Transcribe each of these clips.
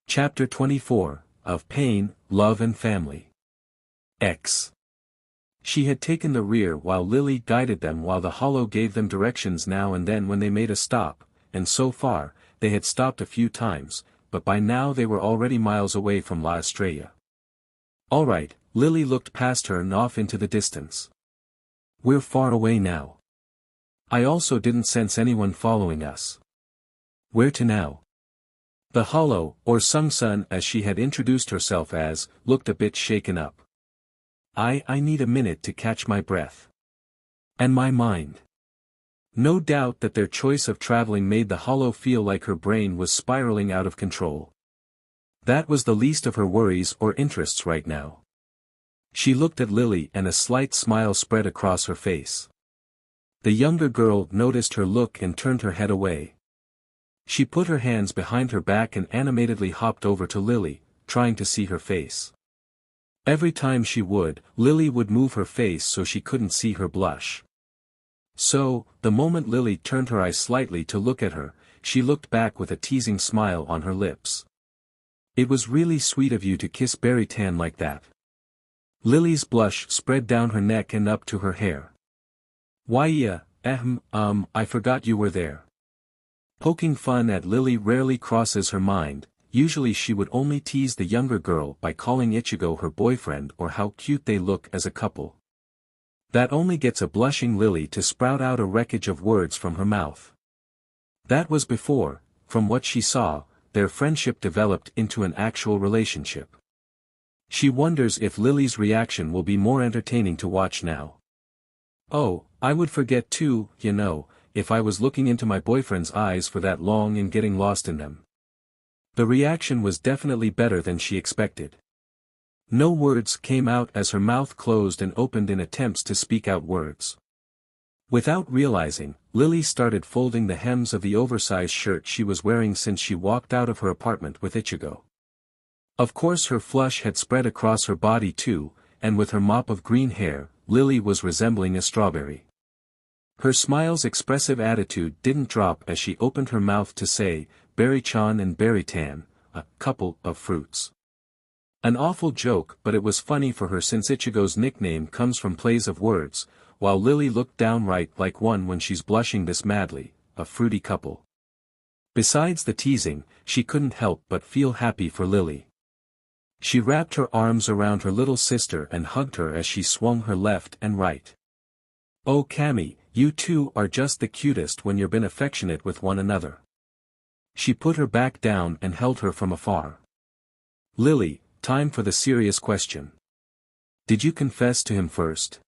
Chapter 24, of Pain, Love and Family. X. She had taken the rear while Lily guided them, while the hollow gave them directions now and then when they made a stop, and so far, they had stopped a few times, but by now they were already miles away from La Estrella. All right, Lily looked past her and off into the distance. We're far away now. I also didn't sense anyone following us. Where to now? The hollow, or Sung-sun as she had introduced herself as, looked a bit shaken up. I need a minute to catch my breath. And my mind. No doubt that their choice of traveling made the hollow feel like her brain was spiraling out of control. That was the least of her worries or interests right now. She looked at Lily and a slight smile spread across her face. The younger girl noticed her look and turned her head away. She put her hands behind her back and animatedly hopped over to Lily, trying to see her face. Every time she would, Lily would move her face so she couldn't see her blush. So, the moment Lily turned her eyes slightly to look at her, she looked back with a teasing smile on her lips. It was really sweet of you to kiss Berry Tan like that. Lily's blush spread down her neck and up to her hair. Why yeah, I forgot you were there. Poking fun at Lily rarely crosses her mind. Usually she would only tease the younger girl by calling Ichigo her boyfriend or how cute they look as a couple. That only gets a blushing Lily to sprout out a wreckage of words from her mouth. That was before, from what she saw, their friendship developed into an actual relationship. She wonders if Lily's reaction will be more entertaining to watch now. Oh, I would forget too, you know, if I was looking into my boyfriend's eyes for that long and getting lost in them. The reaction was definitely better than she expected. No words came out as her mouth closed and opened in attempts to speak out words. Without realizing, Lily started folding the hems of the oversized shirt she was wearing since she walked out of her apartment with Ichigo. Of course her flush had spread across her body too, and with her mop of green hair, Lily was resembling a strawberry. Her smile's expressive attitude didn't drop as she opened her mouth to say, Berry-chan and Berry Tan, a couple of fruits. An awful joke, but it was funny for her since Ichigo's nickname comes from plays of words, while Lily looked downright like one when she's blushing this madly, a fruity couple. Besides the teasing, she couldn't help but feel happy for Lily. She wrapped her arms around her little sister and hugged her as she swung her left and right. Oh Cammy, you two are just the cutest when you've been affectionate with one another. She put her back down and held her from afar. Lily, time for the serious question. Did you confess to him first?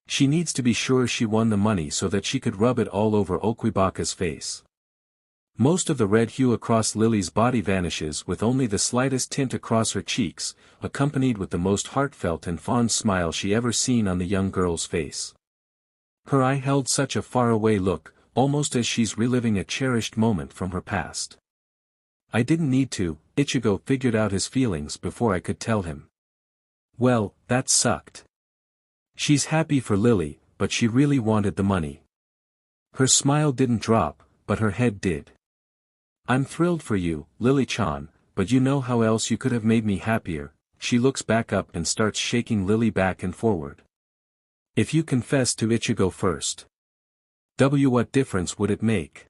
She needs to be sure she won the money so that she could rub it all over Okwibaka's face. Most of the red hue across Lily's body vanishes with only the slightest tint across her cheeks, accompanied with the most heartfelt and fond smile she ever seen on the young girl's face. Her eye held such a faraway look, almost as she's reliving a cherished moment from her past. I didn't need to, Ichigo figured out his feelings before I could tell him. Well, that sucked. She's happy for Lily, but she really wanted the money. Her smile didn't drop, but her head did. I'm thrilled for you, Lily-chan, but you know how else you could have made me happier. She looks back up and starts shaking Lily back and forward. If you confess to Ichigo first. What difference would it make?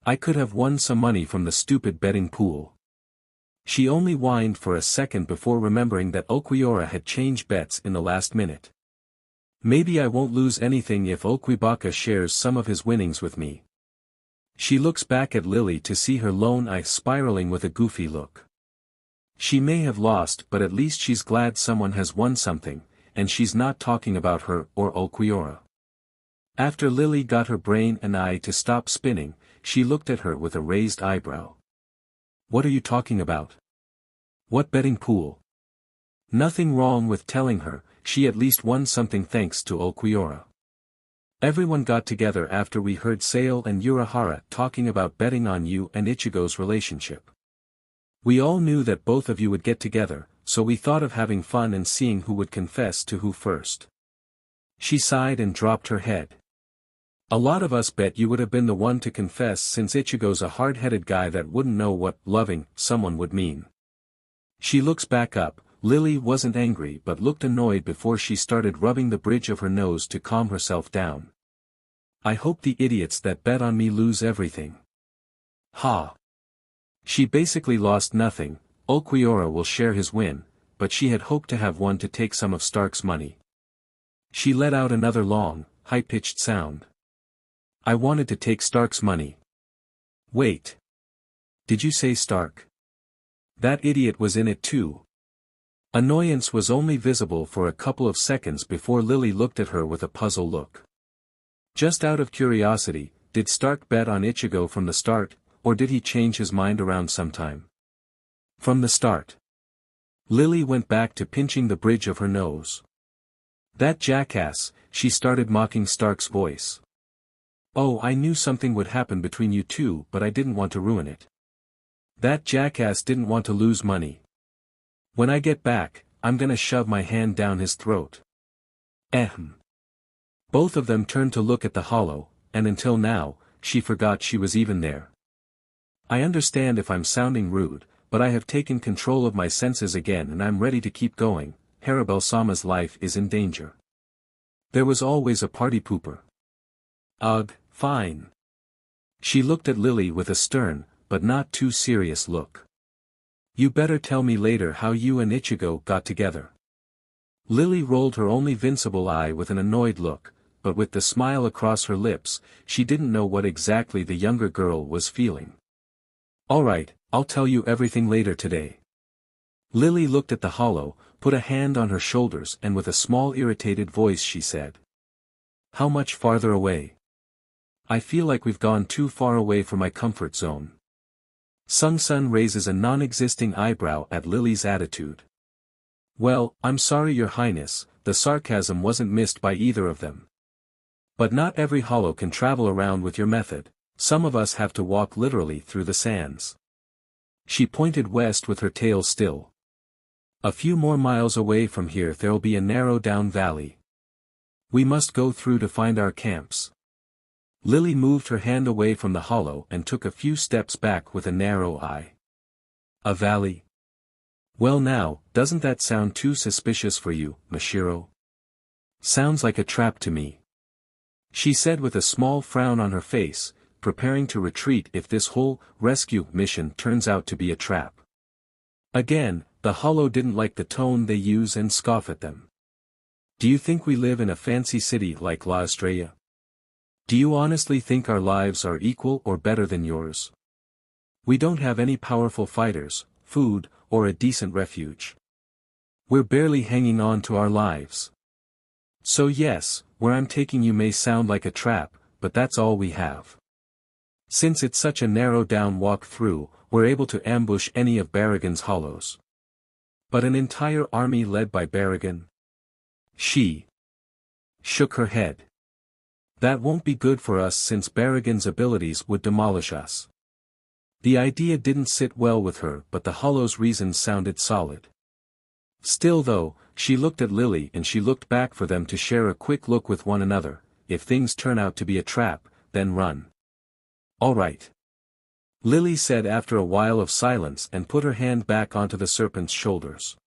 I could have won some money from the stupid betting pool. She only whined for a second before remembering that Okiura had changed bets in the last minute. Maybe I won't lose anything if Okwibaka shares some of his winnings with me. She looks back at Lily to see her lone eye spiraling with a goofy look. She may have lost, but at least she's glad someone has won something, and she's not talking about her or Okiura. After Lily got her brain and eye to stop spinning, she looked at her with a raised eyebrow. What are you talking about? What betting pool? Nothing wrong with telling her, she at least won something thanks to Okiura. Everyone got together after we heard Sale and Urahara talking about betting on you and Ichigo's relationship. We all knew that both of you would get together, so we thought of having fun and seeing who would confess to who first. She sighed and dropped her head. A lot of us bet you would have been the one to confess since Ichigo's a hard-headed guy that wouldn't know what loving someone would mean. She looks back up. Lily wasn't angry but looked annoyed before she started rubbing the bridge of her nose to calm herself down. I hope the idiots that bet on me lose everything. Ha! She basically lost nothing. Ulquiorra will share his win, but she had hoped to have one to take some of Stark's money. She let out another long, high-pitched sound. I wanted to take Stark's money. Wait. Did you say Stark? That idiot was in it too. Annoyance was only visible for a couple of seconds before Lily looked at her with a puzzled look. Just out of curiosity, did Stark bet on Ichigo from the start, or did he change his mind around sometime? From the start. Lily went back to pinching the bridge of her nose. That jackass, she started mocking Stark's voice. Oh, I knew something would happen between you two but I didn't want to ruin it. That jackass didn't want to lose money. When I get back, I'm gonna shove my hand down his throat. Ahem. Both of them turned to look at the hollow, and until now, she forgot she was even there. I understand if I'm sounding rude, but I have taken control of my senses again and I'm ready to keep going. Harabel-sama's life is in danger. There was always a party pooper. Ugh, fine. She looked at Lily with a stern, but not too serious look. You better tell me later how you and Ichigo got together. Lily rolled her only vincible eye with an annoyed look, but with the smile across her lips, she didn't know what exactly the younger girl was feeling. Alright, I'll tell you everything later today. Lily looked at the hollow, put a hand on her shoulders and with a small irritated voice she said. How much farther away? I feel like we've gone too far away from my comfort zone. Sung-sun raises a non-existing eyebrow at Lily's attitude. Well, I'm sorry your highness, the sarcasm wasn't missed by either of them. But not every hollow can travel around with your method, some of us have to walk literally through the sands. She pointed west with her tail still. A few more miles away from here there'll be a narrow down valley. We must go through to find our camps. Lily moved her hand away from the hollow and took a few steps back with a narrow eye. A valley? Well now, doesn't that sound too suspicious for you, Mashiro? Sounds like a trap to me. She said with a small frown on her face, preparing to retreat if this whole rescue mission turns out to be a trap. Again, the hollow didn't like the tone they use and scoff at them. Do you think we live in a fancy city like La Estrella? Do you honestly think our lives are equal or better than yours? We don't have any powerful fighters, food, or a decent refuge. We're barely hanging on to our lives. So yes, where I'm taking you may sound like a trap, but that's all we have. Since it's such a narrow down walk through, we're able to ambush any of Barragan's hollows. But an entire army led by Barragan? She shook her head. That won't be good for us since Barragan's abilities would demolish us. The idea didn't sit well with her but the hollow's reasons sounded solid. Still though, she looked at Lily and she looked back for them to share a quick look with one another. If things turn out to be a trap, then run. All right. Lily said after a while of silence and put her hand back onto the serpent's shoulders.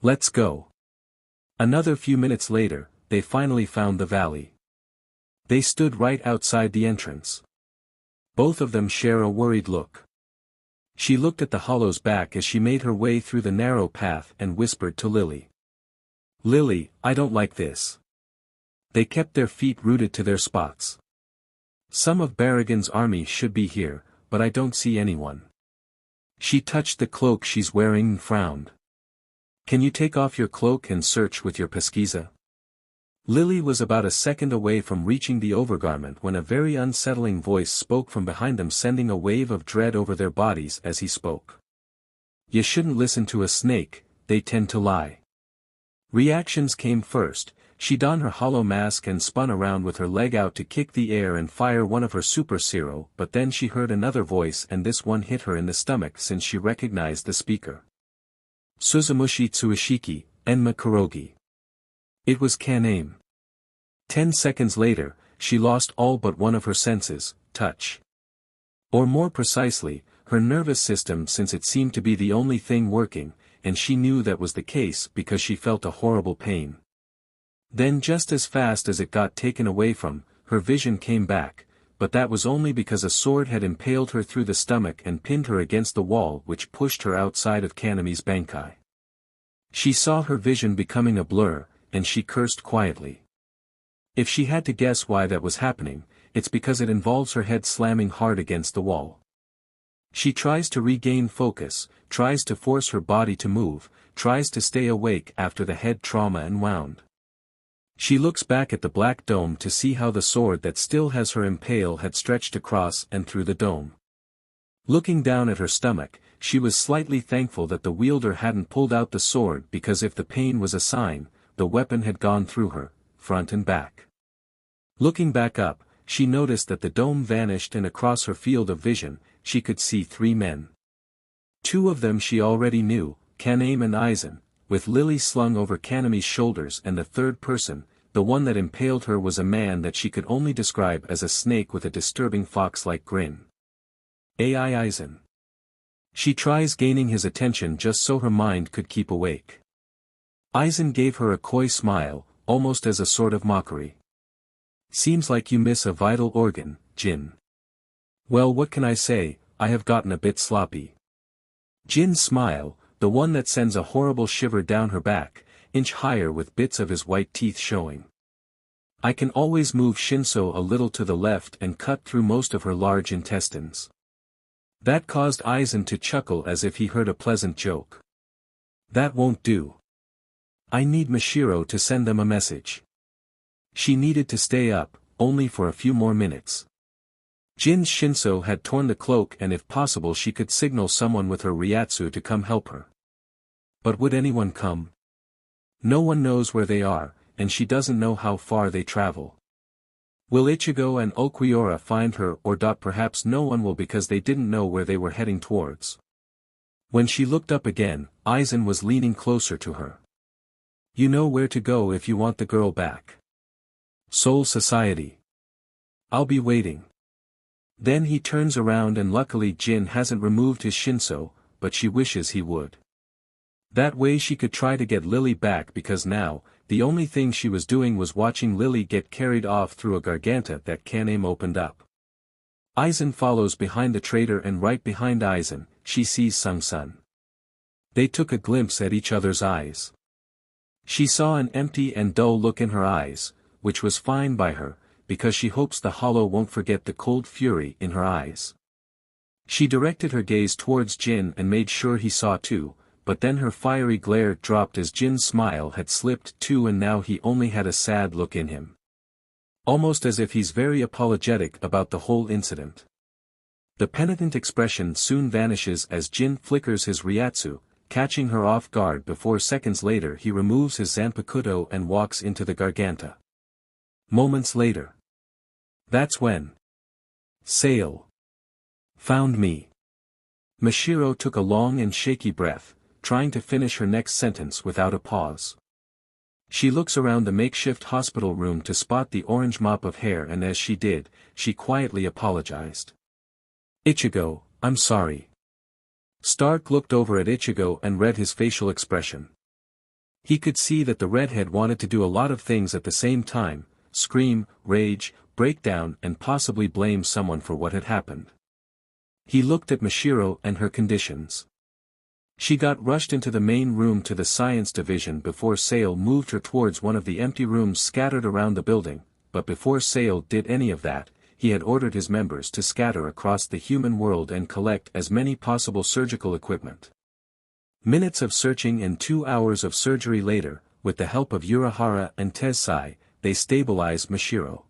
Let's go. Another few minutes later, they finally found the valley. They stood right outside the entrance. Both of them share a worried look. She looked at the hollow's back as she made her way through the narrow path and whispered to Lily. Lily, I don't like this. They kept their feet rooted to their spots. Some of Barragan's army should be here, but I don't see anyone. She touched the cloak she's wearing and frowned. Can you take off your cloak and search with your pesquisa? Lily was about a second away from reaching the overgarment when a very unsettling voice spoke from behind them, sending a wave of dread over their bodies as he spoke. You shouldn't listen to a snake, they tend to lie. Reactions came first. She donned her hollow mask and spun around with her leg out to kick the air and fire one of her super zero, but then she heard another voice and this one hit her in the stomach since she recognized the speaker. Suzumushi Tsuishiki, Enma Kurogi. It was Kaname. 10 seconds later, she lost all but one of her senses, touch. Or more precisely, her nervous system, since it seemed to be the only thing working, and she knew that was the case because she felt a horrible pain. Then just as fast as it got taken away from, her vision came back, but that was only because a sword had impaled her through the stomach and pinned her against the wall which pushed her outside of Kanami's Bankai. She saw her vision becoming a blur, and she cursed quietly. If she had to guess why that was happening, it's because it involves her head slamming hard against the wall. She tries to regain focus, tries to force her body to move, tries to stay awake after the head trauma and wound. She looks back at the black dome to see how the sword that still has her impale had stretched across and through the dome. Looking down at her stomach, she was slightly thankful that the wielder hadn't pulled out the sword because if the pain was a sign, the weapon had gone through her, front and back. Looking back up, she noticed that the dome vanished and across her field of vision, she could see 3 men. 2 of them she already knew, Kaname and Aizen, with Lily slung over Kanami's shoulders, and the third person, the one that impaled her, was a man that she could only describe as a snake with a disturbing fox-like grin. AI Aizen. She tries gaining his attention just so her mind could keep awake. Aizen gave her a coy smile, almost as a sort of mockery. Seems like you miss a vital organ, Jin. Well, what can I say, I have gotten a bit sloppy. Jin's smile, the one that sends a horrible shiver down her back, inch higher with bits of his white teeth showing. I can always move Shinso a little to the left and cut through most of her large intestines. That caused Aizen to chuckle as if he heard a pleasant joke. That won't do. I need Mashiro to send them a message. She needed to stay up, only for a few more minutes. Jin's Shinso had torn the cloak, and if possible she could signal someone with her Ryatsu to come help her. But would anyone come? No one knows where they are, and she doesn't know how far they travel. Will Ichigo and Okiura find her, or perhaps no one will because they didn't know where they were heading towards. When she looked up again, Aizen was leaning closer to her. You know where to go if you want the girl back. Soul Society. I'll be waiting. Then he turns around, and luckily Jin hasn't removed his Shinso, but she wishes he would. That way she could try to get Lily back, because now, the only thing she was doing was watching Lily get carried off through a garganta that Kaname opened up. Aizen follows behind the traitor, and right behind Aizen, she sees Sung-sun. They took a glimpse at each other's eyes. She saw an empty and dull look in her eyes, which was fine by her, because she hopes the hollow won't forget the cold fury in her eyes. She directed her gaze towards Jin and made sure he saw too, but then her fiery glare dropped as Jin's smile had slipped too, and now he only had a sad look in him. Almost as if he's very apologetic about the whole incident. The penitent expression soon vanishes as Jin flickers his Ryatsu, catching her off guard before seconds later he removes his Zanpakuto and walks into the garganta. Moments later. That's when Sail found me. Mashiro took a long and shaky breath, trying to finish her next sentence without a pause. She looks around the makeshift hospital room to spot the orange mop of hair, and as she did, she quietly apologized. Ichigo, I'm sorry. Stark looked over at Ichigo and read his facial expression. He could see that the redhead wanted to do a lot of things at the same time: scream, rage, break down, and possibly blame someone for what had happened. He looked at Mashiro and her conditions. She got rushed into the main room to the science division before Sail moved her towards one of the empty rooms scattered around the building, but before Sail did any of that, he had ordered his members to scatter across the human world and collect as many possible surgical equipment. Minutes of searching and 2 hours of surgery later, with the help of Urahara and Tessai, they stabilized Mashiro.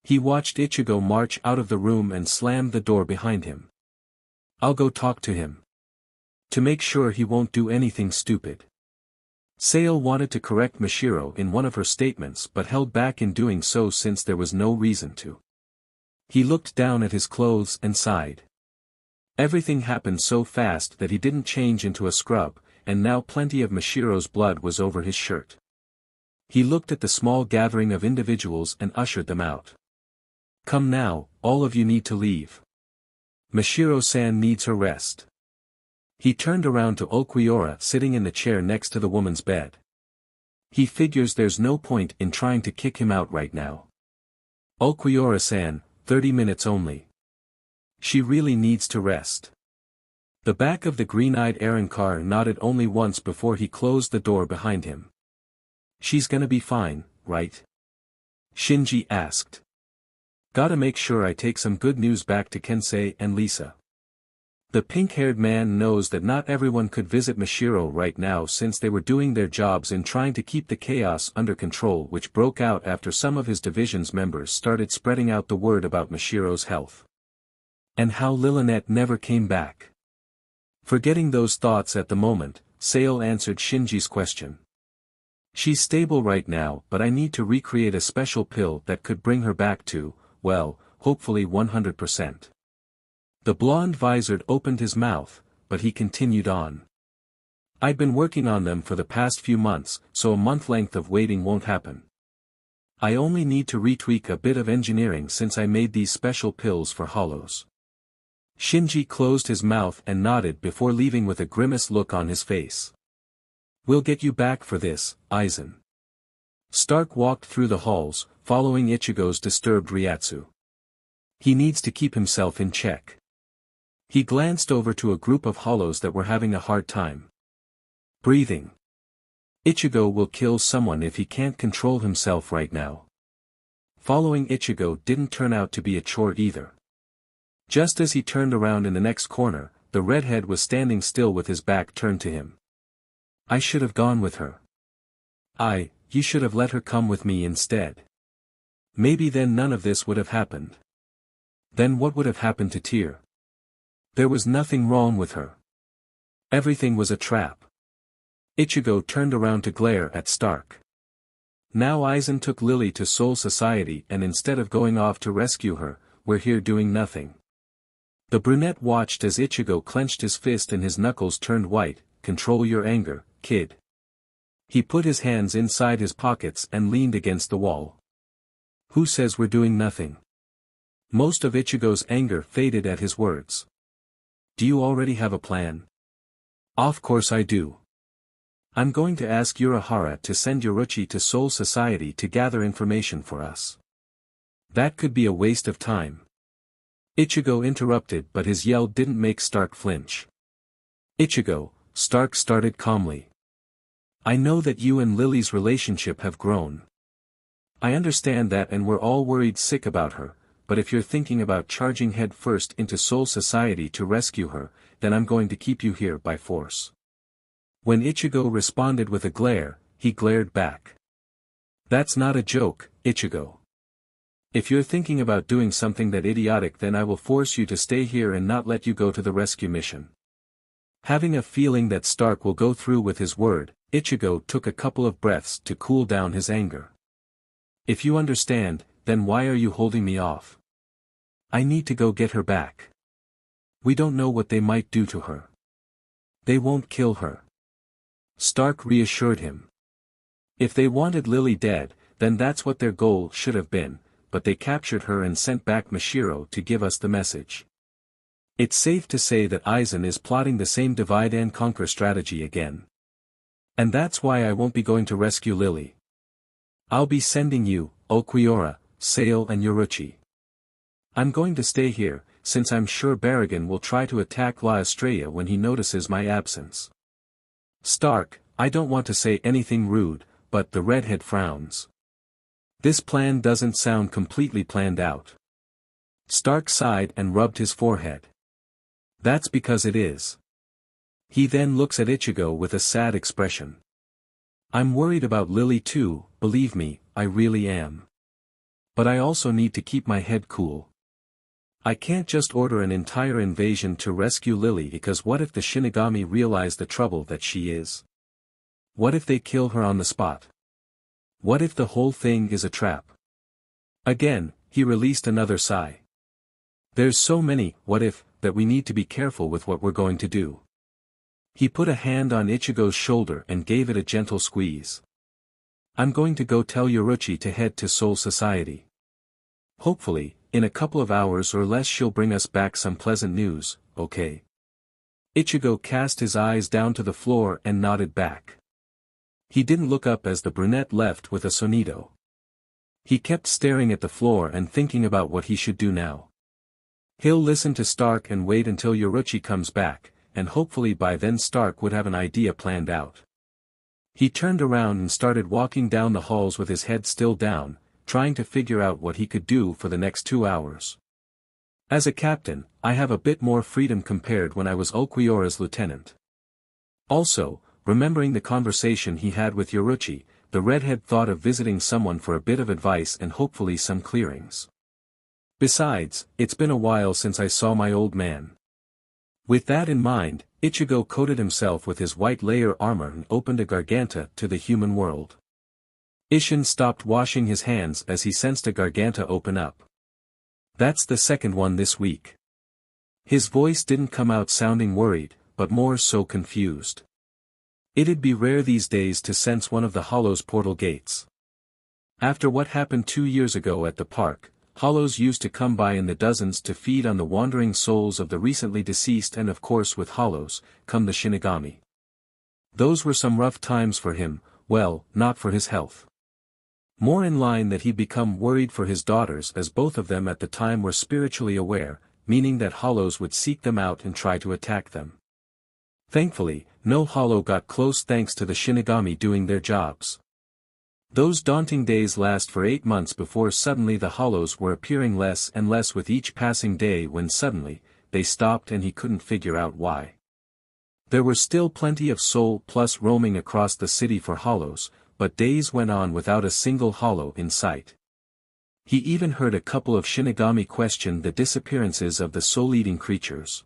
He watched Ichigo march out of the room and slammed the door behind him. I'll go talk to him. To make sure he won't do anything stupid. Sail wanted to correct Mashiro in one of her statements but held back in doing so since there was no reason to. He looked down at his clothes and sighed. Everything happened so fast that he didn't change into a scrub, and now plenty of Mashiro's blood was over his shirt. He looked at the small gathering of individuals and ushered them out. Come now, all of you need to leave. Mashiro-san needs her rest. He turned around to Okuiora sitting in the chair next to the woman's bed. He figures there's no point in trying to kick him out right now. Okuiora-san, 30 minutes only. She really needs to rest. The back of the green-eyed Arrancar nodded only once before he closed the door behind him. She's gonna be fine, right? Shinji asked. Gotta make sure I take some good news back to Kensei and Lisa. The pink-haired man knows that not everyone could visit Mashiro right now since they were doing their jobs in trying to keep the chaos under control which broke out after some of his division's members started spreading out the word about Mashiro's health. And how Lilynette never came back. Forgetting those thoughts at the moment, Sale answered Shinji's question. She's stable right now, but I need to recreate a special pill that could bring her back to, well, hopefully 100%. The blonde-visored opened his mouth, but he continued on. I've been working on them for the past few months, so a month length of waiting won't happen. I only need to retweak a bit of engineering since I made these special pills for hollows. Shinji closed his mouth and nodded before leaving with a grimace look on his face. We'll get you back for this, Aizen. Stark walked through the halls, following Ichigo's disturbed Ryatsu. He needs to keep himself in check. He glanced over to a group of hollows that were having a hard time breathing. Ichigo will kill someone if he can't control himself right now. Following Ichigo didn't turn out to be a chore either. Just as he turned around in the next corner, the redhead was standing still with his back turned to him. I should have gone with her. You should have let her come with me instead. Maybe then none of this would have happened. Then what would have happened to Tyr? There was nothing wrong with her. Everything was a trap. Ichigo turned around to glare at Stark. Now Aizen took Lily to Soul Society and instead of going off to rescue her, we're here doing nothing. The brunette watched as Ichigo clenched his fist and his knuckles turned white. Control your anger, kid. He put his hands inside his pockets and leaned against the wall. Who says we're doing nothing? Most of Ichigo's anger faded at his words. Do you already have a plan? Of course I do. I'm going to ask Urahara to send Yoruchi to Soul Society to gather information for us. That could be a waste of time. Ichigo interrupted but his yell didn't make Stark flinch. Ichigo, Stark started calmly. I know that you and Lily's relationship have grown. I understand that and we're all worried sick about her, but if you're thinking about charging head first into Soul Society to rescue her, then I'm going to keep you here by force. When Ichigo responded with a glare, he glared back. That's not a joke, Ichigo. If you're thinking about doing something that idiotic then I will force you to stay here and not let you go to the rescue mission. Having a feeling that Stark will go through with his word, Ichigo took a couple of breaths to cool down his anger. If you understand, then why are you holding me off? I need to go get her back. We don't know what they might do to her. They won't kill her. Stark reassured him. If they wanted Lily dead, then that's what their goal should have been, but they captured her and sent back Mashiro to give us the message. It's safe to say that Aizen is plotting the same divide and conquer strategy again. And that's why I won't be going to rescue Lily. I'll be sending you, Okuiora, Sale and Yoruchi. I'm going to stay here, since I'm sure Barragan will try to attack La Estrella when he notices my absence. Stark, I don't want to say anything rude, but the redhead frowns. This plan doesn't sound completely planned out. Stark sighed and rubbed his forehead. That's because it is. He then looks at Ichigo with a sad expression. I'm worried about Lily too, believe me, I really am. But I also need to keep my head cool. I can't just order an entire invasion to rescue Lily because what if the Shinigami realize the trouble that she is? What if they kill her on the spot? What if the whole thing is a trap? Again, he released another sigh. There's so many what if that we need to be careful with what we're going to do. He put a hand on Ichigo's shoulder and gave it a gentle squeeze. I'm going to go tell Yoruchi to head to Soul Society. Hopefully, in a couple of hours or less she'll bring us back some pleasant news, okay? Ichigo cast his eyes down to the floor and nodded back. He didn't look up as the brunette left with a sonido. He kept staring at the floor and thinking about what he should do now. He'll listen to Stark and wait until Yoruchi comes back, and hopefully by then Stark would have an idea planned out. He turned around and started walking down the halls with his head still down, trying to figure out what he could do for the next 2 hours. As a captain, I have a bit more freedom compared when I was Ulquiorra's lieutenant. Also, remembering the conversation he had with Yoruchi, the redhead thought of visiting someone for a bit of advice and hopefully some clearings. Besides, it's been a while since I saw my old man. With that in mind, Ichigo coated himself with his white layer armor and opened a garganta to the human world. Isshin stopped washing his hands as he sensed a garganta open up. That's the second one this week. His voice didn't come out sounding worried, but more so confused. It'd be rare these days to sense one of the Hollow's portal gates. After what happened 2 years ago at the park, Hollows used to come by in the dozens to feed on the wandering souls of the recently deceased, and of course with Hollows, come the Shinigami. Those were some rough times for him, well, not for his health. More in line that he'd become worried for his daughters, as both of them at the time were spiritually aware, meaning that Hollows would seek them out and try to attack them. Thankfully, no Hollow got close thanks to the Shinigami doing their jobs. Those daunting days last for 8 months before suddenly the Hollows were appearing less and less with each passing day, when suddenly, they stopped and he couldn't figure out why. There were still plenty of Soul Plus roaming across the city for Hollows, but days went on without a single Hollow in sight. He even heard a couple of Shinigami question the disappearances of the soul-eating creatures.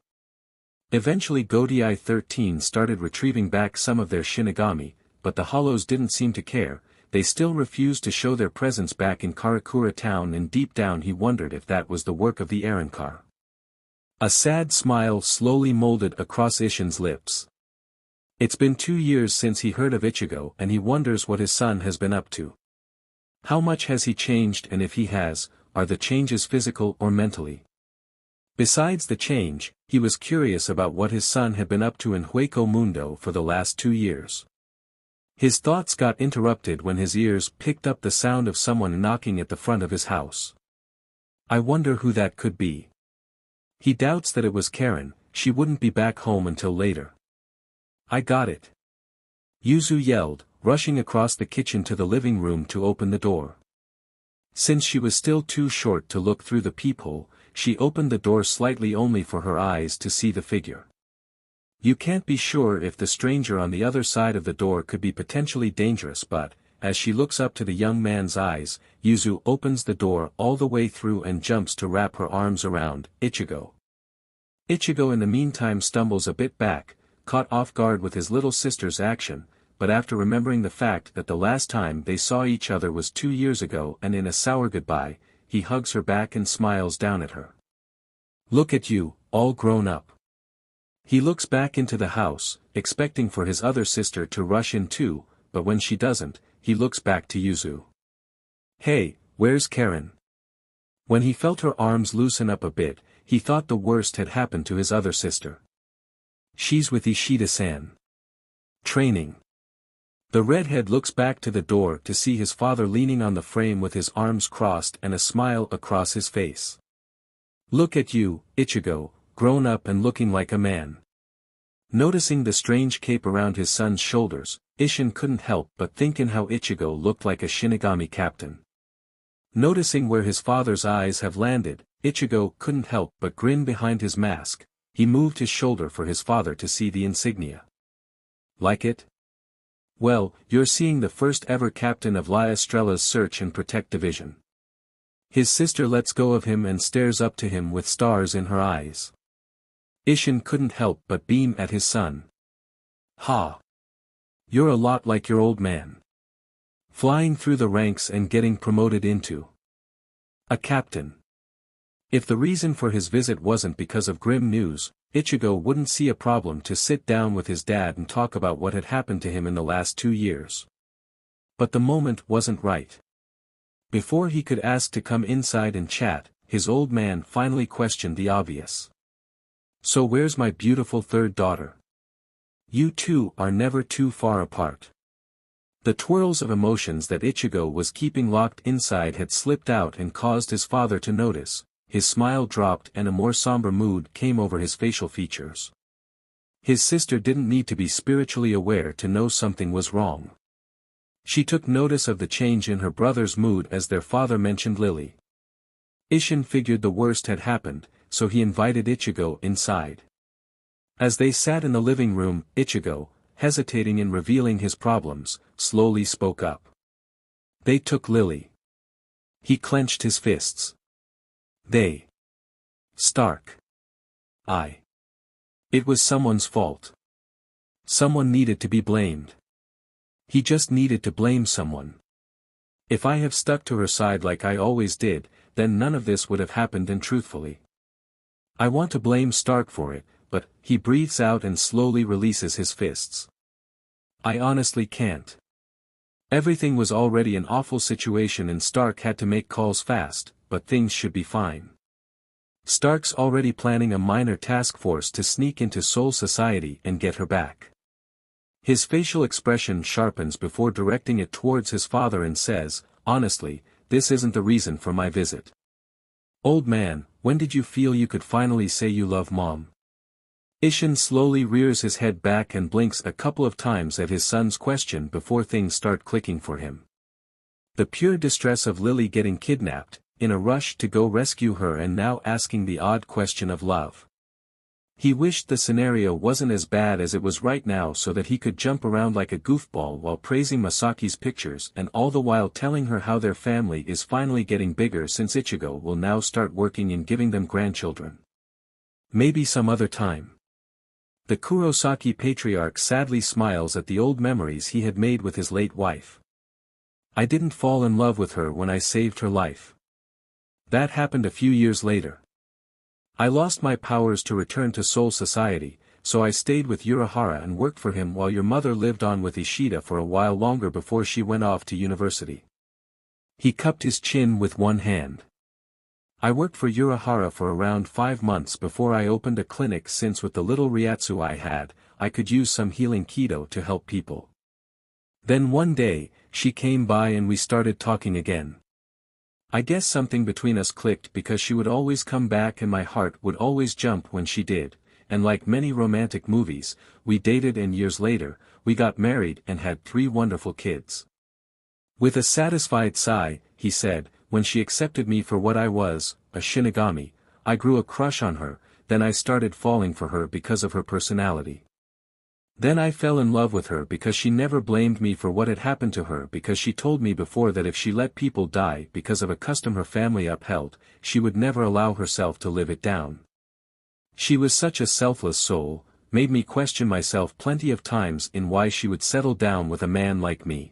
Eventually Godei 13 started retrieving back some of their Shinigami, but the Hollows didn't seem to care. They still refused to show their presence back in Karakura town, and deep down he wondered if that was the work of the Arrancar. A sad smile slowly molded across Isshin's lips. It's been 2 years since he heard of Ichigo, and he wonders what his son has been up to. How much has he changed, and if he has, are the changes physical or mentally? Besides the change, he was curious about what his son had been up to in Hueco Mundo for the last 2 years. His thoughts got interrupted when his ears picked up the sound of someone knocking at the front of his house. I wonder who that could be. He doubts that it was Karen. She wouldn't be back home until later. I got it. Yuzu yelled, rushing across the kitchen to the living room to open the door. Since she was still too short to look through the peephole, she opened the door slightly only for her eyes to see the figure. You can't be sure if the stranger on the other side of the door could be potentially dangerous, but, as she looks up to the young man's eyes, Yuzu opens the door all the way through and jumps to wrap her arms around Ichigo. Ichigo in the meantime stumbles a bit back, caught off guard with his little sister's action, but after remembering the fact that the last time they saw each other was 2 years ago and in a sour goodbye, he hugs her back and smiles down at her. Look at you, all grown up. He looks back into the house, expecting for his other sister to rush in too, but when she doesn't, he looks back to Yuzu. Hey, where's Karen? When he felt her arms loosen up a bit, he thought the worst had happened to his other sister. She's with Ishida-san. Training. The redhead looks back to the door to see his father leaning on the frame with his arms crossed and a smile across his face. Look at you, Ichigo, grown up and looking like a man. Noticing the strange cape around his son's shoulders, Isshin couldn't help but think in how Ichigo looked like a Shinigami captain. Noticing where his father's eyes have landed, Ichigo couldn't help but grin behind his mask. He moved his shoulder for his father to see the insignia. Like it? Well, you're seeing the first ever captain of La Estrella's Search and Protect Division. His sister lets go of him and stares up to him with stars in her eyes. Isshin couldn't help but beam at his son. Ha! You're a lot like your old man. Flying through the ranks and getting promoted into a captain. If the reason for his visit wasn't because of grim news, Ichigo wouldn't see a problem to sit down with his dad and talk about what had happened to him in the last 2 years. But the moment wasn't right. Before he could ask to come inside and chat, his old man finally questioned the obvious. "So where's my beautiful third daughter? You two are never too far apart." The twirls of emotions that Ichigo was keeping locked inside had slipped out and caused his father to notice. His smile dropped and a more somber mood came over his facial features. His sister didn't need to be spiritually aware to know something was wrong. She took notice of the change in her brother's mood as their father mentioned Lily. Isshin figured the worst had happened, so he invited Ichigo inside. As they sat in the living room, Ichigo, hesitating in revealing his problems, slowly spoke up. "They took Lily." He clenched his fists. "They. Stark. It was someone's fault. Someone needed to be blamed. He just needed to blame someone. If I have stuck to her side like I always did, then none of this would have happened, and truthfully, I want to blame Stark for it, but," he breathes out and slowly releases his fists. "I honestly can't. Everything was already an awful situation and Stark had to make calls fast, but things should be fine. Stark's already planning a minor task force to sneak into Soul Society and get her back." His facial expression sharpens before directing it towards his father and says, "Honestly, this isn't the reason for my visit. Old man, when did you feel you could finally say you love Mom?" Isshin slowly rears his head back and blinks a couple of times at his son's question before things start clicking for him. The pure distress of Lily getting kidnapped, in a rush to go rescue her, and now asking the odd question of love. He wished the scenario wasn't as bad as it was right now so that he could jump around like a goofball while praising Masaki's pictures and all the while telling her how their family is finally getting bigger since Ichigo will now start working in giving them grandchildren. Maybe some other time. The Kurosaki patriarch sadly smiles at the old memories he had made with his late wife. "I didn't fall in love with her when I saved her life. That happened a few years later. I lost my powers to return to Soul Society, so I stayed with Urahara and worked for him while your mother lived on with Ishida for a while longer before she went off to university." He cupped his chin with one hand. "I worked for Urahara for around 5 months before I opened a clinic, since with the little Ryatsu I had, I could use some healing Kido to help people. Then one day, she came by and we started talking again. I guess something between us clicked because she would always come back and my heart would always jump when she did, and like many romantic movies, we dated and years later, we got married and had 3 wonderful kids." With a satisfied sigh, he said, "When she accepted me for what I was, a Shinigami, I grew a crush on her, then I started falling for her because of her personality. Then I fell in love with her because she never blamed me for what had happened to her, because she told me before that if she let people die because of a custom her family upheld, she would never allow herself to live it down. She was such a selfless soul, made me question myself plenty of times in why she would settle down with a man like me."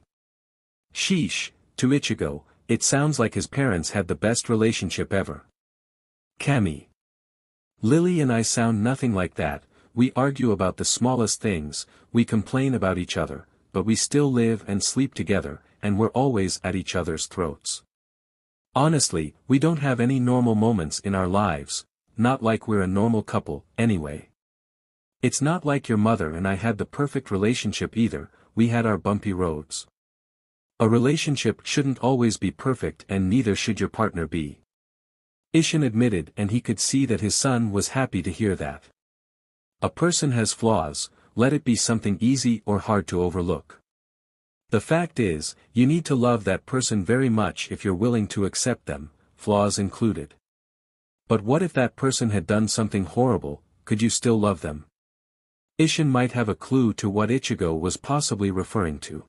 Sheesh, to Ichigo, it sounds like his parents had the best relationship ever. Kami. Lily and I sound nothing like that. We argue about the smallest things, we complain about each other, but we still live and sleep together, and we're always at each other's throats. Honestly, we don't have any normal moments in our lives, not like we're a normal couple, anyway. It's not like your mother and I had the perfect relationship either, we had our bumpy roads. A relationship shouldn't always be perfect, and neither should your partner be." Isshin admitted, and he could see that his son was happy to hear that. A person has flaws, let it be something easy or hard to overlook. The fact is, you need to love that person very much if you're willing to accept them, flaws included. But what if that person had done something horrible, could you still love them? Isshin might have a clue to what Ichigo was possibly referring to.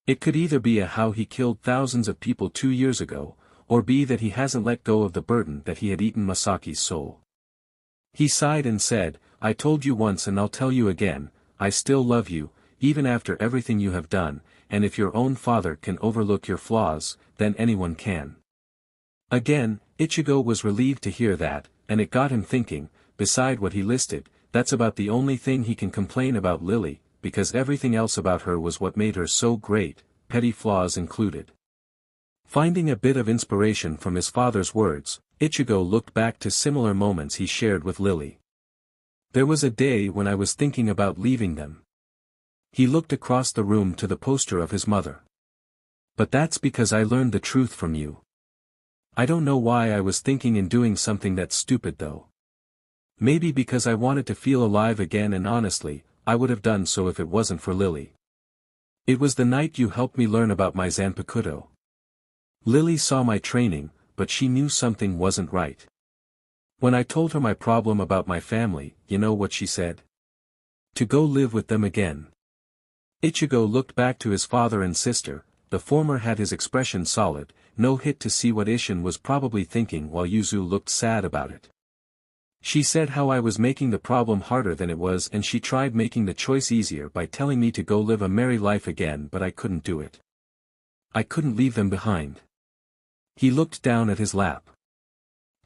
It could either be how he killed thousands of people 2 years ago, or be that he hasn't let go of the burden that he had eaten Masaki's soul. He sighed and said, "I told you once and I'll tell you again, I still love you, even after everything you have done, and if your own father can overlook your flaws, then anyone can." Again, Ichigo was relieved to hear that, and it got him thinking, beside what he listed, that's about the only thing he can complain about Lily, because everything else about her was what made her so great, petty flaws included. Finding a bit of inspiration from his father's words, Ichigo looked back to similar moments he shared with Lily. There was a day when I was thinking about leaving them. He looked across the room to the poster of his mother. But that's because I learned the truth from you. I don't know why I was thinking in doing something that stupid though. Maybe because I wanted to feel alive again, and honestly, I would have done so if it wasn't for Lily. It was the night you helped me learn about my Zanpakuto. Lily saw my training, but she knew something wasn't right. When I told her my problem about my family, you know what she said? To go live with them again. Ichigo looked back to his father and sister. The former had his expression solid, no hit to see what Isshin was probably thinking, while Yuzu looked sad about it. She said how I was making the problem harder than it was, and she tried making the choice easier by telling me to go live a merry life again, but I couldn't do it. I couldn't leave them behind. He looked down at his lap.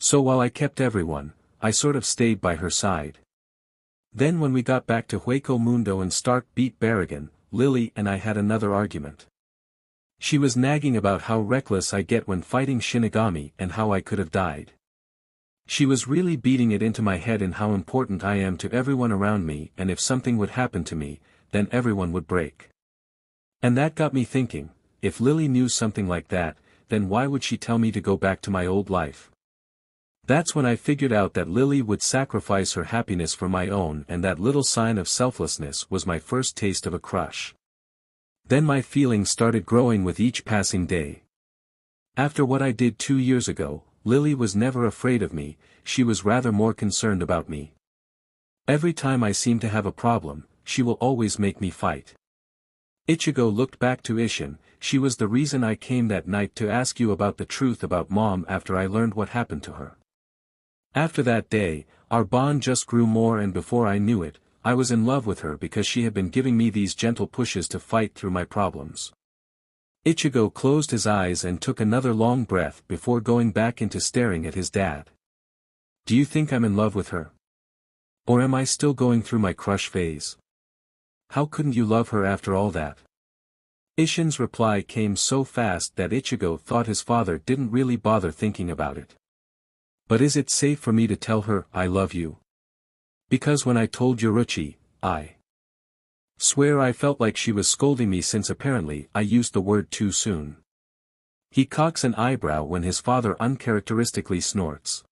So while I kept everyone, I sort of stayed by her side. Then when we got back to Hueco Mundo and Stark beat Barragan, Lily and I had another argument. She was nagging about how reckless I get when fighting Shinigami and how I could have died. She was really beating it into my head in how important I am to everyone around me, and if something would happen to me, then everyone would break. And that got me thinking, if Lily knew something like that, then why would she tell me to go back to my old life? That's when I figured out that Lily would sacrifice her happiness for my own, and that little sign of selflessness was my first taste of a crush. Then my feelings started growing with each passing day. After what I did 2 years ago, Lily was never afraid of me, she was rather more concerned about me. Every time I seem to have a problem, she will always make me fight. Ichigo looked back to Isshin. She was the reason I came that night to ask you about the truth about Mom after I learned what happened to her. After that day, our bond just grew more, and before I knew it, I was in love with her because she had been giving me these gentle pushes to fight through my problems. Ichigo closed his eyes and took another long breath before going back into staring at his dad. Do you think I'm in love with her? Or am I still going through my crush phase? How couldn't you love her after all that? Isshin's reply came so fast that Ichigo thought his father didn't really bother thinking about it. But is it safe for me to tell her I love you? Because when I told Yoruchi, I swear I felt like she was scolding me, since apparently I used the word too soon. He cocks an eyebrow when his father uncharacteristically snorts.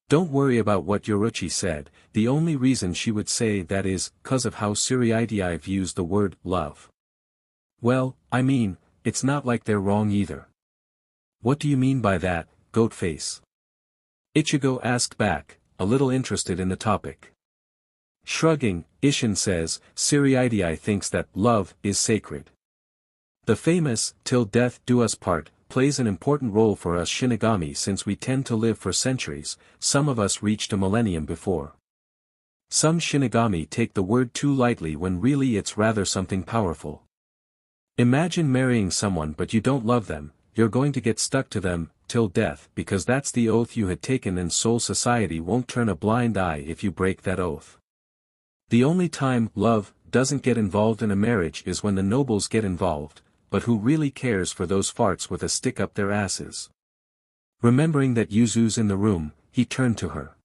Don't worry about what Yoruchi said, the only reason she would say that is 'cause of how Siriidii views the word love. Well, I mean, it's not like they're wrong either. What do you mean by that, goat face? Ichigo asked back, a little interested in the topic. Shrugging, Isshin says, Siriidii thinks that love is sacred. The famous, till death do us part, plays an important role for us Shinigami, since we tend to live for centuries, some of us reached a millennium before. Some Shinigami take the word too lightly when really it's rather something powerful. Imagine marrying someone but you don't love them, you're going to get stuck to them, till death, because that's the oath you had taken, and Soul Society won't turn a blind eye if you break that oath. The only time love doesn't get involved in a marriage is when the nobles get involved, but who really cares for those farts with a stick up their asses? Remembering that Yuzu's in the room, he turned to her.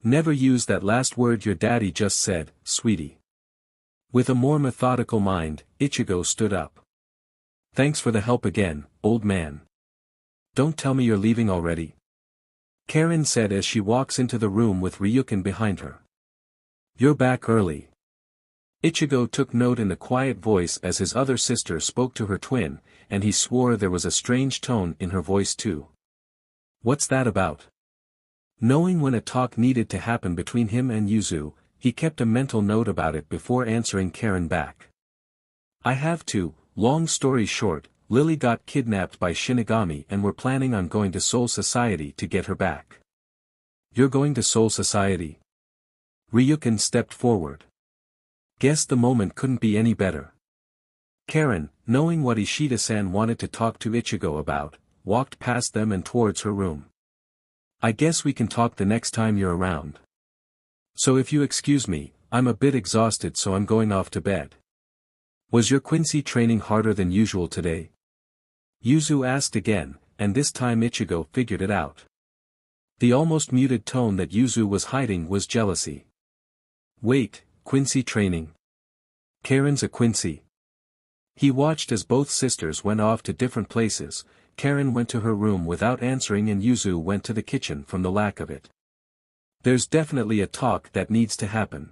Never use that last word your daddy just said, sweetie. With a more methodical mind, Ichigo stood up. Thanks for the help again, old man. Don't tell me you're leaving already. Karen said as she walks into the room with Ryukin behind her. You're back early. Ichigo took note in the quiet voice as his other sister spoke to her twin, and he swore there was a strange tone in her voice too. What's that about? Knowing when a talk needed to happen between him and Yuzu, he kept a mental note about it before answering Karen back. I have to, long story short, Lily got kidnapped by Shinigami and we're planning on going to Soul Society to get her back. You're going to Soul Society? Ryukin stepped forward. Guess the moment couldn't be any better. Karen, knowing what Ishida-san wanted to talk to Ichigo about, walked past them and towards her room. I guess we can talk the next time you're around. So if you excuse me, I'm a bit exhausted, so I'm going off to bed. Was your Quincy training harder than usual today? Yuzu asked again, and this time Ichigo figured it out. The almost muted tone that Yuzu was hiding was jealousy. Wait, Quincy training? Karen's a Quincy. He watched as both sisters went off to different places. Karen went to her room without answering and Yuzu went to the kitchen from the lack of it. There's definitely a talk that needs to happen.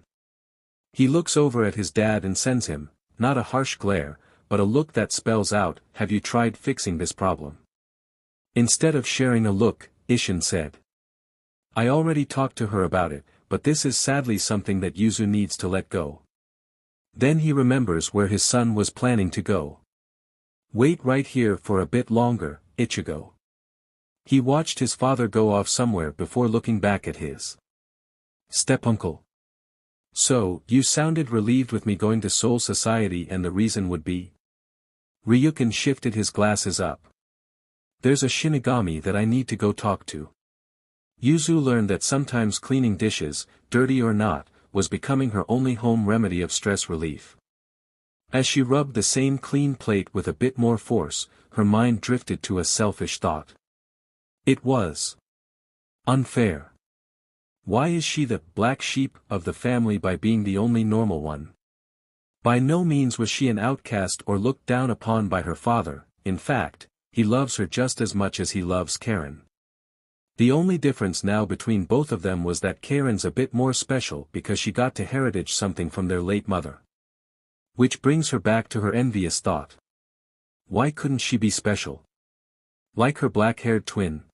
He looks over at his dad and sends him, not a harsh glare, but a look that spells out, have you tried fixing this problem? Instead of sharing a look, Ishin said. I already talked to her about it, but this is sadly something that Yuzu needs to let go. Then he remembers where his son was planning to go. Wait right here for a bit longer, Ichigo. He watched his father go off somewhere before looking back at his step-uncle. So, you sounded relieved with me going to Soul Society and the reason would be? Ryukin shifted his glasses up. There's a Shinigami that I need to go talk to. Yuzu learned that sometimes cleaning dishes, dirty or not, was becoming her only home remedy of stress relief. As she rubbed the same clean plate with a bit more force, her mind drifted to a selfish thought. It was unfair. Why is she the black sheep of the family by being the only normal one? By no means was she an outcast or looked down upon by her father, in fact, he loves her just as much as he loves Karen. The only difference now between both of them was that Karen's a bit more special because she got to heritage something from their late mother. Which brings her back to her envious thought. Why couldn't she be special? Like her black-haired twin?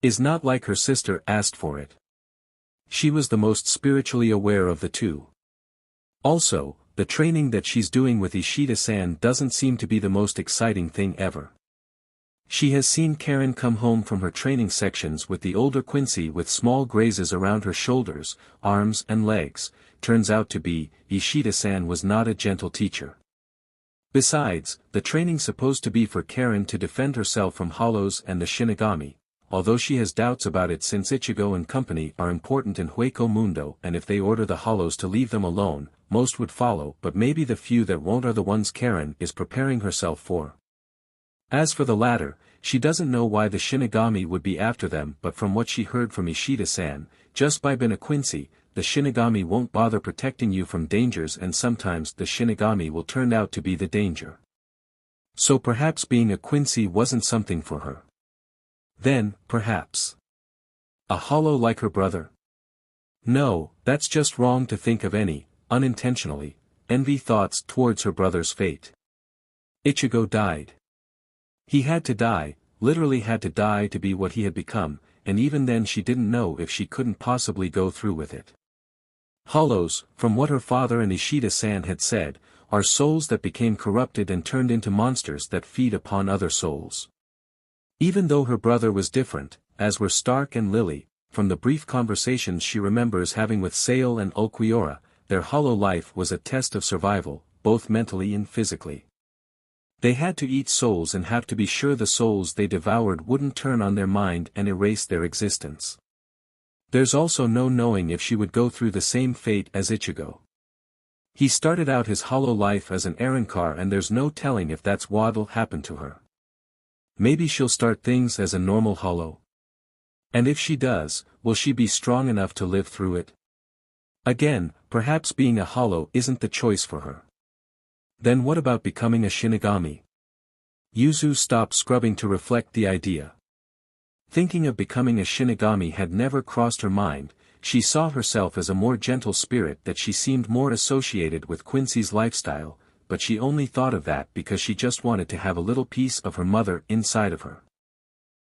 Is not like her sister asked for it. She was the most spiritually aware of the two. Also, the training that she's doing with Ishida-san doesn't seem to be the most exciting thing ever. She has seen Karen come home from her training sections with the older Quincy with small grazes around her shoulders, arms and legs. Turns out to be, Ishida-san was not a gentle teacher. Besides, the training's supposed to be for Karen to defend herself from hollows and the Shinigami, although she has doubts about it since Ichigo and company are important in Hueco Mundo and if they order the hollows to leave them alone, most would follow but maybe the few that won't are the ones Karen is preparing herself for. As for the latter, she doesn't know why the Shinigami would be after them but from what she heard from Ishida-san, just by being a Quincy, the Shinigami won't bother protecting you from dangers and sometimes the Shinigami will turn out to be the danger. So perhaps being a Quincy wasn't something for her. Then, perhaps, a hollow like her brother? No, that's just wrong to think of any, unintentionally, envy thoughts towards her brother's fate. Ichigo died. He had to die, literally had to die to be what he had become, and even then she didn't know if she couldn't possibly go through with it. Hollows, from what her father and Ishida-san had said, are souls that became corrupted and turned into monsters that feed upon other souls. Even though her brother was different, as were Stark and Lily, from the brief conversations she remembers having with Sale and Ulquiorra, their hollow life was a test of survival, both mentally and physically. They had to eat souls and have to be sure the souls they devoured wouldn't turn on their mind and erase their existence. There's also no knowing if she would go through the same fate as Ichigo. He started out his hollow life as an Arrancar and there's no telling if that's what'll happen to her. Maybe she'll start things as a normal hollow. And if she does, will she be strong enough to live through it? Again, perhaps being a hollow isn't the choice for her. Then what about becoming a Shinigami? Yuzu stopped scrubbing to reflect the idea. Thinking of becoming a Shinigami had never crossed her mind. She saw herself as a more gentle spirit that she seemed more associated with Quincy's lifestyle, but she only thought of that because she just wanted to have a little piece of her mother inside of her.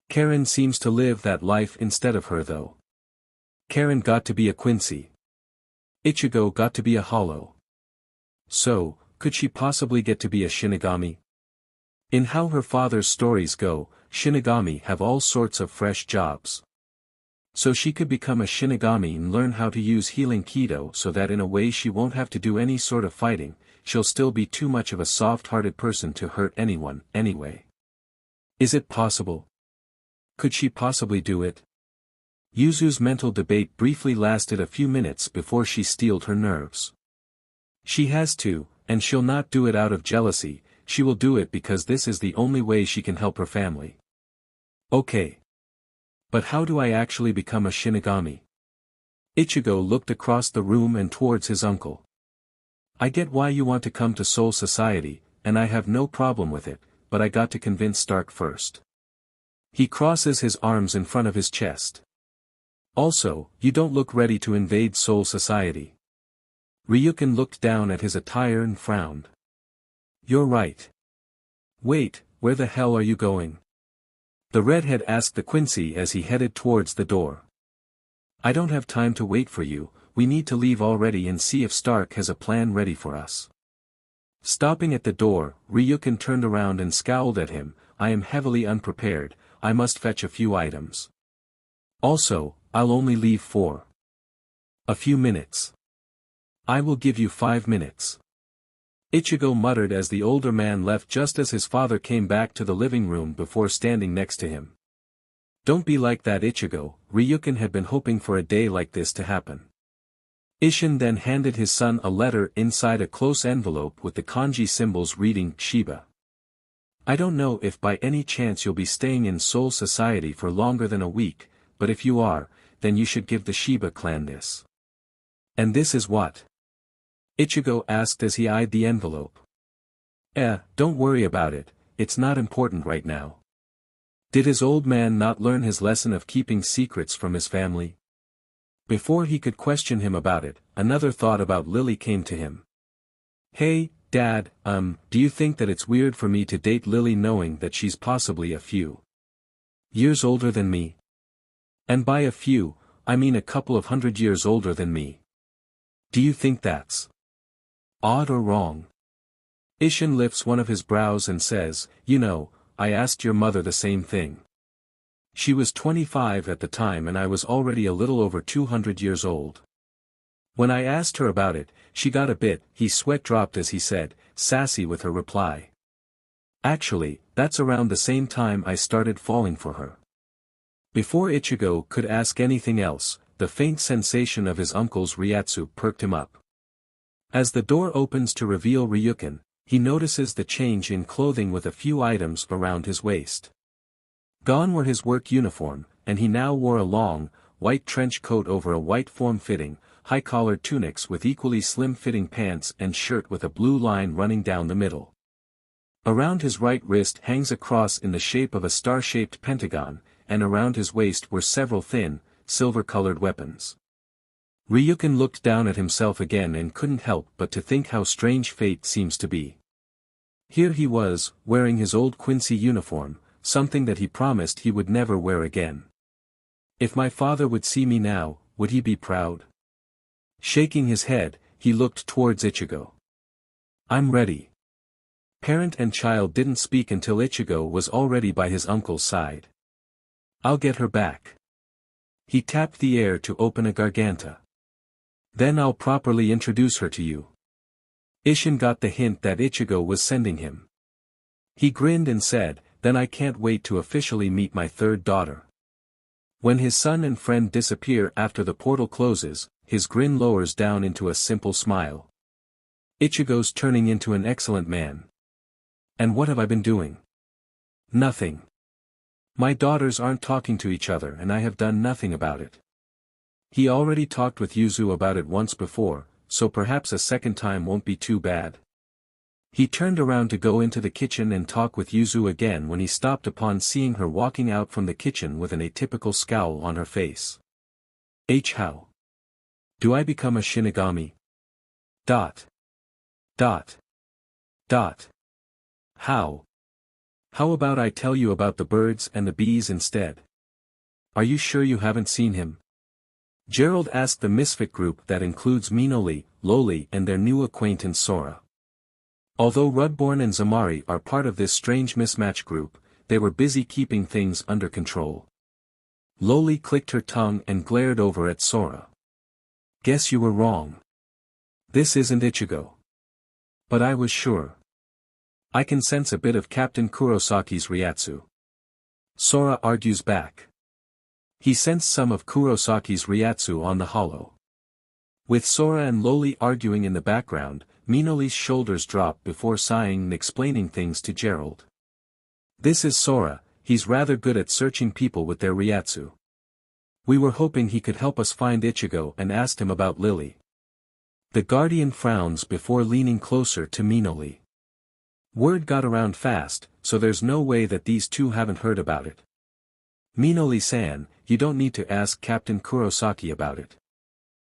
Karen seems to live that life instead of her though. Karen got to be a Quincy. Ichigo got to be a hollow. So, could she possibly get to be a Shinigami? In how her father's stories go, Shinigami have all sorts of fresh jobs. So she could become a Shinigami and learn how to use healing Kido so that in a way she won't have to do any sort of fighting, she'll still be too much of a soft-hearted person to hurt anyone, anyway. Is it possible? Could she possibly do it? Yuzu's mental debate briefly lasted a few minutes before she steeled her nerves. She has to, and she'll not do it out of jealousy, she will do it because this is the only way she can help her family. Okay. But how do I actually become a Shinigami? Ichigo looked across the room and towards his uncle. I get why you want to come to Soul Society, and I have no problem with it, but I got to convince Stark first. He crosses his arms in front of his chest. Also, you don't look ready to invade Soul Society. Ryukin looked down at his attire and frowned. You're right. Wait, where the hell are you going? The redhead asked the Quincy as he headed towards the door. I don't have time to wait for you, we need to leave already and see if Stark has a plan ready for us. Stopping at the door, Ryukin turned around and scowled at him. I am heavily unprepared, I must fetch a few items. Also, I'll only leave for a few minutes. I will give you 5 minutes. Ichigo muttered as the older man left just as his father came back to the living room before standing next to him. Don't be like that, Ichigo. Ryukin had been hoping for a day like this to happen. Isshin then handed his son a letter inside a close envelope with the kanji symbols reading Shiba. I don't know if by any chance you'll be staying in Soul Society for longer than a week, but if you are, then you should give the Shiba clan this. And this is what? Ichigo asked as he eyed the envelope. Don't worry about it, it's not important right now. Did his old man not learn his lesson of keeping secrets from his family? Before he could question him about it, another thought about Lily came to him. Hey, Dad, do you think that it's weird for me to date Lily knowing that she's possibly a few years older than me? And by a few, I mean a couple of 100 years older than me. Do you think that's odd or wrong? Isshin lifts one of his brows and says, you know, I asked your mother the same thing. She was 25 at the time and I was already a little over 200 years old. When I asked her about it, she got a bit, he sweat dropped as he said, sassy with her reply. Actually, that's around the same time I started falling for her. Before Ichigo could ask anything else, the faint sensation of his uncle's Ryatsu perked him up. As the door opens to reveal Ryukin, he notices the change in clothing with a few items around his waist. Gone were his work uniform, and he now wore a long, white trench coat over a white form-fitting, high-collared tunics with equally slim-fitting pants and shirt with a blue line running down the middle. Around his right wrist hangs a cross in the shape of a star-shaped pentagon, and around his waist were several thin, silver-colored weapons. Ryukin looked down at himself again and couldn't help but to think how strange fate seems to be. Here he was, wearing his old Quincy uniform, something that he promised he would never wear again. If my father would see me now, would he be proud? Shaking his head, he looked towards Ichigo. I'm ready. Parent and child didn't speak until Ichigo was already by his uncle's side. I'll get her back. He tapped the air to open a garganta. Then I'll properly introduce her to you. Isshin got the hint that Ichigo was sending him. He grinned and said, then I can't wait to officially meet my third daughter. When his son and friend disappear after the portal closes, his grin lowers down into a simple smile. Ichigo's turning into an excellent man. And what have I been doing? Nothing. My daughters aren't talking to each other and I have done nothing about it. He already talked with Yuzu about it once before, so perhaps a second time won't be too bad. He turned around to go into the kitchen and talk with Yuzu again when he stopped upon seeing her walking out from the kitchen with an atypical scowl on her face. How? Do I become a Shinigami? Dot. Dot. Dot. How? How about I tell you about the birds and the bees instead? Are you sure you haven't seen him? Gerald asked the misfit group that includes Minoli, Loli and their new acquaintance Sora. Although Rudborn and Zamari are part of this strange mismatch group, they were busy keeping things under control. Loli clicked her tongue and glared over at Sora. Guess you were wrong. This isn't Ichigo. But I was sure. I can sense a bit of Captain Kurosaki's Ryatsu. Sora argues back. He sensed some of Kurosaki's Ryatsu on the hollow. With Sora and Loli arguing in the background, Minoli's shoulders dropped before sighing and explaining things to Gerald. This is Sora, he's rather good at searching people with their Ryatsu. We were hoping he could help us find Ichigo and asked him about Lily. The guardian frowns before leaning closer to Minoli. Word got around fast, so there's no way that these two haven't heard about it. Minoli-san, you don't need to ask Captain Kurosaki about it.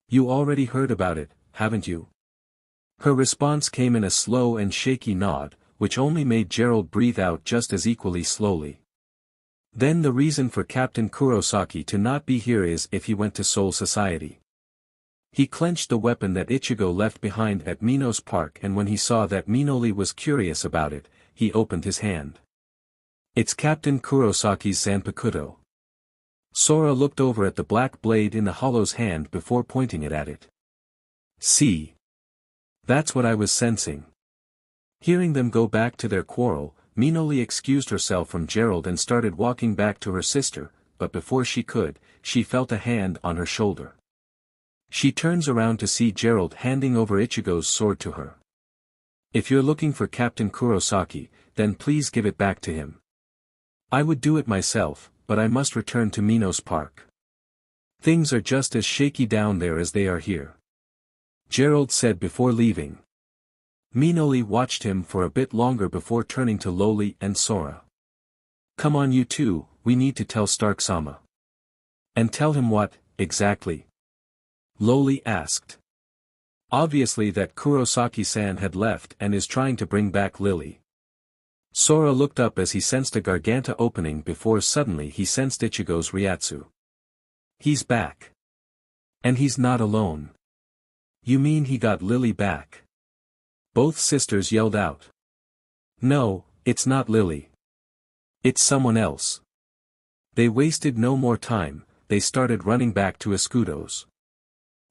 You already heard about it, haven't you? Her response came in a slow and shaky nod, which only made Gerald breathe out just as equally slowly. Then the reason for Captain Kurosaki to not be here is if he went to Soul Society. He clenched the weapon that Ichigo left behind at Minos Park, and when he saw that Minoli was curious about it, he opened his hand. It's Captain Kurosaki's Zanpakuto. Sora looked over at the black blade in the hollow's hand before pointing it at it. See? That's what I was sensing. Hearing them go back to their quarrel, Minoli excused herself from Gerald and started walking back to her sister, but before she could, she felt a hand on her shoulder. She turns around to see Gerald handing over Ichigo's sword to her. If you're looking for Captain Kurosaki, then please give it back to him. I would do it myself, but I must return to Minos Park. Things are just as shaky down there as they are here. Gerald said before leaving. Minoli watched him for a bit longer before turning to Loli and Sora. Come on you two, we need to tell Stark-sama. And tell him what, exactly? Loli asked. Obviously that Kurosaki-san had left and is trying to bring back Lily. Sora looked up as he sensed a Garganta opening before suddenly he sensed Ichigo's Ryatsu. He's back. And he's not alone. You mean he got Lily back? Both sisters yelled out. No, it's not Lily. It's someone else. They wasted no more time, they started running back to Escudo's.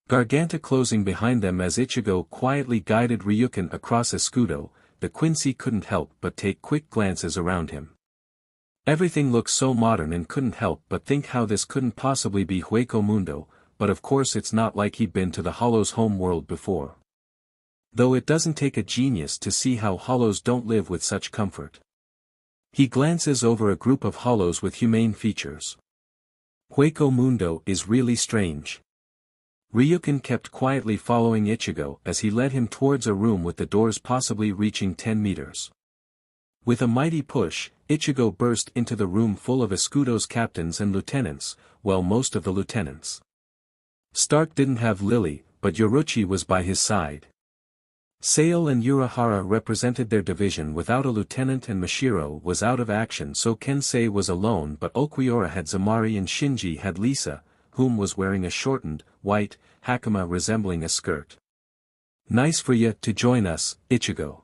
Garganta closing behind them as Ichigo quietly guided Ryukin across Escudo, the Quincy couldn't help but take quick glances around him. Everything looked so modern and couldn't help but think how this couldn't possibly be Hueco Mundo, but of course it's not like he'd been to the Hollow's home world before. Though it doesn't take a genius to see how Hollows don't live with such comfort. He glances over a group of Hollows with humane features. Hueco Mundo is really strange. Ryukin kept quietly following Ichigo as he led him towards a room with the doors possibly reaching 10 meters. With a mighty push, Ichigo burst into the room full of Escudo's captains and lieutenants, well, most of the lieutenants. Stark didn't have Lily, but Yoruchi was by his side. Sale and Urahara represented their division without a lieutenant and Mashiro was out of action, so Kensei was alone, but Okuiora had Zamari and Shinji had Lisa, whom was wearing a shortened, white, hakama resembling a skirt. Nice for ya to join us, Ichigo.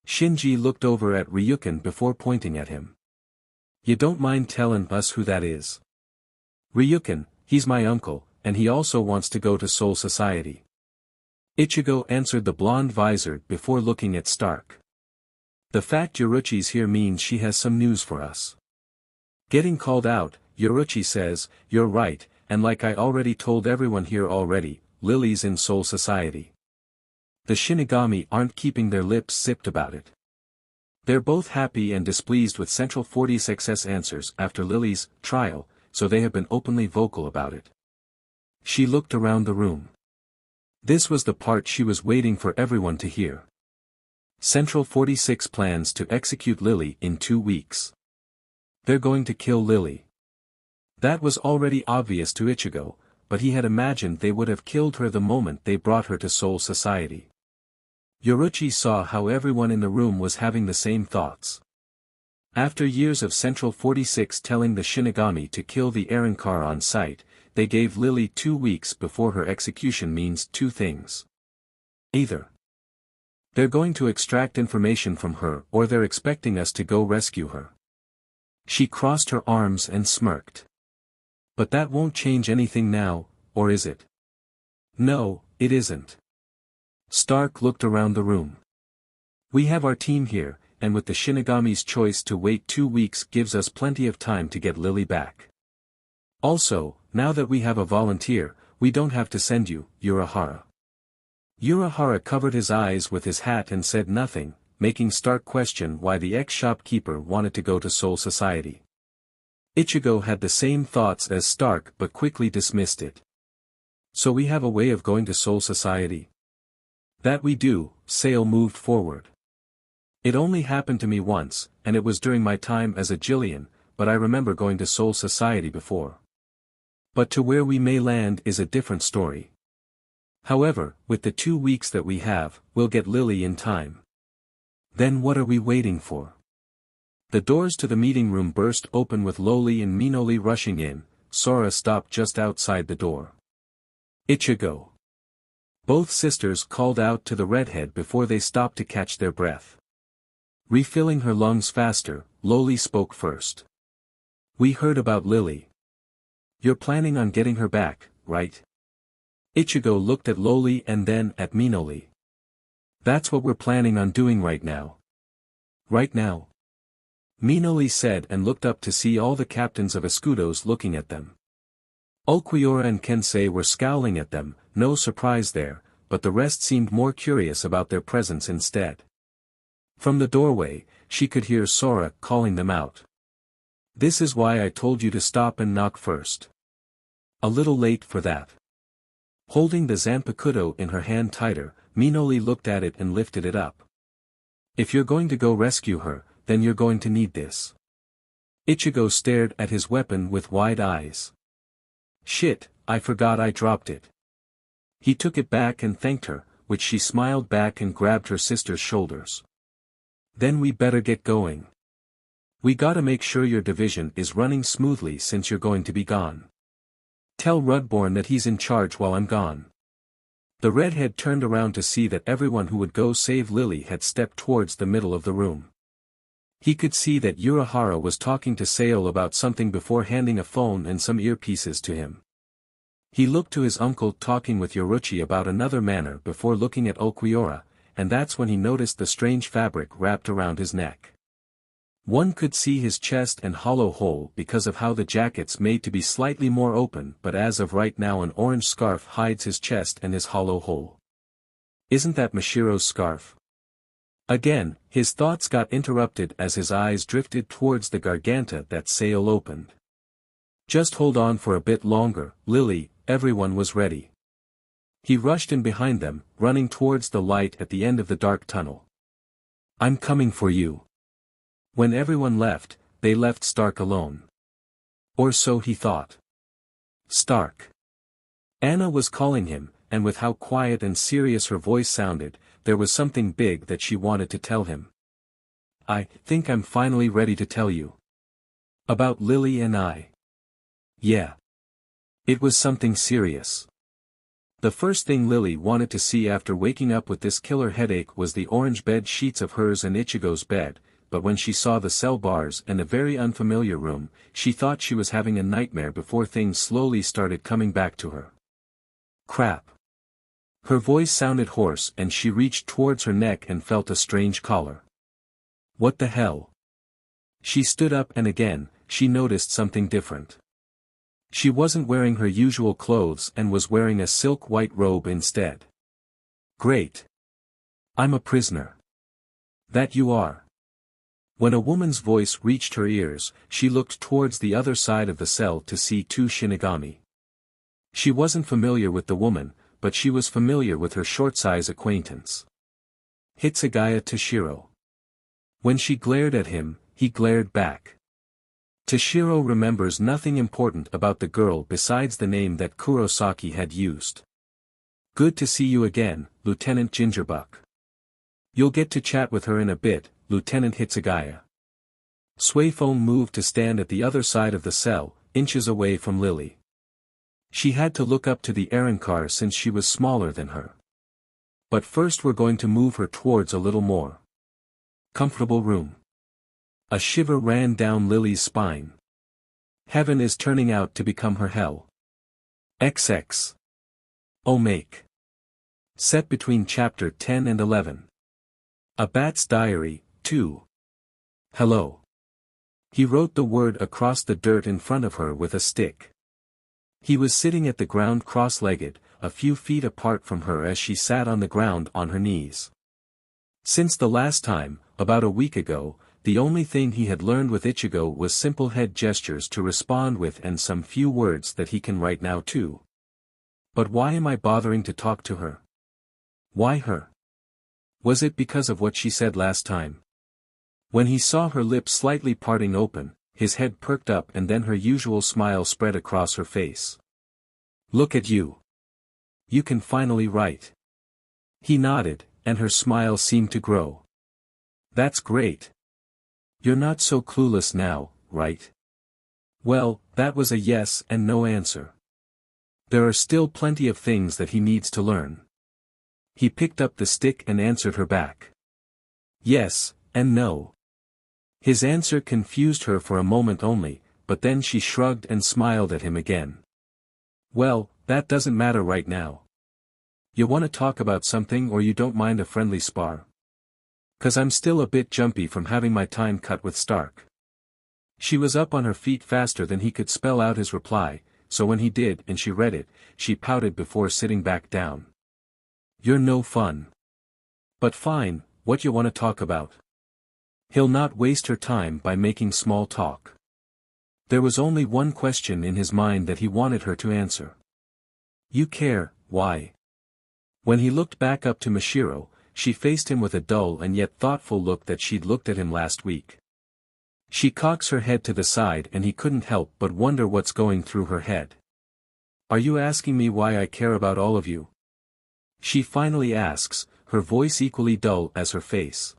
Shinji looked over at Ryukin before pointing at him. You don't mind telling us who that is? Ryukin, he's my uncle, and he also wants to go to Soul Society. Ichigo answered the blonde visored before looking at Stark. The fact Yoruchi's here means she has some news for us. Getting called out, Yoruchi says, you're right, and like I already told everyone here already, Lily's in Soul Society. The Shinigami aren't keeping their lips zipped about it. They're both happy and displeased with Central 46's answers after Lily's trial, so they have been openly vocal about it. She looked around the room. This was the part she was waiting for everyone to hear. Central 46 plans to execute Lily in 2 weeks. They're going to kill Lily. That was already obvious to Ichigo, but he had imagined they would have killed her the moment they brought her to Soul Society. Yoruchi saw how everyone in the room was having the same thoughts. After years of Central 46 telling the Shinigami to kill the Arrancar on sight, they gave Lily 2 weeks before her execution means 2 things. Either they're going to extract information from her or they're expecting us to go rescue her. She crossed her arms and smirked. But that won't change anything now, or is it? No, it isn't. Stark looked around the room. We have our team here, and with the Shinigami's choice to wait 2 weeks gives us plenty of time to get Lily back. Also, now that we have a volunteer, we don't have to send you, Urahara. Urahara covered his eyes with his hat and said nothing, making Stark question why the ex-shopkeeper wanted to go to Soul Society. Ichigo had the same thoughts as Stark but quickly dismissed it. So we have a way of going to Soul Society? That we do, Sale moved forward. It only happened to me once, and it was during my time as a Jillian, but I remember going to Soul Society before. But to where we may land is a different story. However, with the 2 weeks that we have, we'll get Lily in time. Then what are we waiting for? The doors to the meeting room burst open with Loli and Minoli rushing in. Sora stopped just outside the door. Ichigo. Both sisters called out to the redhead before they stopped to catch their breath. Refilling her lungs faster, Loli spoke first. We heard about Lily. You're planning on getting her back, right? Ichigo looked at Loli and then at Minoli. That's what we're planning on doing right now. Right now? Minoli said and looked up to see all the captains of Escudos looking at them. Ulquiorra and Kensei were scowling at them, no surprise there, but the rest seemed more curious about their presence instead. From the doorway, she could hear Sora calling them out. This is why I told you to stop and knock first. A little late for that. Holding the Zanpakuto in her hand tighter, Minoli looked at it and lifted it up. If you're going to go rescue her, then you're going to need this. Ichigo stared at his weapon with wide eyes. Shit, I forgot I dropped it. He took it back and thanked her, which she smiled back and grabbed her sister's shoulders. Then we better get going. We gotta make sure your division is running smoothly since you're going to be gone. Tell Rudborn that he's in charge while I'm gone. The redhead turned around to see that everyone who would go save Lily had stepped towards the middle of the room. He could see that Urahara was talking to Sale about something before handing a phone and some earpieces to him. He looked to his uncle talking with Yoruchi about another matter before looking at Ulquiorra, and that's when he noticed the strange fabric wrapped around his neck. One could see his chest and hollow hole because of how the jacket's made to be slightly more open, but as of right now an orange scarf hides his chest and his hollow hole. Isn't that Mashiro's scarf? Again, his thoughts got interrupted as his eyes drifted towards the garganta that Sale opened. Just hold on for a bit longer, Lily, everyone was ready. He rushed in behind them, running towards the light at the end of the dark tunnel. I'm coming for you. When everyone left, they left Stark alone. Or so he thought. Stark. Anna was calling him, and with how quiet and serious her voice sounded, there was something big that she wanted to tell him. I think I'm finally ready to tell you. About Lily and I. Yeah. It was something serious. The first thing Lily wanted to see after waking up with this killer headache was the orange bed sheets of hers and Ichigo's bed, but when she saw the cell bars and the very unfamiliar room, she thought she was having a nightmare before things slowly started coming back to her. Crap. Her voice sounded hoarse and she reached towards her neck and felt a strange collar. What the hell? She stood up and again, she noticed something different. She wasn't wearing her usual clothes and was wearing a silk white robe instead. Great. I'm a prisoner. That you are. When a woman's voice reached her ears, she looked towards the other side of the cell to see two Shinigami. She wasn't familiar with the woman, but she was familiar with her short-size acquaintance. Hitsugaya Toshiro. When she glared at him, he glared back. Toshiro remembers nothing important about the girl besides the name that Kurosaki had used. Good to see you again, Lieutenant Gingerbuck. You'll get to chat with her in a bit, Lieutenant Hitsugaya. Suifone moved to stand at the other side of the cell, inches away from Lily. She had to look up to the Arrancar since she was smaller than her. But first we're going to move her towards a little more comfortable room. A shiver ran down Lily's spine. Heaven is turning out to become her hell. XX. Oh make. Set between chapter 10 and 11. A Bat's Diary, 2. Hello. He wrote the word across the dirt in front of her with a stick. He was sitting at the ground cross-legged, a few feet apart from her as she sat on the ground on her knees. Since the last time, about a week ago, the only thing he had learned with Ichigo was simple head gestures to respond with and some few words that he can right now too. But why am I bothering to talk to her? Why her? Was it because of what she said last time? When he saw her lips slightly parting open, his head perked up and then her usual smile spread across her face. Look at you. You can finally write. He nodded, and her smile seemed to grow. That's great. You're not so clueless now, right? Well, that was a yes and no answer. There are still plenty of things that he needs to learn. He picked up the stick and answered her back. Yes, and no. His answer confused her for a moment only, but then she shrugged and smiled at him again. Well, that doesn't matter right now. You want to talk about something or you don't mind a friendly spar? 'Cause I'm still a bit jumpy from having my time cut with Stark. She was up on her feet faster than he could spell out his reply, so when he did and she read it, she pouted before sitting back down. You're no fun. But fine, what you want to talk about? He'll not waste her time by making small talk. There was only one question in his mind that he wanted her to answer. You care, why? When he looked back up to Mashiro, she faced him with a dull and yet thoughtful look that she'd looked at him last week. She cocks her head to the side and he couldn't help but wonder what's going through her head. Are you asking me why I care about all of you? She finally asks, her voice equally dull as her face.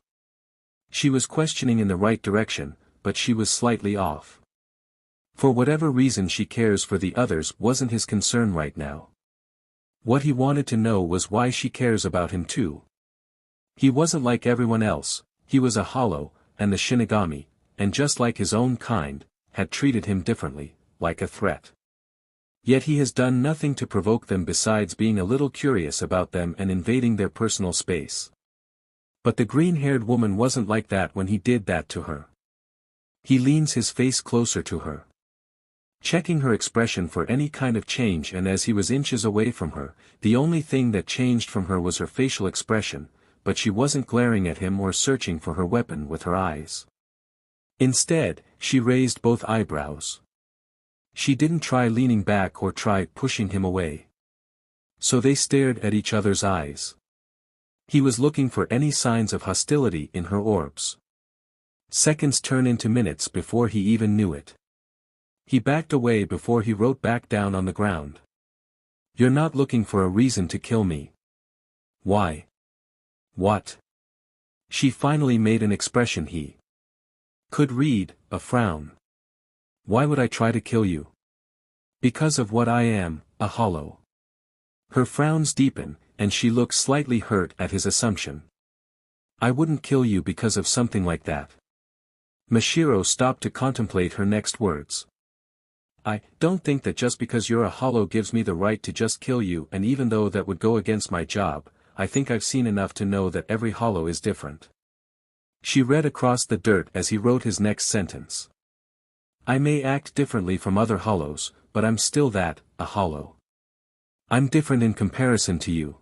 She was questioning in the right direction, but she was slightly off. For whatever reason she cares for the others wasn't his concern right now. What he wanted to know was why she cares about him too. He wasn't like everyone else, he was a hollow, and the Shinigami, and just like his own kind, had treated him differently, like a threat. Yet he has done nothing to provoke them besides being a little curious about them and invading their personal space. But the green-haired woman wasn't like that when he did that to her. He leans his face closer to her, checking her expression for any kind of change, and as he was inches away from her, the only thing that changed from her was her facial expression, but she wasn't glaring at him or searching for her weapon with her eyes. Instead, she raised both eyebrows. She didn't try leaning back or try pushing him away. So they stared at each other's eyes. He was looking for any signs of hostility in her orbs. Seconds turned into minutes before he even knew it. He backed away before he wrote back down on the ground. You're not looking for a reason to kill me. Why? What? She finally made an expression he could read, a frown. Why would I try to kill you? Because of what I am, a hollow. Her frowns deepen, and she looked slightly hurt at his assumption. I wouldn't kill you because of something like that. Mashiro stopped to contemplate her next words. I don't think that just because you're a hollow gives me the right to just kill you, and even though that would go against my job, I think I've seen enough to know that every hollow is different. She read across the dirt as he wrote his next sentence. I may act differently from other hollows, but I'm still that, a hollow. I'm different in comparison to you.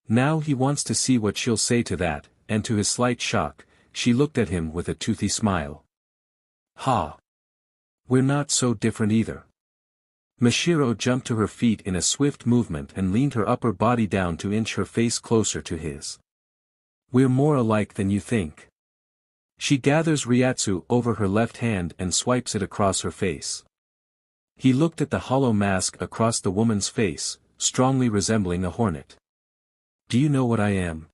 Now he wants to see what she'll say to that, and to his slight shock, she looked at him with a toothy smile. Ha! We're not so different either. Mashiro jumped to her feet in a swift movement and leaned her upper body down to inch her face closer to his. We're more alike than you think. She gathers Ryatsu over her left hand and swipes it across her face. He looked at the hollow mask across the woman's face, strongly resembling a hornet. Do you know what I am?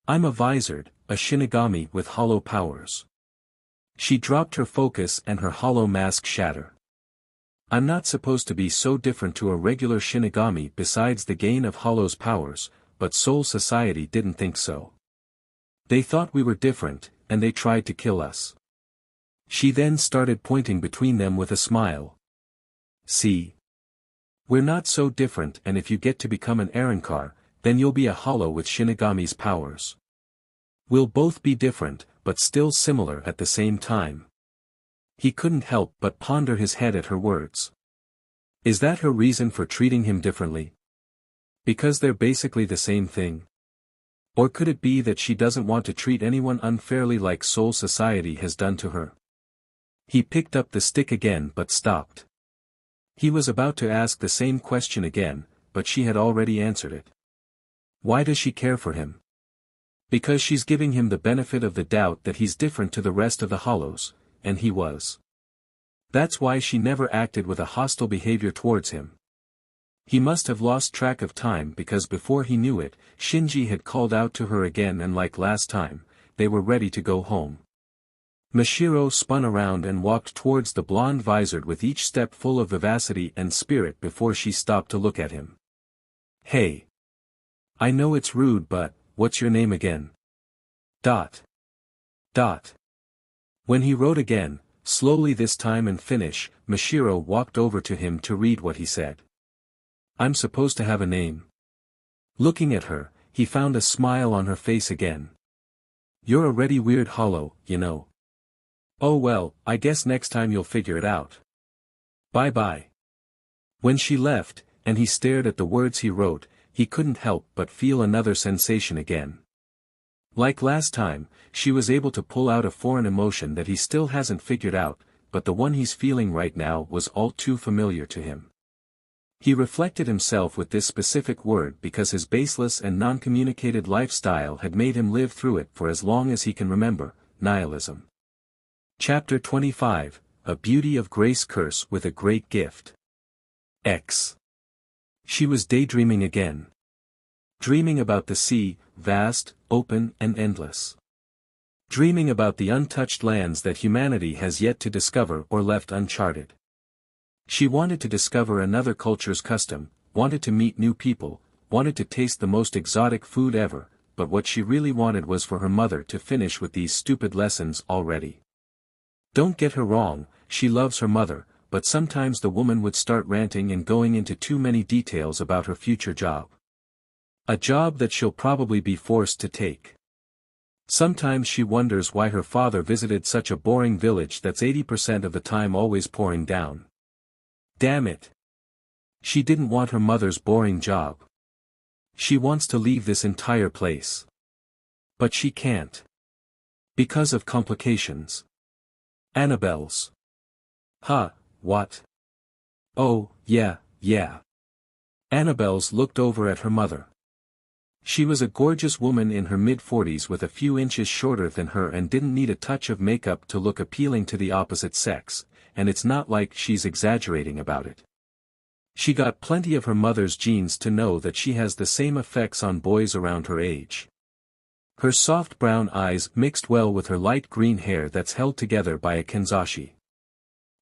I'm a visored, a Shinigami with hollow powers. She dropped her focus and her hollow mask shattered. I'm not supposed to be so different to a regular Shinigami besides the gain of hollow's powers, but Soul Society didn't think so. They thought we were different, and they tried to kill us. She then started pointing between them with a smile. See? We're not so different, and if you get to become an Arrancar, then you'll be a hollow with Shinigami's powers. We'll both be different, but still similar at the same time. He couldn't help but ponder his head at her words. Is that her reason for treating him differently? Because they're basically the same thing? Or could it be that she doesn't want to treat anyone unfairly like Soul Society has done to her? He picked up the stick again but stopped. He was about to ask the same question again, but she had already answered it. Why does she care for him? Because she's giving him the benefit of the doubt that he's different to the rest of the Hollows, and he was. That's why she never acted with a hostile behavior towards him. He must have lost track of time because before he knew it, Shinji had called out to her again and like last time, they were ready to go home. Mashiro spun around and walked towards the blonde visored with each step full of vivacity and spirit before she stopped to look at him. Hey. I know it's rude but, what's your name again? Dot. Dot. When he wrote again, slowly this time in Finnish, Mashiro walked over to him to read what he said. I'm supposed to have a name. Looking at her, he found a smile on her face again. You're a really weird hollow, you know. Oh well, I guess next time you'll figure it out. Bye-bye. When she left, and he stared at the words he wrote, he couldn't help but feel another sensation again. Like last time, she was able to pull out a foreign emotion that he still hasn't figured out, but the one he's feeling right now was all too familiar to him. He reflected himself with this specific word because his baseless and non-communicated lifestyle had made him live through it for as long as he can remember, nihilism. Chapter 25, A Beauty of Grace Curse with a Great Gift. X. She was daydreaming again. Dreaming about the sea, vast, open and endless. Dreaming about the untouched lands that humanity has yet to discover or left uncharted. She wanted to discover another culture's custom, wanted to meet new people, wanted to taste the most exotic food ever, but what she really wanted was for her mother to finish with these stupid lessons already. Don't get her wrong, she loves her mother, but sometimes the woman would start ranting and going into too many details about her future job. A job that she'll probably be forced to take. Sometimes she wonders why her father visited such a boring village that's 80% of the time always pouring down. Damn it. She didn't want her mother's boring job. She wants to leave this entire place. But she can't. Because of complications. Annabelle's. Huh, what? Oh, yeah. Annabelle's looked over at her mother. She was a gorgeous woman in her mid-40s with a few inches shorter than her and didn't need a touch of makeup to look appealing to the opposite sex, and it's not like she's exaggerating about it. She got plenty of her mother's genes to know that she has the same effects on boys around her age. Her soft brown eyes mixed well with her light green hair that's held together by a kenzashi.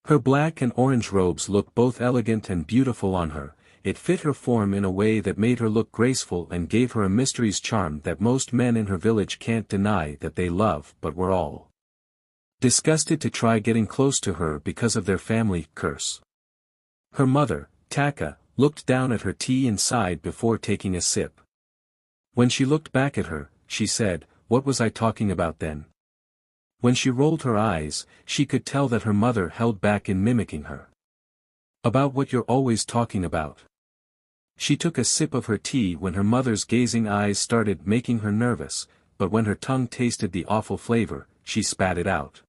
Her black and orange robes looked both elegant and beautiful on her. It fit her form in a way that made her look graceful and gave her a mystery's charm that most men in her village can't deny that they love but were all disgusted to try getting close to her because of their family curse. Her mother, Taka, looked down at her tea and sighed before taking a sip. When she looked back at her, she said, "What was I talking about then?" When she rolled her eyes, she could tell that her mother held back in mimicking her. "About what you're always talking about." She took a sip of her tea when her mother's gazing eyes started making her nervous, but when her tongue tasted the awful flavor, she spat it out.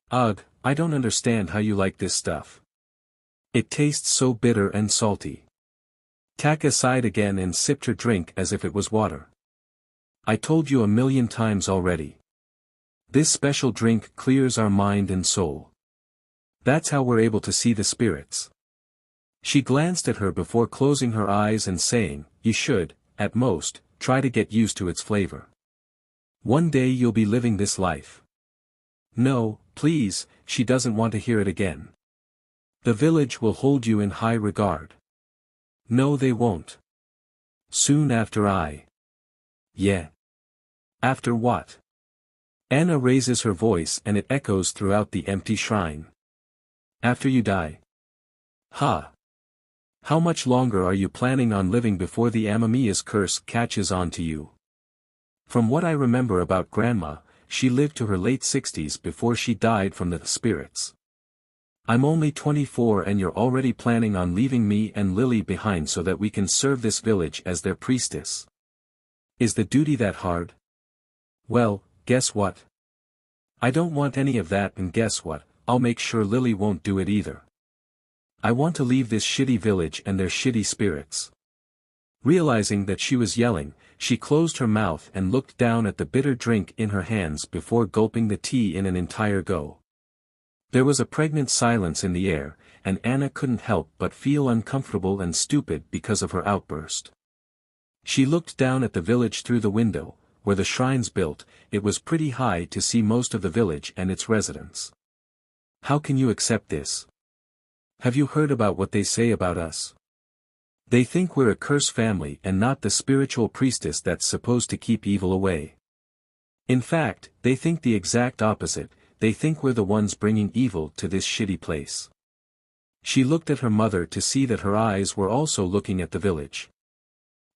"Ugh, I don't understand how you like this stuff. It tastes so bitter and salty." Taka sighed again and sipped her drink as if it was water. "I told you 1,000,000 times already. This special drink clears our mind and soul. That's how we're able to see the spirits." She glanced at her before closing her eyes and saying, "You should, at most, try to get used to its flavor. One day you'll be living this life." "No, please," she doesn't want to hear it again. "The village will hold you in high regard." "No they won't. Soon after I." "Yeah. After what?" Anna raises her voice and it echoes throughout the empty shrine. "After you die." "Ha. How much longer are you planning on living before the Amamiya's curse catches on to you?" From what I remember about Grandma, she lived to her late 60s before she died from the spirits. I'm only 24 and you're already planning on leaving me and Lily behind so that we can serve this village as their priestess. Is the duty that hard? Well, guess what? I don't want any of that, and guess what, I'll make sure Lily won't do it either. I want to leave this shitty village and their shitty spirits. Realizing that she was yelling, she closed her mouth and looked down at the bitter drink in her hands before gulping the tea in an entire go. There was a pregnant silence in the air, and Anna couldn't help but feel uncomfortable and stupid because of her outburst. She looked down at the village through the window, where the shrine's built. It was pretty high to see most of the village and its residents. How can you accept this? Have you heard about what they say about us? They think we're a cursed family and not the spiritual priestess that's supposed to keep evil away. In fact, they think the exact opposite. They think we're the ones bringing evil to this shitty place. She looked at her mother to see that her eyes were also looking at the village.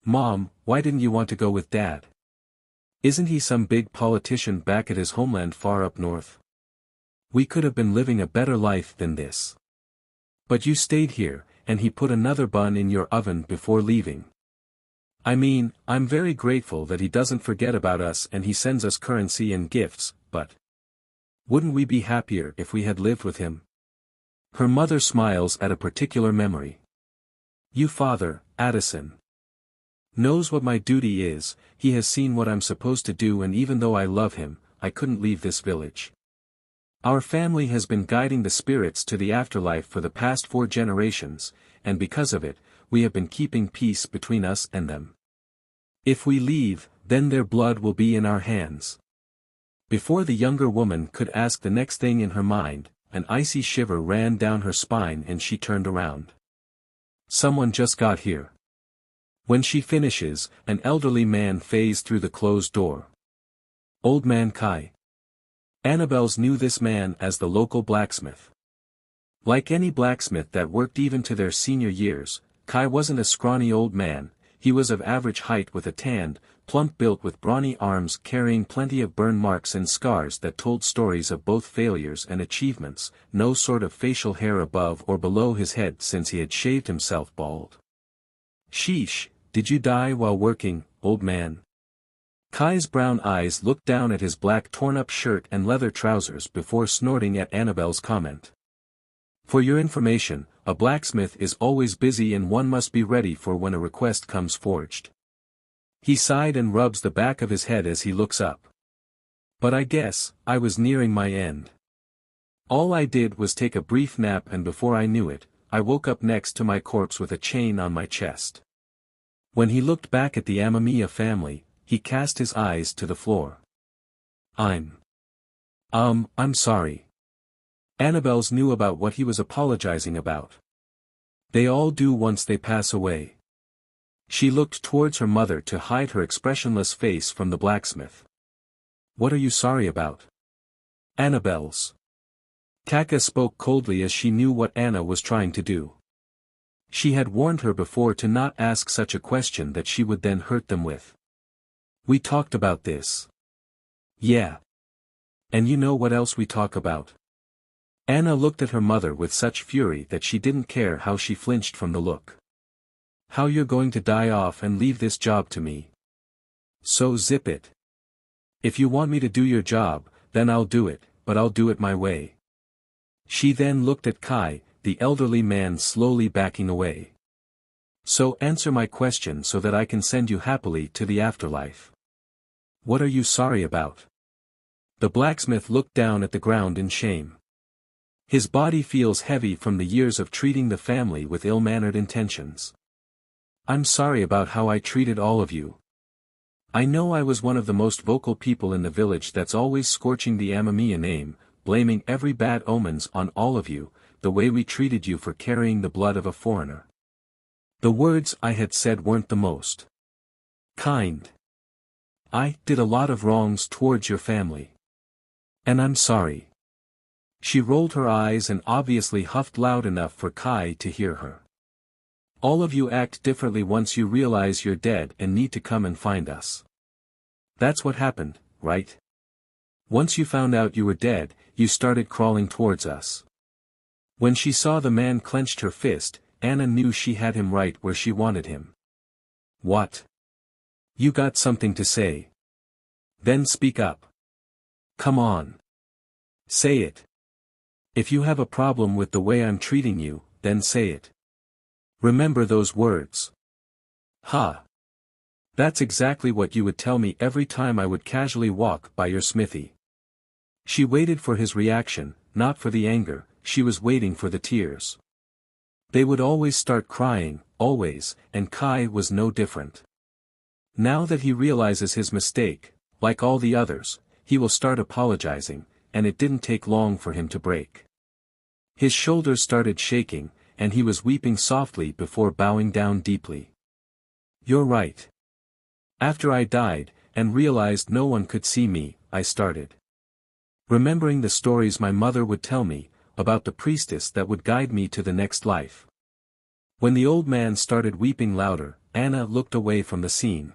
Mom, why didn't you want to go with Dad? Isn't he some big politician back at his homeland far up north? We could have been living a better life than this. But you stayed here, and he put another bun in your oven before leaving. I mean, I'm very grateful that he doesn't forget about us and he sends us currency and gifts, but wouldn't we be happier if we had lived with him? Her mother smiles at a particular memory. You father, Addison, knows what my duty is. He has seen what I'm supposed to do, and even though I love him, I couldn't leave this village. Our family has been guiding the spirits to the afterlife for the past 4 generations, and because of it, we have been keeping peace between us and them. If we leave, then their blood will be in our hands. Before the younger woman could ask the next thing in her mind, an icy shiver ran down her spine and she turned around. Someone just got here. When she finishes, an elderly man phased through the closed door. Old Man Kai. Annabelle's knew this man as the local blacksmith. Like any blacksmith that worked even to their senior years, Kai wasn't a scrawny old man. He was of average height with a tanned, plump built with brawny arms carrying plenty of burn marks and scars that told stories of both failures and achievements, no sort of facial hair above or below his head since he had shaved himself bald. Sheesh, did you die while working, old man? Kai's brown eyes looked down at his black torn-up shirt and leather trousers before snorting at Annabelle's comment. For your information, a blacksmith is always busy and one must be ready for when a request comes forged. He sighed and rubs the back of his head as he looks up. But I guess, I was nearing my end. All I did was take a brief nap, and before I knew it, I woke up next to my corpse with a chain on my chest. When he looked back at the Amamiya family, he cast his eyes to the floor. I'm sorry. Annabelle's knew about what he was apologizing about. They all do once they pass away. She looked towards her mother to hide her expressionless face from the blacksmith. What are you sorry about? Annabelle's. Kaka spoke coldly as she knew what Anna was trying to do. She had warned her before to not ask such a question that she would then hurt them with. We talked about this. Yeah. And you know what else we talk about? Anna looked at her mother with such fury that she didn't care how she flinched from the look. How you're going to die off and leave this job to me. So zip it. If you want me to do your job, then I'll do it, but I'll do it my way. She then looked at Kai, the elderly man slowly backing away. So answer my question so that I can send you happily to the afterlife. What are you sorry about? The blacksmith looked down at the ground in shame. His body feels heavy from the years of treating the family with ill-mannered intentions. I'm sorry about how I treated all of you. I know I was one of the most vocal people in the village that's always scorching the Amamiya name, blaming every bad omens on all of you, the way we treated you for carrying the blood of a foreigner. The words I had said weren't the most kind. I did a lot of wrongs towards your family. And I'm sorry. She rolled her eyes and obviously huffed loud enough for Kai to hear her. All of you act differently once you realize you're dead and need to come and find us. That's what happened, right? Once you found out you were dead, you started crawling towards us. When she saw the man clenched her fist, Anna knew she had him right where she wanted him. What? You got something to say? Then speak up. Come on. Say it. If you have a problem with the way I'm treating you, then say it. Remember those words. Ha. That's exactly what you would tell me every time I would casually walk by your smithy. She waited for his reaction, not for the anger, she was waiting for the tears. They would always start crying, always, and Kai was no different. Now that he realizes his mistake, like all the others, he will start apologizing, and it didn't take long for him to break. His shoulders started shaking, and he was weeping softly before bowing down deeply. You're right. After I died, and realized no one could see me, I started remembering the stories my mother would tell me, about the priestess that would guide me to the next life. When the old man started weeping louder, Anna looked away from the scene.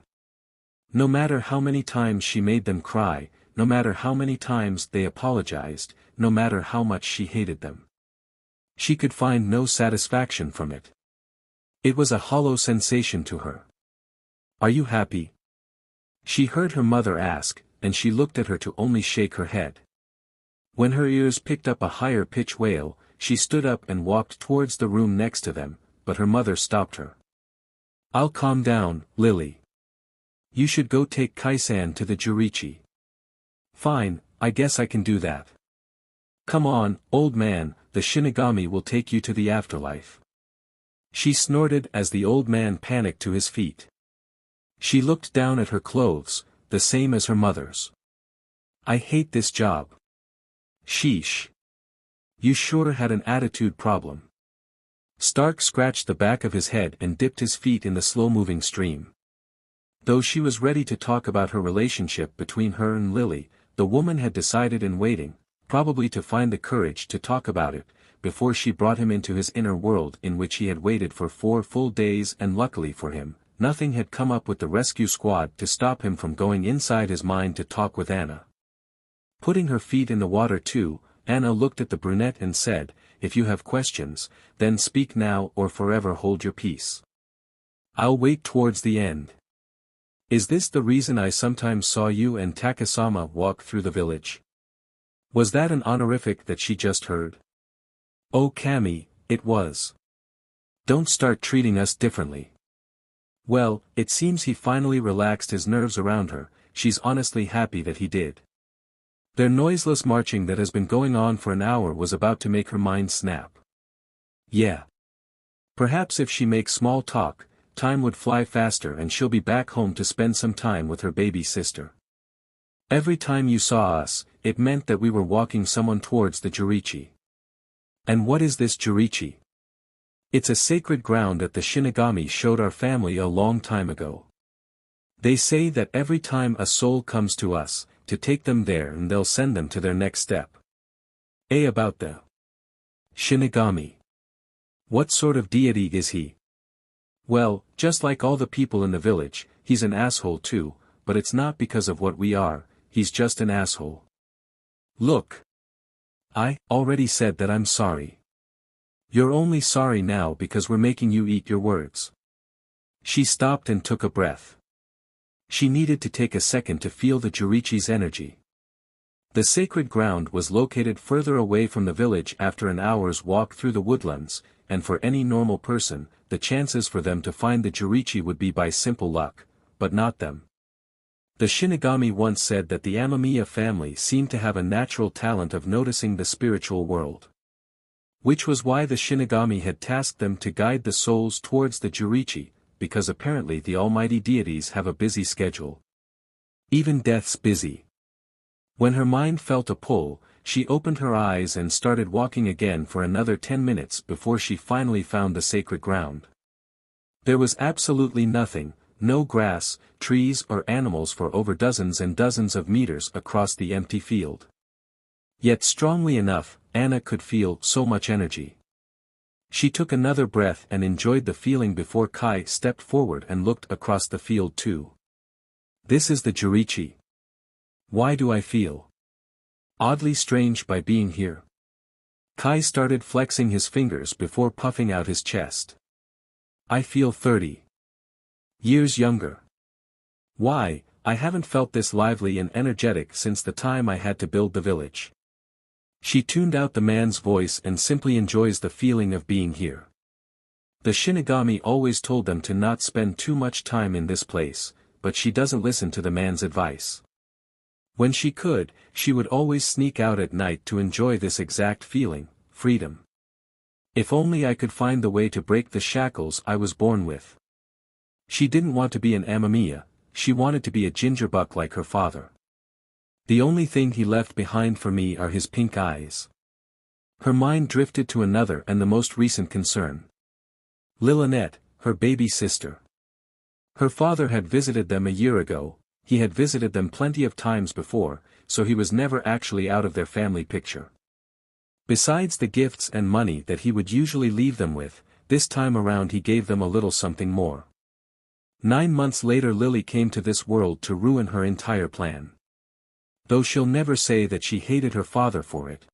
No matter how many times she made them cry, no matter how many times they apologized, no matter how much she hated them, she could find no satisfaction from it. It was a hollow sensation to her. Are you happy? She heard her mother ask, and she looked at her to only shake her head. When her ears picked up a higher pitch wail, she stood up and walked towards the room next to them, but her mother stopped her. I'll calm down, Lily. You should go take Kai-san to the Jurichi. Fine, I guess I can do that. Come on, old man, the Shinigami will take you to the afterlife. She snorted as the old man panicked to his feet. She looked down at her clothes, the same as her mother's. I hate this job. Sheesh. You sure had an attitude problem. Stark scratched the back of his head and dipped his feet in the slow-moving stream. Though she was ready to talk about her relationship between her and Lily, the woman had decided in waiting, probably to find the courage to talk about it, before she brought him into his inner world in which he had waited for 4 full days, and luckily for him, nothing had come up with the rescue squad to stop him from going inside his mind to talk with Anna. Putting her feet in the water too, Anna looked at the brunette and said, if you have questions, then speak now or forever hold your peace. I'll wait towards the end. Is this the reason I sometimes saw you and Takasama walk through the village? Was that an honorific that she just heard? Oh Kami, it was. Don't start treating us differently. Well, it seems he finally relaxed his nerves around her, she's honestly happy that he did. Their noiseless marching that has been going on for an hour was about to make her mind snap. Yeah. Perhaps if she makes small talk, time would fly faster and she'll be back home to spend some time with her baby sister. Every time you saw us, it meant that we were walking someone towards the Jurichi. And what is this Jurichi? It's a sacred ground that the Shinigami showed our family a long time ago. They say that every time a soul comes to us, to take them there and they'll send them to their next step. About the Shinigami. What sort of deity is he? Well, just like all the people in the village, he's an asshole too, but it's not because of what we are, he's just an asshole. Look. I already said that I'm sorry. You're only sorry now because we're making you eat your words. She stopped and took a breath. She needed to take a second to feel the Jurichi's energy. The sacred ground was located further away from the village after an hour's walk through the woodlands, and for any normal person, the chances for them to find the Jurichi would be by simple luck, but not them. The Shinigami once said that the Amamiya family seemed to have a natural talent of noticing the spiritual world. Which was why the Shinigami had tasked them to guide the souls towards the Jurichi, because apparently the almighty deities have a busy schedule. Even death's busy. When her mind felt a pull, she opened her eyes and started walking again for another 10 minutes before she finally found the sacred ground. There was absolutely nothing, no grass, trees or animals for over dozens and dozens of meters across the empty field. Yet strongly enough, Anna could feel so much energy. She took another breath and enjoyed the feeling before Kai stepped forward and looked across the field too. This is the Jurichi. Why do I feel oddly strange by being here? Kai started flexing his fingers before puffing out his chest. I feel 30 years younger. Why, I haven't felt this lively and energetic since the time I had to build the village. She tuned out the man's voice and simply enjoys the feeling of being here. The Shinigami always told them to not spend too much time in this place, but she doesn't listen to the man's advice. When she could, she would always sneak out at night to enjoy this exact feeling, freedom. If only I could find the way to break the shackles I was born with. She didn't want to be an Amamiya, she wanted to be a gingerbuck like her father. The only thing he left behind for me are his pink eyes. Her mind drifted to another and the most recent concern. Lillinette, her baby sister. Her father had visited them a year ago, he had visited them plenty of times before, so he was never actually out of their family picture. Besides the gifts and money that he would usually leave them with, this time around he gave them a little something more. 9 months later Lily came to this world to ruin her entire plan. Though she'll never say that she hated her father for it.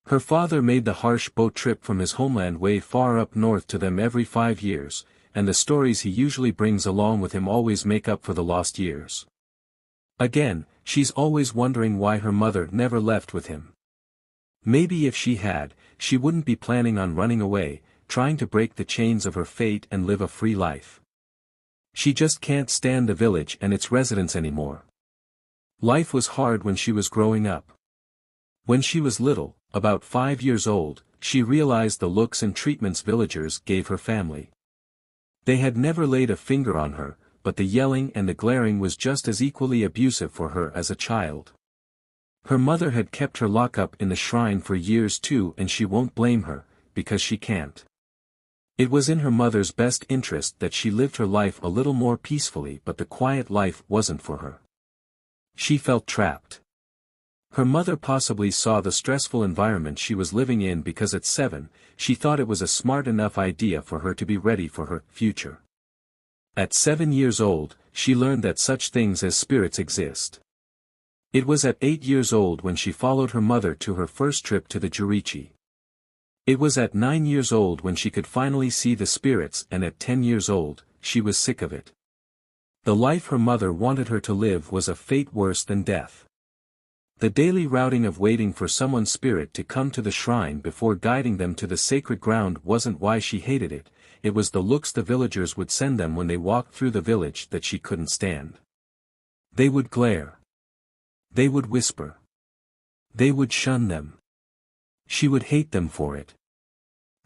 Her father made the harsh boat trip from his homeland way far up north to them every 5 years, and the stories he usually brings along with him always make up for the lost years. Again, she's always wondering why her mother never left with him. Maybe if she had, she wouldn't be planning on running away, trying to break the chains of her fate and live a free life. She just can't stand the village and its residents anymore. Life was hard when she was growing up. When she was little, about 5 years old, she realized the looks and treatments villagers gave her family. They had never laid a finger on her, but the yelling and the glaring was just as equally abusive for her as a child. Her mother had kept her locked up in the shrine for years too, and she won't blame her, because she can't. It was in her mother's best interest that she lived her life a little more peacefully, but the quiet life wasn't for her. She felt trapped. Her mother possibly saw the stressful environment she was living in because at 7, she thought it was a smart enough idea for her to be ready for her future. At 7 years old, she learned that such things as spirits exist. It was at 8 years old when she followed her mother to her first trip to the Jurichi. It was at 9 years old when she could finally see the spirits, and at 10 years old, she was sick of it. The life her mother wanted her to live was a fate worse than death. The daily routing of waiting for someone's spirit to come to the shrine before guiding them to the sacred ground wasn't why she hated it, it was the looks the villagers would send them when they walked through the village that she couldn't stand. They would glare. They would whisper. They would shun them. She would hate them for it.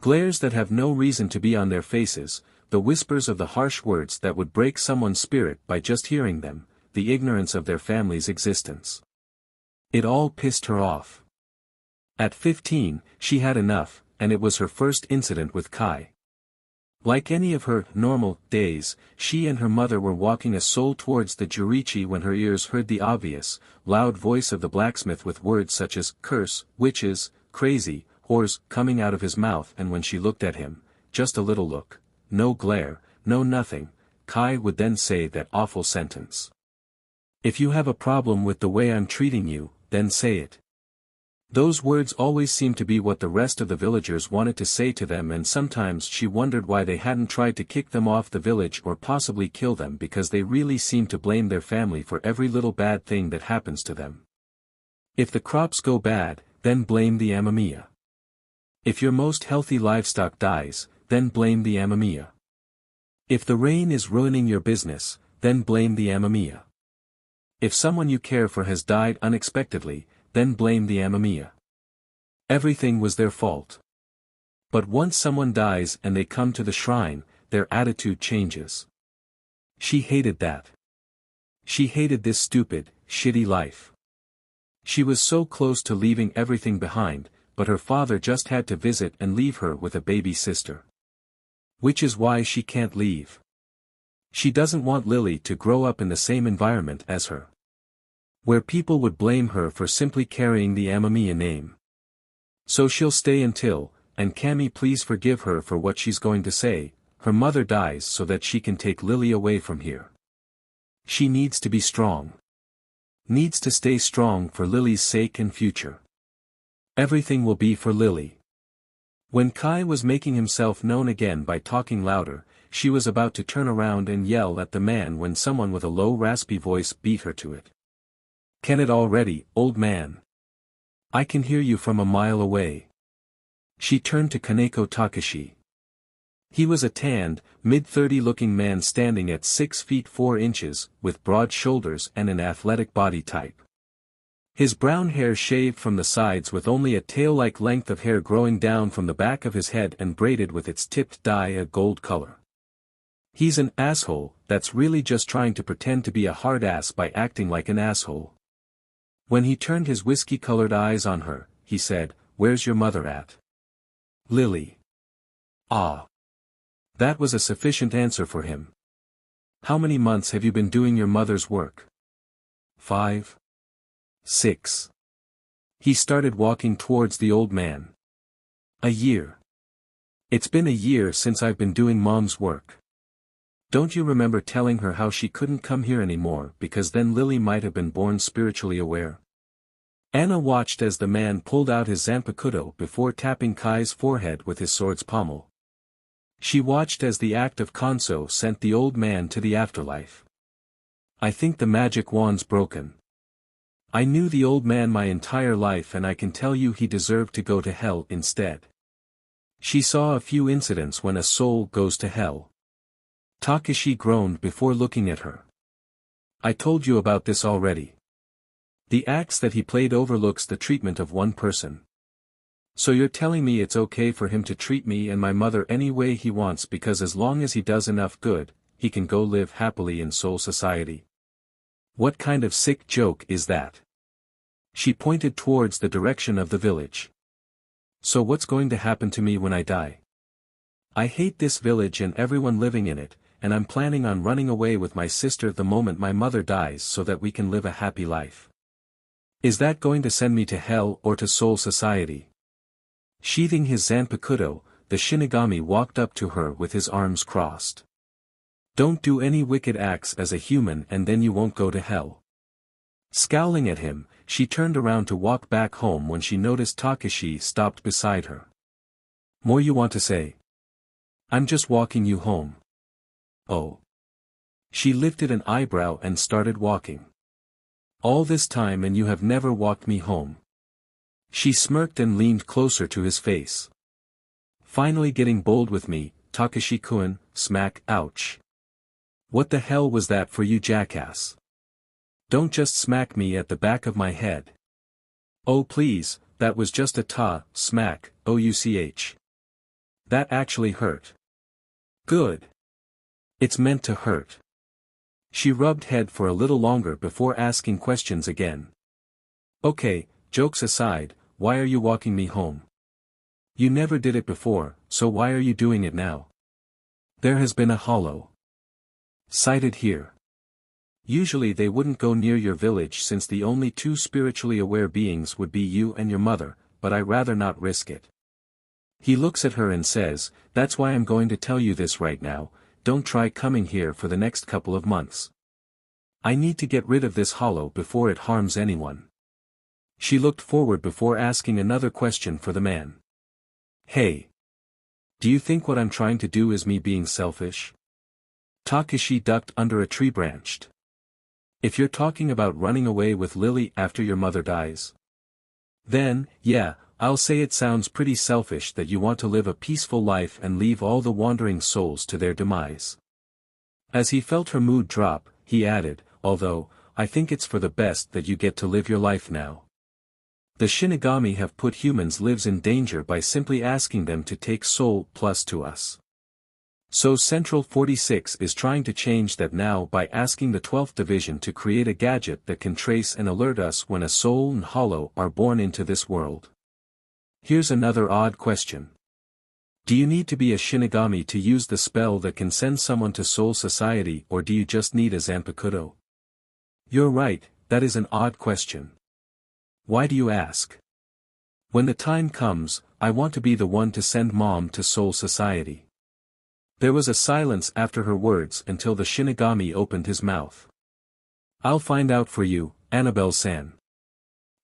Glares that have no reason to be on their faces, the whispers of the harsh words that would break someone's spirit by just hearing them, the ignorance of their family's existence. It all pissed her off. At 15, she had enough, and it was her first incident with Kai. Like any of her normal days, she and her mother were walking a soul towards the Jurichi when her ears heard the obvious, loud voice of the blacksmith with words such as curse, witches, crazy, whores coming out of his mouth, and when she looked at him, just a little look, no glare, no nothing, Kai would then say that awful sentence. If you have a problem with the way I'm treating you, then say it. Those words always seemed to be what the rest of the villagers wanted to say to them, and sometimes she wondered why they hadn't tried to kick them off the village or possibly kill them, because they really seemed to blame their family for every little bad thing that happens to them. If the crops go bad, then blame the Amamiya. If your most healthy livestock dies, then blame the Amamiya. If the rain is ruining your business, then blame the Amamiya. If someone you care for has died unexpectedly, then blame the Amamiya. Everything was their fault. But once someone dies and they come to the shrine, their attitude changes. She hated that. She hated this stupid, shitty life. She was so close to leaving everything behind, but her father just had to visit and leave her with a baby sister. Which is why she can't leave. She doesn't want Lily to grow up in the same environment as her, where people would blame her for simply carrying the Amamiya name. So she'll stay until, and Cammy please forgive her for what she's going to say, her mother dies so that she can take Lily away from here. She needs to be strong. Needs to stay strong for Lily's sake and future. Everything will be for Lily. When Kai was making himself known again by talking louder, she was about to turn around and yell at the man when someone with a low raspy voice beat her to it. "Can it already, old man? I can hear you from a mile away." She turned to Kaneko Takashi. He was a tanned, mid-30 looking man standing at 6 feet 4 inches, with broad shoulders and an athletic body type. His brown hair shaved from the sides with only a tail-like length of hair growing down from the back of his head and braided with its tipped dye a gold color. He's an asshole that's really just trying to pretend to be a hard ass by acting like an asshole. When he turned his whiskey-colored eyes on her, he said, "Where's your mother at?" "Lily." "Ah." That was a sufficient answer for him. "How many months have you been doing your mother's work?" 5. 6. He started walking towards the old man. "A year. It's been a year since I've been doing Mom's work. Don't you remember telling her how she couldn't come here anymore because then Lily might have been born spiritually aware?" Anna watched as the man pulled out his zanpakuto before tapping Kai's forehead with his sword's pommel. She watched as the act of Kanso sent the old man to the afterlife. "I think the magic wand's broken. I knew the old man my entire life and I can tell you he deserved to go to hell instead." She saw a few incidents when a soul goes to hell. Takashi groaned before looking at her. "I told you about this already. The axe that he played overlooks the treatment of one person. So you're telling me it's okay for him to treat me and my mother any way he wants because as long as he does enough good, he can go live happily in soul society? What kind of sick joke is that?" She pointed towards the direction of the village. "So what's going to happen to me when I die? I hate this village and everyone living in it, and I'm planning on running away with my sister the moment my mother dies so that we can live a happy life. Is that going to send me to hell or to soul society?" Sheathing his zanpakuto, the Shinigami walked up to her with his arms crossed. "Don't do any wicked acts as a human and then you won't go to hell." Scowling at him, she turned around to walk back home when she noticed Takashi stopped beside her. "More you want to say?" "I'm just walking you home." "Oh." She lifted an eyebrow and started walking. "All this time and you have never walked me home." She smirked and leaned closer to his face. "Finally getting bold with me, Takashi-kun, smack, ouch. What the hell was that for you, jackass? Don't just smack me at the back of my head." "Oh please, that was just a smack, ouch. That actually hurt." "Good. It's meant to hurt." She rubbed head for a little longer before asking questions again. "Okay, jokes aside, why are you walking me home? You never did it before, so why are you doing it now? There has been a hollow sighted here. Usually they wouldn't go near your village since the only two spiritually aware beings would be you and your mother, but I'd rather not risk it." He looks at her and says, "That's why I'm going to tell you this right now, don't try coming here for the next couple of months. I need to get rid of this hollow before it harms anyone." She looked forward before asking another question for the man. "Hey. Do you think what I'm trying to do is me being selfish?" Takashi ducked under a tree branch. "If you're talking about running away with Lily after your mother dies, then, yeah, I'll say it sounds pretty selfish that you want to live a peaceful life and leave all the wandering souls to their demise." As he felt her mood drop, he added, "Although, I think it's for the best that you get to live your life now. The Shinigami have put humans' lives in danger by simply asking them to take soul plus to us. So Central 46 is trying to change that now by asking the 12th Division to create a gadget that can trace and alert us when a soul and hollow are born into this world. Here's another odd question. Do you need to be a Shinigami to use the spell that can send someone to soul society or do you just need a zanpakuto?" "You're right, that is an odd question. Why do you ask?" "When the time comes, I want to be the one to send Mom to soul society." There was a silence after her words until the Shinigami opened his mouth. "I'll find out for you, Annabelle-san."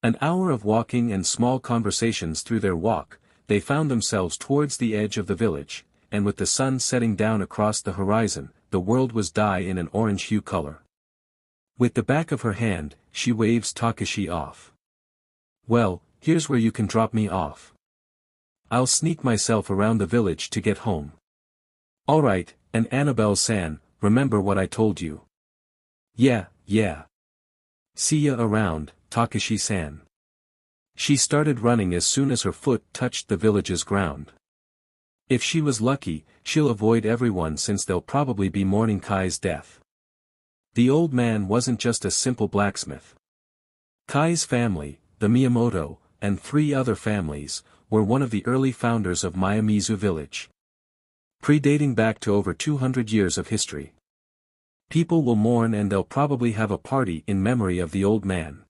An hour of walking and small conversations through their walk, they found themselves towards the edge of the village, and with the sun setting down across the horizon, the world was dyed in an orange hue color. With the back of her hand, she waves Takashi off. "Well, here's where you can drop me off. I'll sneak myself around the village to get home." "Alright, and Annabelle-san, remember what I told you." Yeah. "See ya around, Takashi-san." She started running as soon as her foot touched the village's ground. If she was lucky, she'll avoid everyone since they'll probably be mourning Kai's death. The old man wasn't just a simple blacksmith. Kai's family, the Miyamoto, and 3 other families, were one of the early founders of Mayamizu village. Predating back to over 200 years of history. People will mourn and they'll probably have a party in memory of the old man.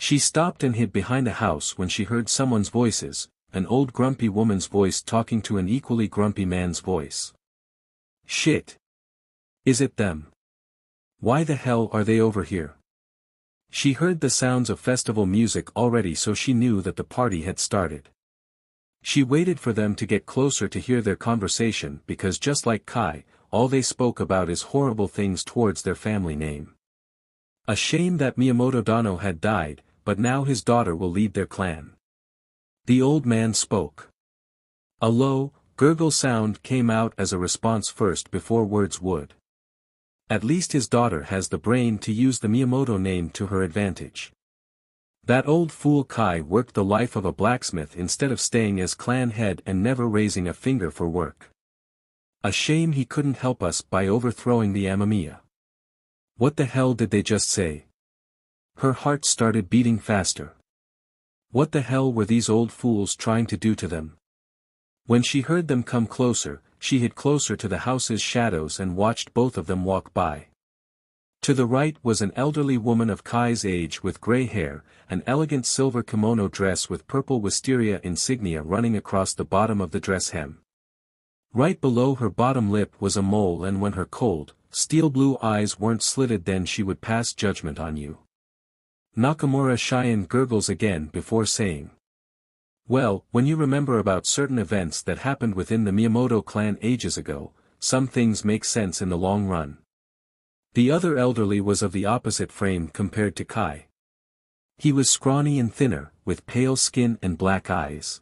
She stopped and hid behind a house when she heard someone's voices, an old grumpy woman's voice talking to an equally grumpy man's voice. Shit! Is it them? Why the hell are they over here? She heard the sounds of festival music already, so she knew that the party had started. She waited for them to get closer to hear their conversation because just like Kai, all they spoke about is horrible things towards their family name. A shame that Miyamoto Dano had died, but now his daughter will lead their clan. The old man spoke. A low, gurgle sound came out as a response first before words would. At least his daughter has the brain to use the Miyamoto name to her advantage. That old fool Kai worked the life of a blacksmith instead of staying as clan head and never raising a finger for work. A shame he couldn't help us by overthrowing the Amamiya. What the hell did they just say? Her heart started beating faster. What the hell were these old fools trying to do to them? When she heard them come closer, she hid closer to the house's shadows and watched both of them walk by. To the right was an elderly woman of Kai's age with gray hair, an elegant silver kimono dress with purple wisteria insignia running across the bottom of the dress hem. Right below her bottom lip was a mole, and when her cold, steel blue eyes weren't slitted, then she would pass judgment on you. Nakamura Cheyenne gurgles again before saying. Well, when you remember about certain events that happened within the Miyamoto clan ages ago, some things make sense in the long run. The other elderly was of the opposite frame compared to Kai. He was scrawny and thinner, with pale skin and black eyes.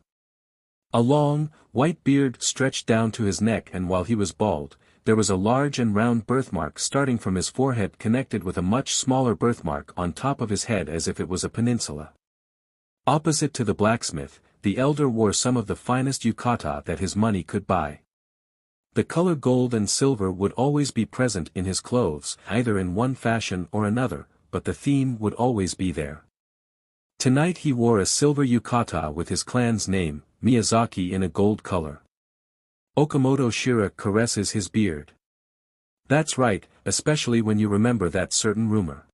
A long, white beard stretched down to his neck, and while he was bald, there was a large and round birthmark starting from his forehead connected with a much smaller birthmark on top of his head as if it was a peninsula. Opposite to the blacksmith, the elder wore some of the finest yukata that his money could buy. The color gold and silver would always be present in his clothes, either in one fashion or another, but the theme would always be there. Tonight he wore a silver yukata with his clan's name, Miyazaki, in a gold color. Okamoto Shira caresses his beard. That's right, especially when you remember that certain rumor.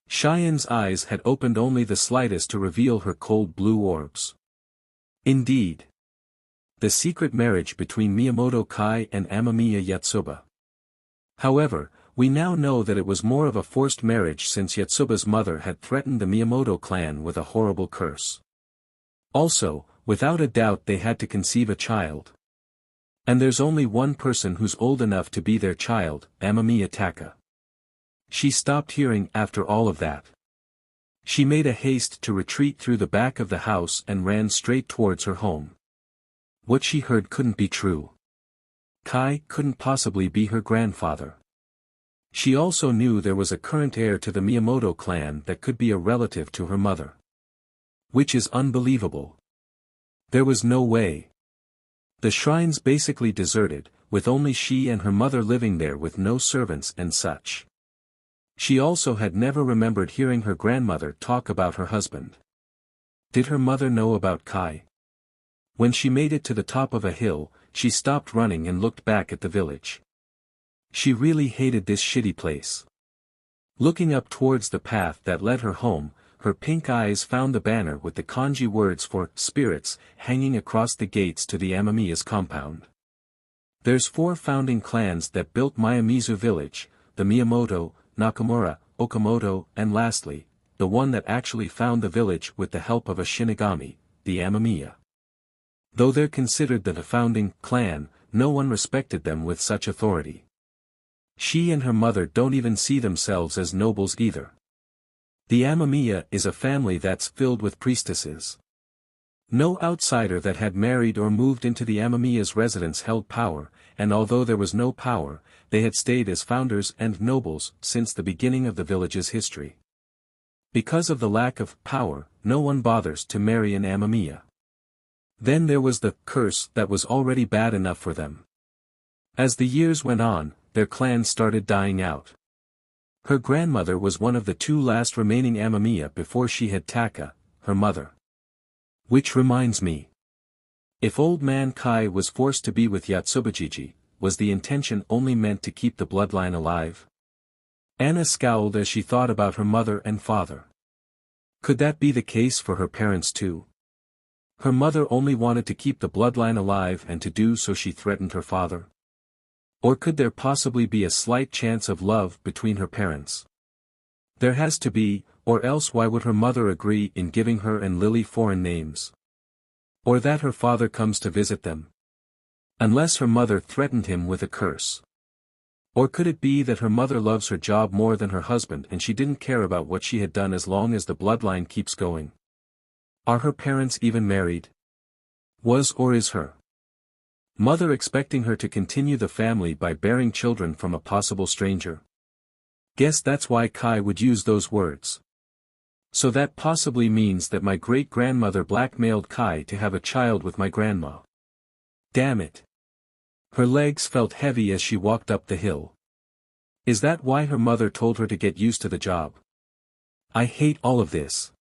Cheyenne's eyes had opened only the slightest to reveal her cold blue orbs. Indeed. The secret marriage between Miyamoto Kai and Amamiya Yatsuba. However, we now know that it was more of a forced marriage since Yatsuba's mother had threatened the Miyamoto clan with a horrible curse. Also, without a doubt they had to conceive a child. And there's only one person who's old enough to be their child, Amamiya Taka. She stopped hearing after all of that. She made a haste to retreat through the back of the house and ran straight towards her home. What she heard couldn't be true. Kai couldn't possibly be her grandfather. She also knew there was a current heir to the Miyamoto clan that could be a relative to her mother. Which is unbelievable. There was no way. The shrine's basically deserted, with only she and her mother living there with no servants and such. She also had never remembered hearing her grandmother talk about her husband. Did her mother know about Kai? When she made it to the top of a hill, she stopped running and looked back at the village. She really hated this shitty place. Looking up towards the path that led her home, her pink eyes found the banner with the kanji words for spirits hanging across the gates to the Amamiya's compound. There's 4 founding clans that built Mayamizu village, the Miyamoto, Nakamura, Okamoto, and lastly, the one that actually found the village with the help of a Shinigami, the Amamiya. Though they're considered the founding clan, no one respected them with such authority. She and her mother don't even see themselves as nobles either. The Amamiya is a family that's filled with priestesses. No outsider that had married or moved into the Amamiya's residence held power, and although there was no power, they had stayed as founders and nobles since the beginning of the village's history. Because of the lack of power, no one bothers to marry an Amamiya. Then there was the curse that was already bad enough for them. As the years went on, their clan started dying out. Her grandmother was one of the two last remaining Amamiya before she had Taka, her mother. Which reminds me. If old man Kai was forced to be with Yatsubajiji, was the intention only meant to keep the bloodline alive? Anna scowled as she thought about her mother and father. Could that be the case for her parents too? Her mother only wanted to keep the bloodline alive, and to do so she threatened her father. Or could there possibly be a slight chance of love between her parents? There has to be, or else why would her mother agree in giving her and Lily foreign names? Or that her father comes to visit them? Unless her mother threatened him with a curse. Or could it be that her mother loves her job more than her husband and she didn't care about what she had done as long as the bloodline keeps going? Are her parents even married? Was or is her mother expecting her to continue the family by bearing children from a possible stranger? Guess that's why Kai would use those words. So that possibly means that my great-grandmother blackmailed Kai to have a child with my grandma. Damn it. Her legs felt heavy as she walked up the hill. Is that why her mother told her to get used to the job? I hate all of this.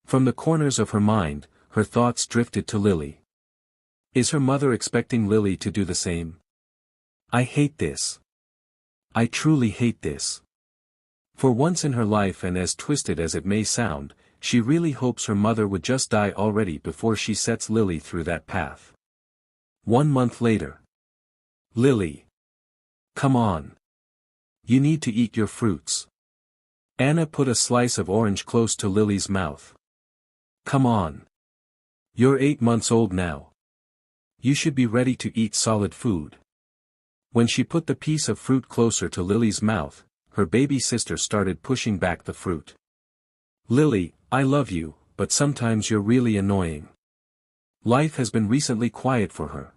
From the corners of her mind, her thoughts drifted to Lily. Is her mother expecting Lily to do the same? I hate this. I truly hate this. For once in her life, and as twisted as it may sound, she really hopes her mother would just die already before she sets Lily through that path. 1 month later. Lily. Come on. You need to eat your fruits. Anna put a slice of orange close to Lily's mouth. Come on. You're 8 months old now. You should be ready to eat solid food. When she put the piece of fruit closer to Lily's mouth, her baby sister started pushing back the fruit. Lily, I love you, but sometimes you're really annoying. Life has been recently quiet for her.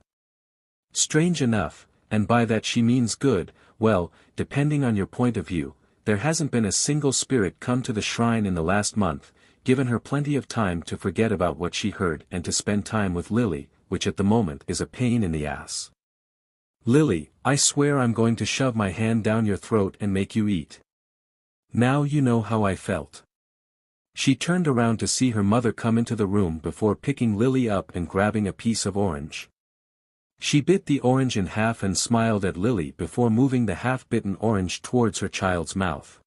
Strange enough, and by that she means good, well, depending on your point of view, there hasn't been a single spirit come to the shrine in the last month, given her plenty of time to forget about what she heard and to spend time with Lily, which at the moment is a pain in the ass. Lily, I swear I'm going to shove my hand down your throat and make you eat. Now you know how I felt. She turned around to see her mother come into the room before picking Lily up and grabbing a piece of orange. She bit the orange in half and smiled at Lily before moving the half-bitten orange towards her child's mouth.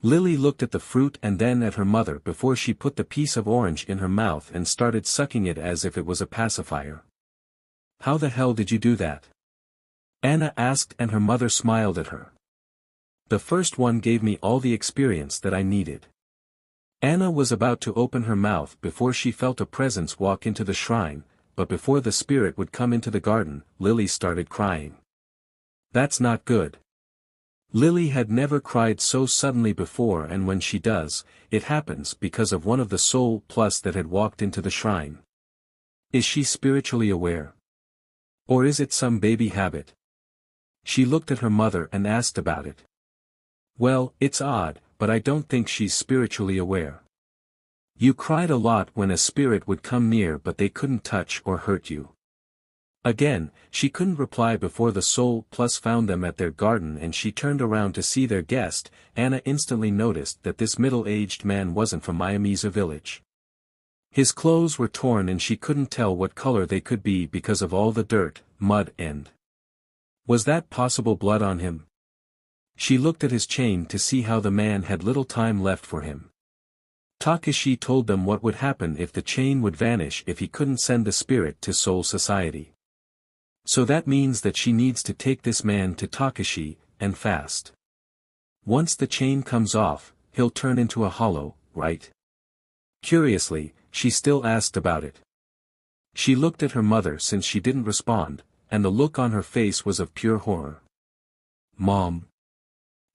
Lily looked at the fruit and then at her mother before she put the piece of orange in her mouth and started sucking it as if it was a pacifier. How the hell did you do that? Anna asked, and her mother smiled at her. The first one gave me all the experience that I needed. Anna was about to open her mouth before she felt a presence walk into the shrine, but before the spirit would come into the garden, Lily started crying. That's not good. Lily had never cried so suddenly before, and when she does, it happens because of one of the soul plus that had walked into the shrine. Is she spiritually aware? Or is it some baby habit? She looked at her mother and asked about it. Well, it's odd, but I don't think she's spiritually aware. You cried a lot when a spirit would come near, but they couldn't touch or hurt you. Again, she couldn't reply before the soul plus found them at their garden and she turned around to see their guest. Anna instantly noticed that this middle-aged man wasn't from Miami's village. His clothes were torn and she couldn't tell what color they could be because of all the dirt, mud and... Was that possible blood on him? She looked at his chain to see how the man had little time left for him. Takashi told them what would happen if the chain would vanish if he couldn't send the spirit to Soul Society. So that means that she needs to take this man to Takashi, and fast. Once the chain comes off, he'll turn into a hollow, right? Curiously, she still asked about it. She looked at her mother since she didn't respond, and the look on her face was of pure horror. Mom.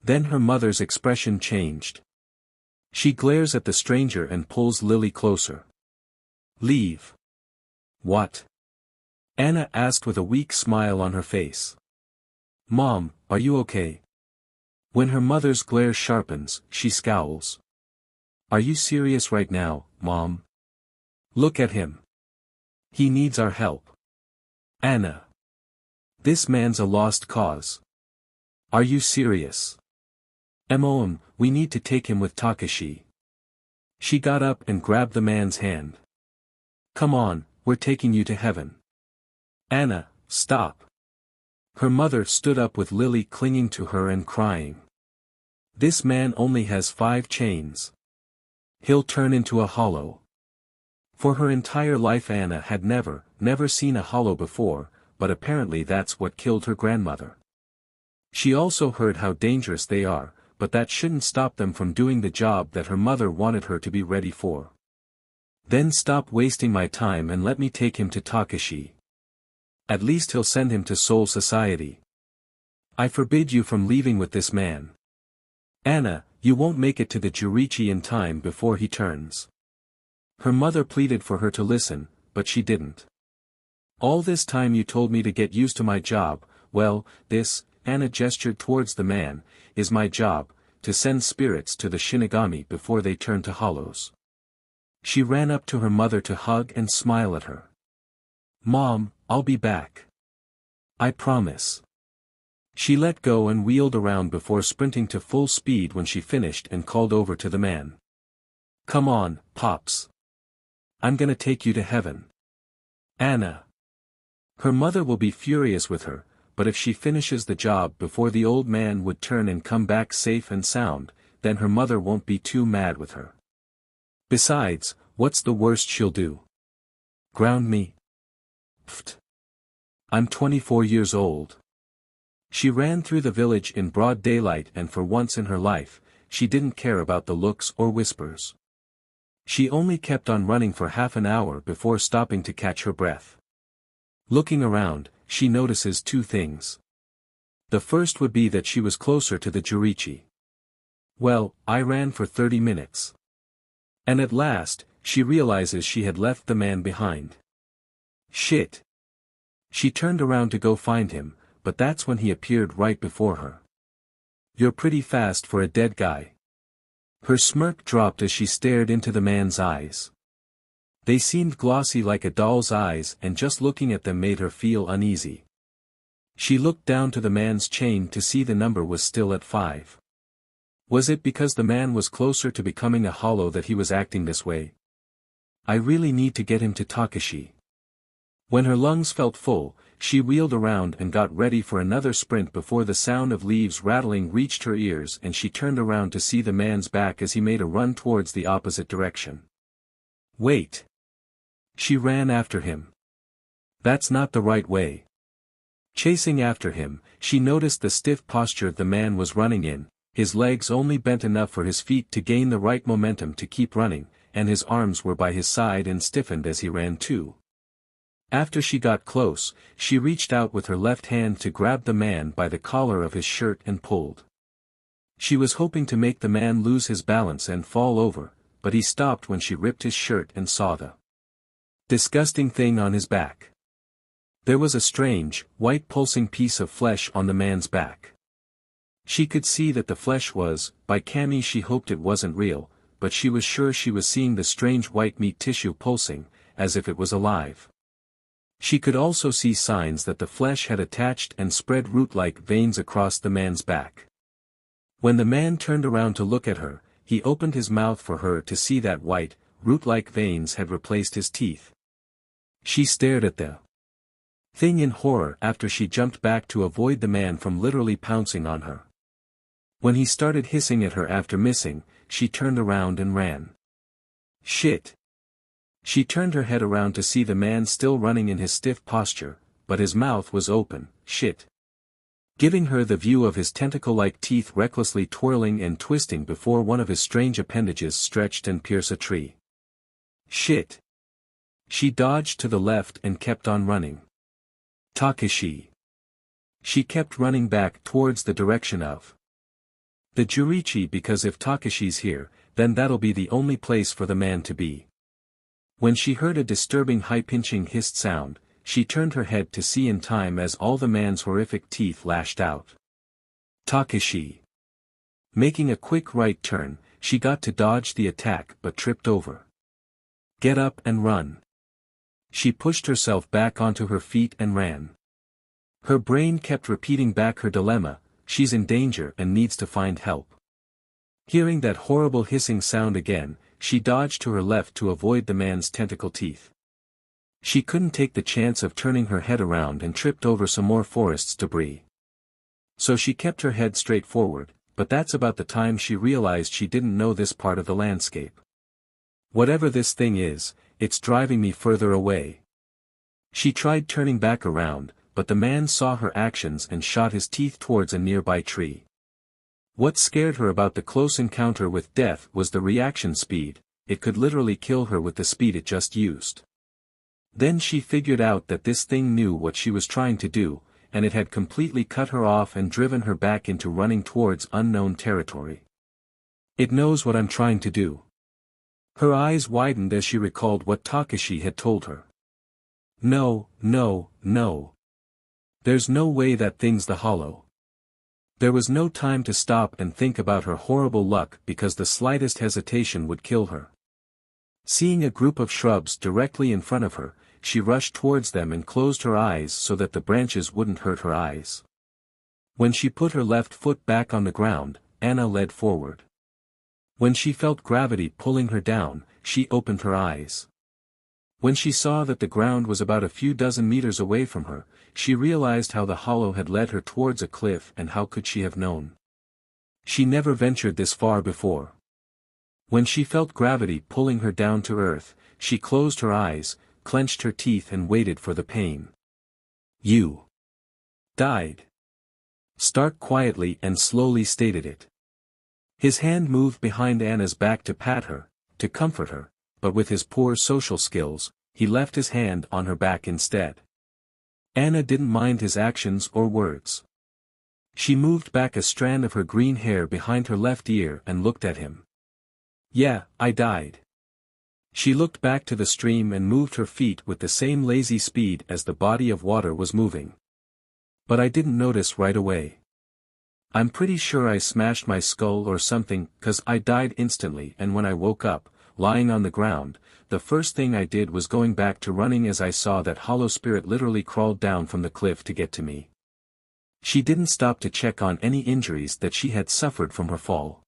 Then her mother's expression changed. She glares at the stranger and pulls Lily closer. Leave. What? Anna asked with a weak smile on her face. Mom, are you okay? When her mother's glare sharpens, she scowls. Are you serious right now, Mom? Look at him. He needs our help. Anna. This man's a lost cause. Are you serious? Mom, we need to take him with Takashi. She got up and grabbed the man's hand. Come on, we're taking you to heaven. Anna, stop. Her mother stood up with Lily clinging to her and crying. This man only has 5 chains. He'll turn into a hollow. For her entire life Anna had never seen a hollow before, but apparently that's what killed her grandmother. She also heard how dangerous they are, but that shouldn't stop them from doing the job that her mother wanted her to be ready for. Then stop wasting my time and let me take him to Takashi. At least he'll send him to Soul Society. I forbid you from leaving with this man. Anna, you won't make it to the Jurichi in time before he turns. Her mother pleaded for her to listen, but she didn't. All this time you told me to get used to my job, well, this, Anna gestured towards the man, is my job, to send spirits to the Shinigami before they turn to hollows. She ran up to her mother to hug and smile at her. Mom, I'll be back. I promise. She let go and wheeled around before sprinting to full speed when she finished and called over to the man. Come on, Pops. I'm gonna take you to heaven. Anna. Her mother will be furious with her, but if she finishes the job before the old man would turn and come back safe and sound, then her mother won't be too mad with her. Besides, what's the worst she'll do? Ground me? Pfft. I'm 24 years old. She ran through the village in broad daylight and for once in her life, she didn't care about the looks or whispers. She only kept on running for half an hour before stopping to catch her breath. Looking around, she notices 2 things. The first would be that she was closer to the Jurichi. Well, I ran for 30 minutes. And at last, she realizes she had left the man behind. Shit. She turned around to go find him, but that's when he appeared right before her. You're pretty fast for a dead guy. Her smirk dropped as she stared into the man's eyes. They seemed glossy like a doll's eyes and just looking at them made her feel uneasy. She looked down to the man's chain to see the number was still at 5. Was it because the man was closer to becoming a hollow that he was acting this way? I really need to get him to Takashi. When her lungs felt full, she wheeled around and got ready for another sprint before the sound of leaves rattling reached her ears and she turned around to see the man's back as he made a run towards the opposite direction. Wait. She ran after him. That's not the right way. Chasing after him, she noticed the stiff posture the man was running in, his legs only bent enough for his feet to gain the right momentum to keep running, and his arms were by his side and stiffened as he ran too. After she got close, she reached out with her left hand to grab the man by the collar of his shirt and pulled. She was hoping to make the man lose his balance and fall over, but he stopped when she ripped his shirt and saw the disgusting thing on his back. There was a strange, white pulsing piece of flesh on the man's back. She could see that the flesh was, by Cammy she hoped it wasn't real, but she was sure she was seeing the strange white meat tissue pulsing, as if it was alive. She could also see signs that the flesh had attached and spread root-like veins across the man's back. When the man turned around to look at her, he opened his mouth for her to see that white, root-like veins had replaced his teeth. She stared at the thing in horror after she jumped back to avoid the man from literally pouncing on her. When he started hissing at her after missing, she turned around and ran. Shit. She turned her head around to see the man still running in his stiff posture, but his mouth was open. Shit. giving her the view of his tentacle-like teeth recklessly twirling and twisting before one of his strange appendages stretched and pierced a tree. Shit! She dodged to the left and kept on running. Takeshi. She kept running back towards the direction of the Jurichi, because if Takeshi's here, then that'll be the only place for the man to be. When she heard a disturbing high-pinching hissed sound, she turned her head to see in time as all the man's horrific teeth lashed out. Takeshi. Making a quick right turn, she got to dodge the attack but tripped over. Get up and run. She pushed herself back onto her feet and ran. Her brain kept repeating back her dilemma: she's in danger and needs to find help. Hearing that horrible hissing sound again, she dodged to her left to avoid the man's tentacle teeth. She couldn't take the chance of turning her head around and tripped over some more forest's debris. So she kept her head straight forward, but that's about the time she realized she didn't know this part of the landscape. Whatever this thing is, it's driving me further away. She tried turning back around, but the man saw her actions and shot his teeth towards a nearby tree. What scared her about the close encounter with death was the reaction speed. It could literally kill her with the speed it just used. Then she figured out that this thing knew what she was trying to do, and it had completely cut her off and driven her back into running towards unknown territory. It knows what I'm trying to do. Her eyes widened as she recalled what Takeshi had told her. No, no, no. There's no way that thing's the hollow. There was no time to stop and think about her horrible luck because the slightest hesitation would kill her. Seeing a group of shrubs directly in front of her, she rushed towards them and closed her eyes so that the branches wouldn't hurt her eyes. When she put her left foot back on the ground, Anna led forward. When she felt gravity pulling her down, she opened her eyes. When she saw that the ground was about a few dozen meters away from her, she realized how the hollow had led her towards a cliff, and how could she have known? She never ventured this far before. When she felt gravity pulling her down to earth, she closed her eyes, clenched her teeth and waited for the pain. You died. Stark quietly and slowly stated it. His hand moved behind Anna's back to pat her, to comfort her, but with his poor social skills, he left his hand on her back instead. Anna didn't mind his actions or words. She moved back a strand of her green hair behind her left ear and looked at him. Yeah, I died. She looked back to the stream and moved her feet with the same lazy speed as the body of water was moving. But I didn't notice right away. I'm pretty sure I smashed my skull or something, 'cause I died instantly, and when I woke up, lying on the ground, the first thing I did was going back to running as I saw that hollow spirit literally crawled down from the cliff to get to me. She didn't stop to check on any injuries that she had suffered from her fall.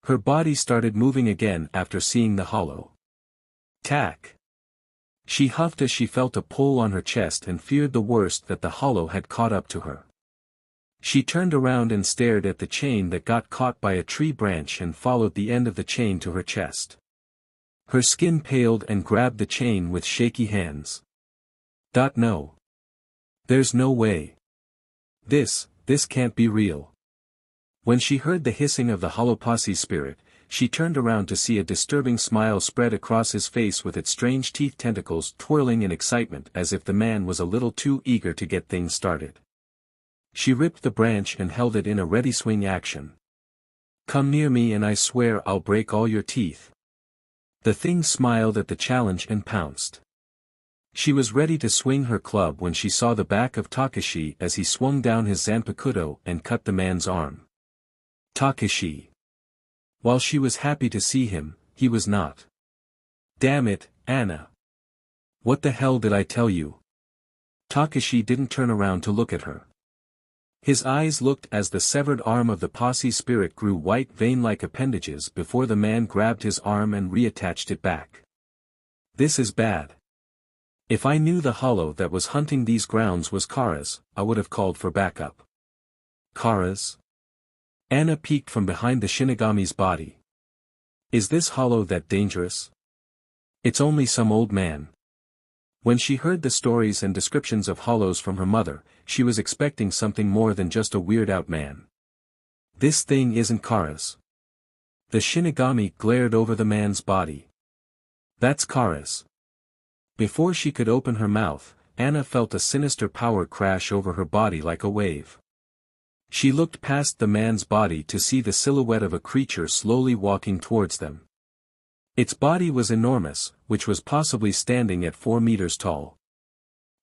Her body started moving again after seeing the hollow. Tack. She huffed as she felt a pull on her chest and feared the worst, that the hollow had caught up to her. She turned around and stared at the chain that got caught by a tree branch and followed the end of the chain to her chest. Her skin paled and grabbed the chain with shaky hands. No. There's no way. This can't be real. When she heard the hissing of the hollow posse spirit, she turned around to see a disturbing smile spread across his face with its strange teeth tentacles twirling in excitement, as if the man was a little too eager to get things started. She ripped the branch and held it in a ready swing action. Come near me and I swear I'll break all your teeth. The thing smiled at the challenge and pounced. She was ready to swing her club when she saw the back of Takeshi as he swung down his zanpakuto and cut the man's arm. Takeshi. While she was happy to see him, he was not. Damn it, Anna. What the hell did I tell you? Takeshi didn't turn around to look at her. His eyes looked as the severed arm of the posse spirit grew white vein-like appendages before the man grabbed his arm and reattached it back. This is bad. If I knew the hollow that was hunting these grounds was Kara's, I would have called for backup. Kara's? Anna peeked from behind the Shinigami's body. Is this hollow that dangerous? It's only some old man. When she heard the stories and descriptions of hollows from her mother, she was expecting something more than just a weird-out man. This thing isn't Kara's. The Shinigami glared over the man's body. That's Kara's. Before she could open her mouth, Anna felt a sinister power crash over her body like a wave. She looked past the man's body to see the silhouette of a creature slowly walking towards them. Its body was enormous, which was possibly standing at 4 meters tall.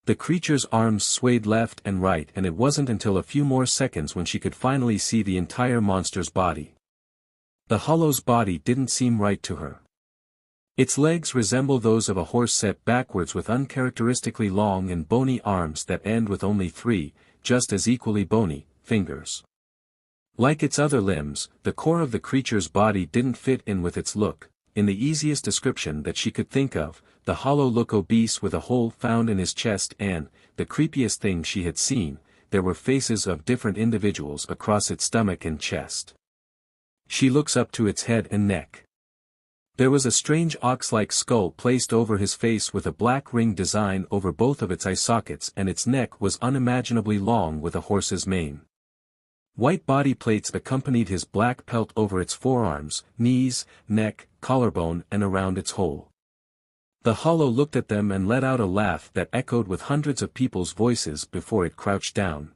The creature's arms swayed left and right, and it wasn't until a few more seconds when she could finally see the entire monster's body. The hollow's body didn't seem right to her. Its legs resemble those of a horse set backwards with uncharacteristically long and bony arms that end with only 3, just as equally bony, fingers. Like its other limbs, the core of the creature's body didn't fit in with its look. In the easiest description that she could think of, the hollow looked obese with a hole found in his chest, and, the creepiest thing she had seen, there were faces of different individuals across its stomach and chest. She looks up to its head and neck. There was a strange ox-like skull placed over his face with a black ring design over both of its eye sockets, and its neck was unimaginably long with a horse's mane. White body plates accompanied his black pelt over its forearms, knees, neck, collarbone, and around its hole. The hollow looked at them and let out a laugh that echoed with hundreds of people's voices before it crouched down.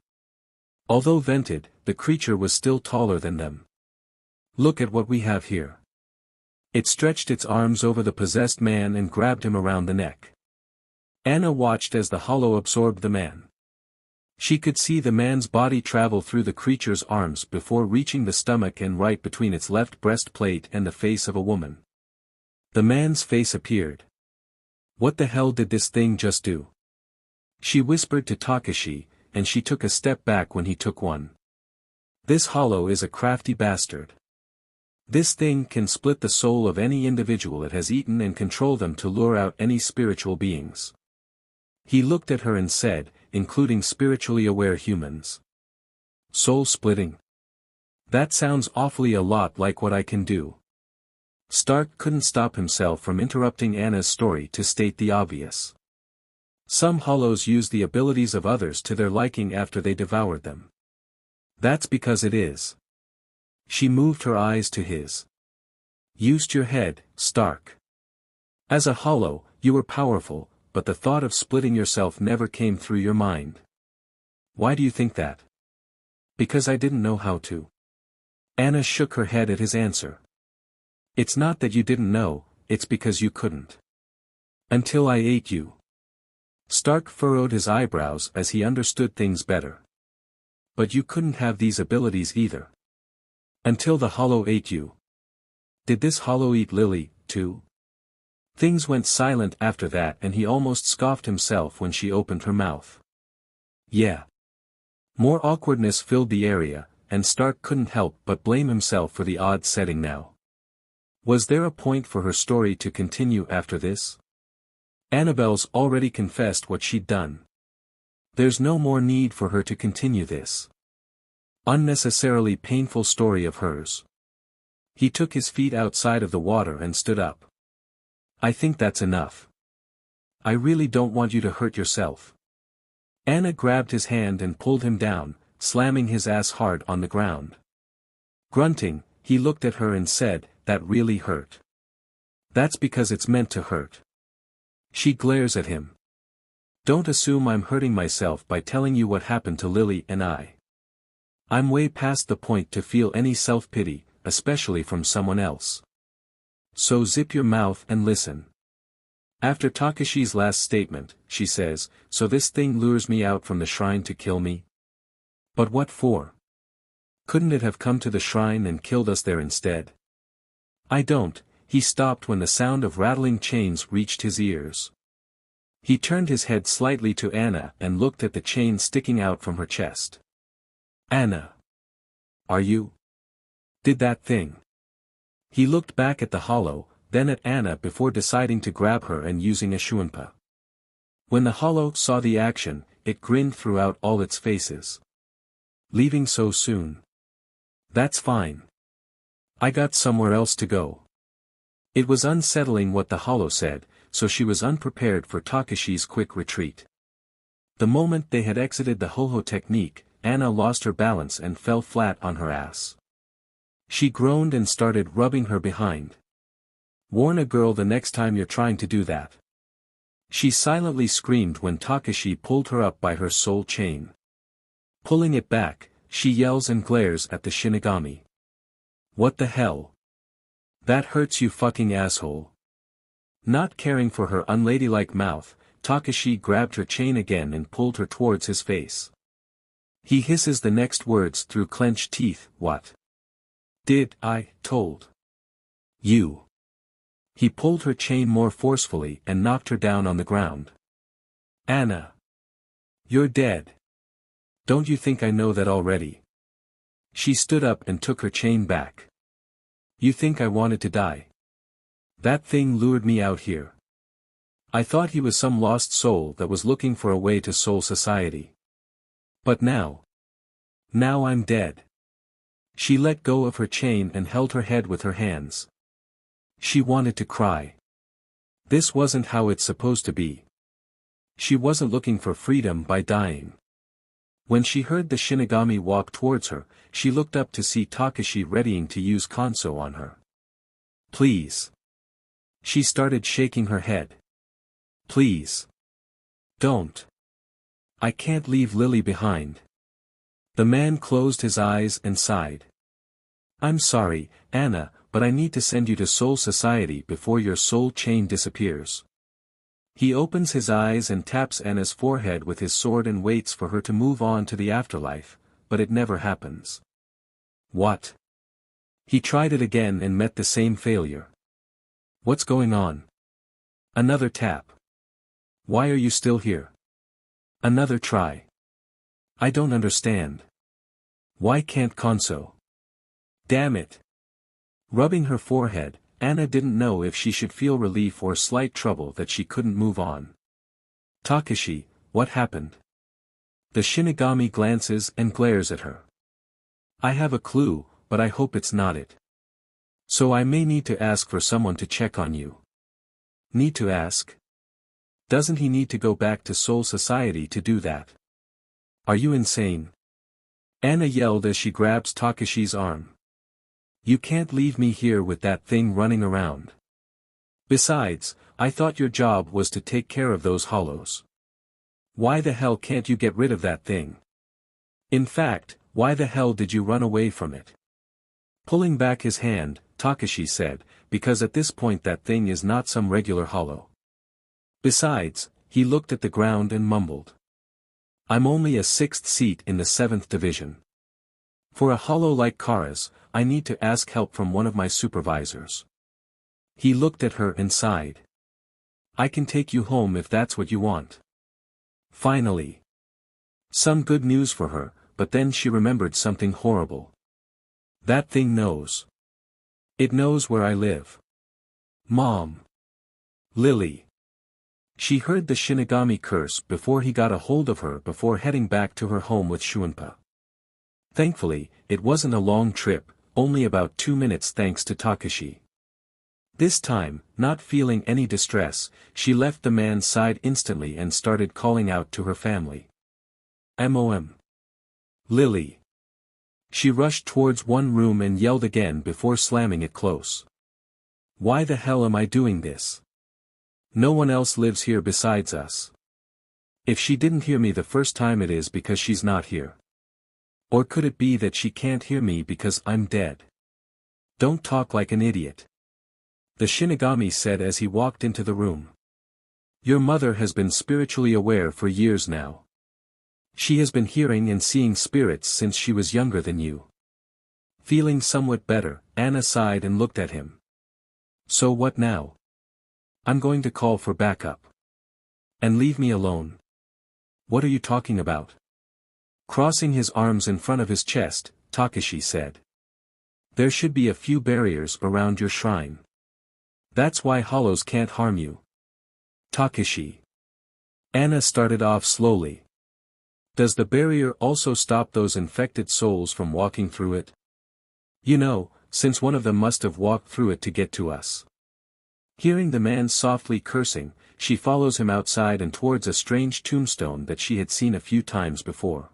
Although vented, the creature was still taller than them. Look at what we have here. It stretched its arms over the possessed man and grabbed him around the neck. Anna watched as the hollow absorbed the man. She could see the man's body travel through the creature's arms before reaching the stomach and right between its left breastplate and the face of a woman. The man's face appeared. What the hell did this thing just do? She whispered to Takashi, and she took a step back when he took one. This hollow is a crafty bastard. This thing can split the soul of any individual it has eaten and control them to lure out any spiritual beings. He looked at her and said, including spiritually aware humans. Soul splitting? That sounds awfully a lot like what I can do. Stark couldn't stop himself from interrupting Anna's story to state the obvious. Some hollows use the abilities of others to their liking after they devoured them. That's because it is. She moved her eyes to his. Used your head, Stark. As a hollow, you were powerful, but the thought of splitting yourself never came through your mind. Why do you think that? Because I didn't know how to. Anna shook her head at his answer. It's not that you didn't know, it's because you couldn't. Until I ate you. Stark furrowed his eyebrows as he understood things better. But you couldn't have these abilities either. Until the hollow ate you. Did this hollow eat Lily, too? Things went silent after that, and he almost scoffed himself when she opened her mouth. Yeah. More awkwardness filled the area, and Stark couldn't help but blame himself for the odd setting now. Was there a point for her story to continue after this? Annabelle's already confessed what she'd done. There's no more need for her to continue this unnecessarily painful story of hers. He took his feet outside of the water and stood up. I think that's enough. I really don't want you to hurt yourself. Anna grabbed his hand and pulled him down, slamming his ass hard on the ground. Grunting, he looked at her and said, that really hurt. That's because it's meant to hurt. She glares at him. Don't assume I'm hurting myself by telling you what happened to Lily and I. I'm way past the point to feel any self-pity, especially from someone else. So zip your mouth and listen. After Takashi's last statement, she says, so this thing lures me out from the shrine to kill me? But what for? Couldn't it have come to the shrine and killed us there instead? I don't. He stopped when the sound of rattling chains reached his ears. He turned his head slightly to Anna and looked at the chain sticking out from her chest. Anna. Are you? Did that thing? He looked back at the hollow, then at Anna before deciding to grab her and using a shuanpa. When the hollow saw the action, it grinned throughout all its faces. Leaving so soon? That's fine. I got somewhere else to go. It was unsettling what the hollow said, so she was unprepared for Takashi's quick retreat. The moment they had exited the ho-ho technique, Anna lost her balance and fell flat on her ass. She groaned and started rubbing her behind. Warn a girl the next time you're trying to do that. She silently screamed when Takashi pulled her up by her soul chain. Pulling it back, she yells and glares at the Shinigami. What the hell? That hurts, you fucking asshole. Not caring for her unladylike mouth, Takashi grabbed her chain again and pulled her towards his face. He hisses the next words through clenched teeth, what? Did I told you? He pulled her chain more forcefully and knocked her down on the ground. Anna. You're dead. Don't you think I know that already? She stood up and took her chain back. You think I wanted to die? That thing lured me out here. I thought he was some lost soul that was looking for a way to soul society. But now I'm dead. She let go of her chain and held her head with her hands. She wanted to cry. This wasn't how it's supposed to be. She wasn't looking for freedom by dying. When she heard the Shinigami walk towards her, she looked up to see Takashi readying to use Kanso on her. Please. She started shaking her head. Please. Don't. I can't leave Lily behind. The man closed his eyes and sighed. I'm sorry, Anna, but I need to send you to Soul Society before your soul chain disappears. He opens his eyes and taps Anna's forehead with his sword and waits for her to move on to the afterlife, but it never happens. What? He tried it again and met the same failure. What's going on? Another tap. Why are you still here? Another try. I don't understand. Why can't Kanso? Damn it. Rubbing her forehead, Anna didn't know if she should feel relief or slight trouble that she couldn't move on. Takashi, what happened? The Shinigami glances and glares at her. I have a clue, but I hope it's not it. So I may need to ask for someone to check on you. Need to ask? Doesn't he need to go back to Soul Society to do that? Are you insane? Anna yelled as she grabs Takashi's arm. You can't leave me here with that thing running around. Besides, I thought your job was to take care of those hollows. Why the hell can't you get rid of that thing? In fact, why the hell did you run away from it? Pulling back his hand, Takashi said, because at this point that thing is not some regular hollow. Besides, he looked at the ground and mumbled. I'm only a sixth seat in the 7th division. For a hollow like Kara's, I need to ask help from one of my supervisors. He looked at her and sighed. I can take you home if that's what you want. Finally. Some good news for her, but then she remembered something horrible. That thing knows. It knows where I live. Mom. Lily. She heard the Shinigami curse before he got a hold of her before heading back to her home with Shunpa. Thankfully, it wasn't a long trip, only about 2 minutes thanks to Takashi. This time, not feeling any distress, she left the man's side instantly and started calling out to her family. Mom. Lily. She rushed towards one room and yelled again before slamming it close. Why the hell am I doing this? No one else lives here besides us. If she didn't hear me the first time, it is because she's not here. Or could it be that she can't hear me because I'm dead? Don't talk like an idiot. The Shinigami said as he walked into the room. Your mother has been spiritually aware for years now. She has been hearing and seeing spirits since she was younger than you. Feeling somewhat better, Anna sighed and looked at him. So what now? I'm going to call for backup. And leave me alone. What are you talking about? Crossing his arms in front of his chest, Takashi said. There should be a few barriers around your shrine. That's why hollows can't harm you. Takashi. Anna started off slowly. Does the barrier also stop those infected souls from walking through it? You know, since one of them must have walked through it to get to us. Hearing the man softly cursing, she follows him outside and towards a strange tombstone that she had seen a few times before.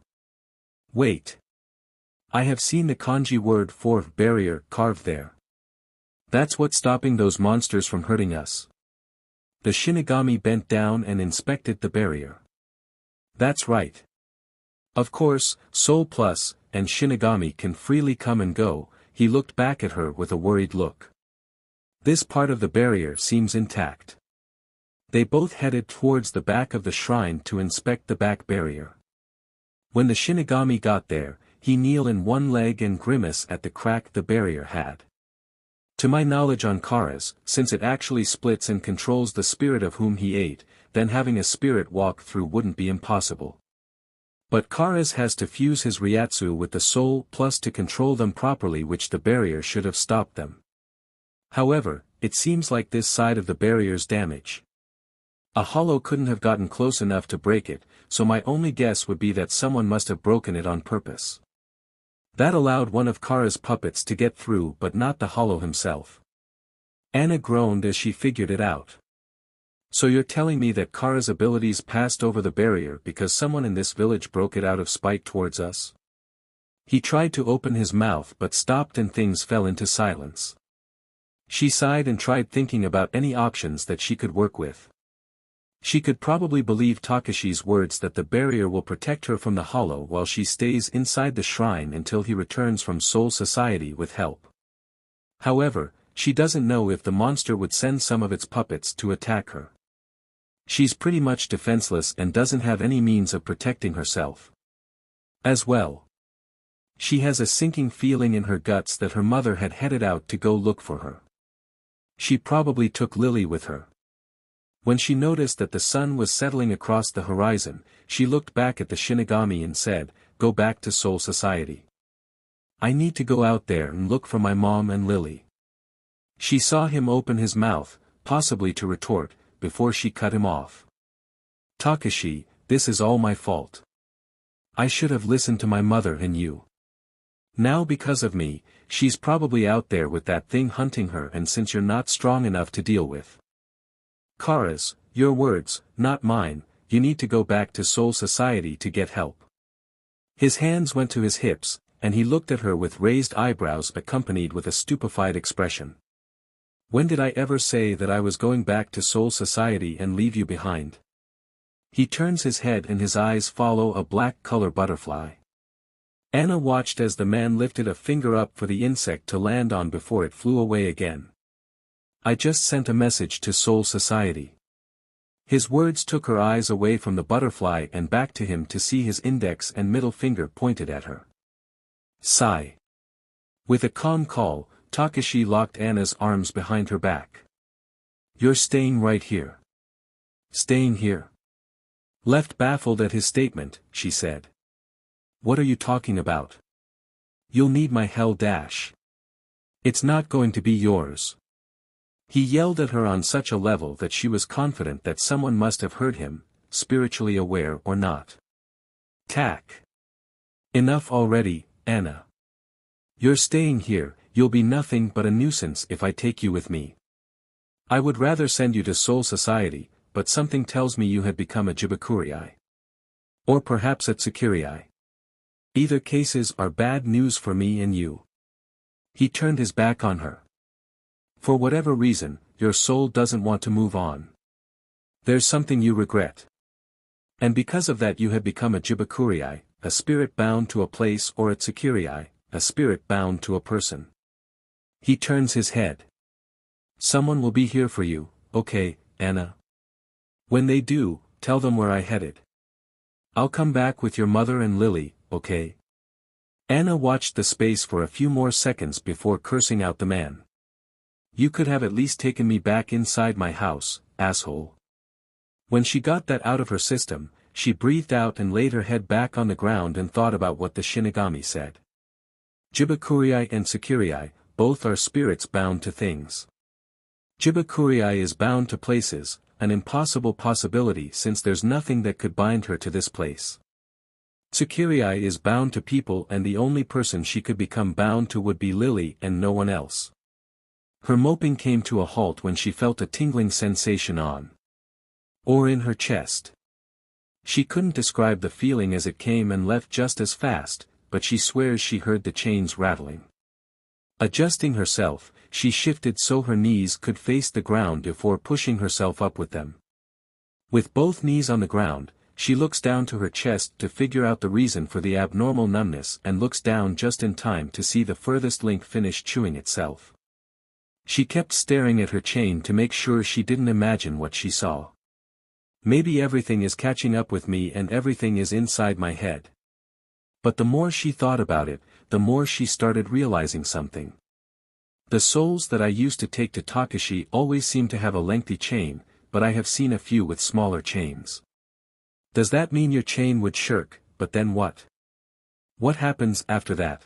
Wait. I have seen the kanji word for barrier carved there. That's what's stopping those monsters from hurting us. The Shinigami bent down and inspected the barrier. That's right. Of course, Soul Plus and Shinigami can freely come and go. He looked back at her with a worried look. This part of the barrier seems intact. They both headed towards the back of the shrine to inspect the back barrier. When the Shinigami got there, he kneeled in one leg and grimaced at the crack the barrier had. To my knowledge on Kara's, since it actually splits and controls the spirit of whom he ate, then having a spirit walk through wouldn't be impossible. But Kara's has to fuse his Ryatsu with the Soul Plus to control them properly, which the barrier should have stopped them. However, it seems like this side of the barrier's damaged. A hollow couldn't have gotten close enough to break it, so my only guess would be that someone must have broken it on purpose. That allowed one of Kara's puppets to get through but not the hollow himself. Anna groaned as she figured it out. So you're telling me that Kara's abilities passed over the barrier because someone in this village broke it out of spite towards us? He tried to open his mouth but stopped and things fell into silence. She sighed and tried thinking about any options that she could work with. She could probably believe Takashi's words that the barrier will protect her from the hollow while she stays inside the shrine until he returns from Soul Society with help. However, she doesn't know if the monster would send some of its puppets to attack her. She's pretty much defenseless and doesn't have any means of protecting herself. As well, she has a sinking feeling in her guts that her mother had headed out to go look for her. She probably took Lily with her. When she noticed that the sun was settling across the horizon, she looked back at the Shinigami and said, "Go back to Soul Society. I need to go out there and look for my mom and Lily." She saw him open his mouth, possibly to retort, before she cut him off. "Takashi, this is all my fault. I should have listened to my mother and you. Now because of me, she's probably out there with that thing hunting her, and since you're not strong enough to deal with." "Kara's, your words, not mine, you need to go back to Soul Society to get help." His hands went to his hips, and he looked at her with raised eyebrows accompanied with a stupefied expression. "When did I ever say that I was going back to Soul Society and leave you behind?" He turns his head and his eyes follow a black color butterfly. Anna watched as the man lifted a finger up for the insect to land on before it flew away again. "I just sent a message to Soul Society." His words took her eyes away from the butterfly and back to him to see his index and middle finger pointed at her. Sigh. With a calm call, Takashi locked Anna's arms behind her back. "You're staying right here." "Staying here?" Left baffled at his statement, she said. "What are you talking about? You'll need my hell dash. It's not going to be yours." He yelled at her on such a level that she was confident that someone must have heard him, spiritually aware or not. Tack. "Enough already, Anna. You're staying here, you'll be nothing but a nuisance if I take you with me. I would rather send you to Soul Society, but something tells me you had become a Jibakurai. Or perhaps a Tsukurai. Either cases are bad news for me and you." He turned his back on her. "For whatever reason, your soul doesn't want to move on. There's something you regret. And because of that you have become a Jibakurai, a spirit bound to a place, or a Tsukurai, a spirit bound to a person." He turns his head. "Someone will be here for you, okay, Anna? When they do, tell them where I headed. I'll come back with your mother and Lily, okay?" Anna watched the space for a few more seconds before cursing out the man. "You could have at least taken me back inside my house, asshole." When she got that out of her system, she breathed out and laid her head back on the ground and thought about what the Shinigami said. Jibakurai and Tsukurai, both are spirits bound to things. Jibakurai is bound to places, an impossible possibility since there's nothing that could bind her to this place. Tsukurai is bound to people, and the only person she could become bound to would be Lily and no one else. Her moping came to a halt when she felt a tingling sensation on or in her chest. She couldn't describe the feeling as it came and left just as fast, but she swears she heard the chains rattling. Adjusting herself, she shifted so her knees could face the ground before pushing herself up with them. With both knees on the ground, she looks down to her chest to figure out the reason for the abnormal numbness and looks down just in time to see the furthest link finish chewing itself. She kept staring at her chain to make sure she didn't imagine what she saw. Maybe everything is catching up with me and everything is inside my head. But the more she thought about it, the more she started realizing something. The souls that I used to take to Takashi always seem to have a lengthy chain, but I have seen a few with smaller chains. Does that mean your chain would shirk, but then what? What happens after that?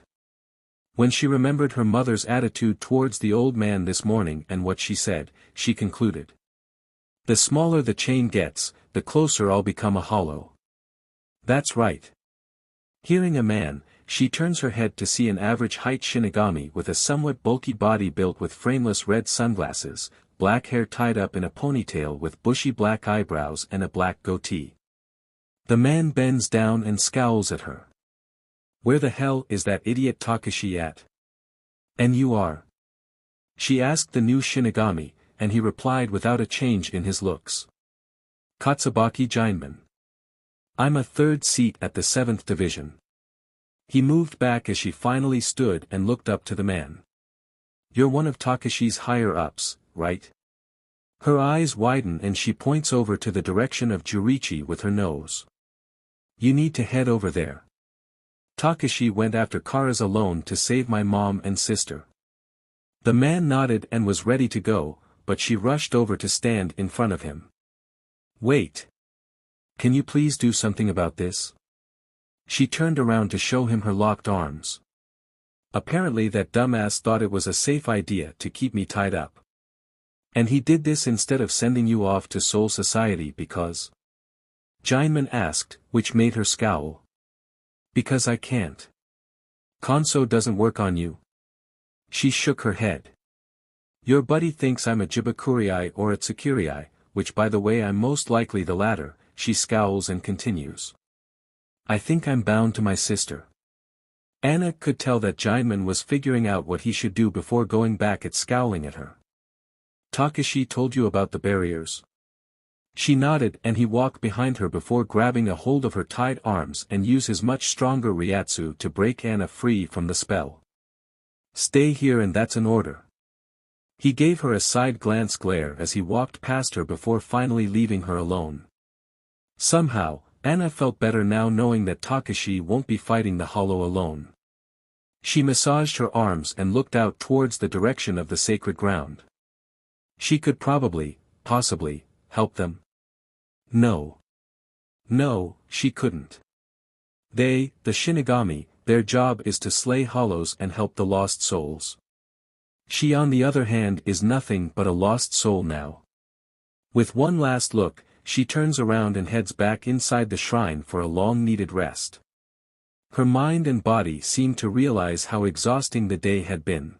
When she remembered her mother's attitude towards the old man this morning and what she said, she concluded. The smaller the chain gets, the closer I'll become a hollow. That's right. Hearing a man, she turns her head to see an average-height Shinigami with a somewhat bulky body built with frameless red sunglasses, black hair tied up in a ponytail with bushy black eyebrows and a black goatee. The man bends down and scowls at her. Where the hell is that idiot Takashi at? And you are? She asked the new Shinigami, and he replied without a change in his looks. Katsubaki Jineman. I'm a third seat at the 7th division. He moved back as she finally stood and looked up to the man. You're one of Takashi's higher-ups, right? Her eyes widen and she points over to the direction of Jurichi with her nose. You need to head over there. Takashi went after Kara's alone to save my mom and sister. The man nodded and was ready to go, but she rushed over to stand in front of him. Wait. Can you please do something about this? She turned around to show him her locked arms. Apparently that dumbass thought it was a safe idea to keep me tied up. And he did this instead of sending you off to Soul Society because? Jineman asked, which made her scowl. Because I can't. Konso doesn't work on you. She shook her head. Your buddy thinks I'm a Jibakurai or a Tsukurai, which by the way I'm most likely the latter, she scowls and continues. I think I'm bound to my sister. Anna could tell that Jineman was figuring out what he should do before going back at scowling at her. Takashi told you about the barriers. She nodded and he walked behind her before grabbing a hold of her tied arms and used his much stronger Ryatsu to break Anna free from the spell. Stay here and that's an order. He gave her a side glare as he walked past her before finally leaving her alone. Somehow, Anna felt better now knowing that Takashi won't be fighting the hollow alone. She massaged her arms and looked out towards the direction of the sacred ground. She could possibly, help them. No. No, she couldn't. The Shinigami, their job is to slay hollows and help the lost souls. She on the other hand is nothing but a lost soul now. With one last look, she turns around and heads back inside the shrine for a long-needed rest. Her mind and body seemed to realize how exhausting the day had been.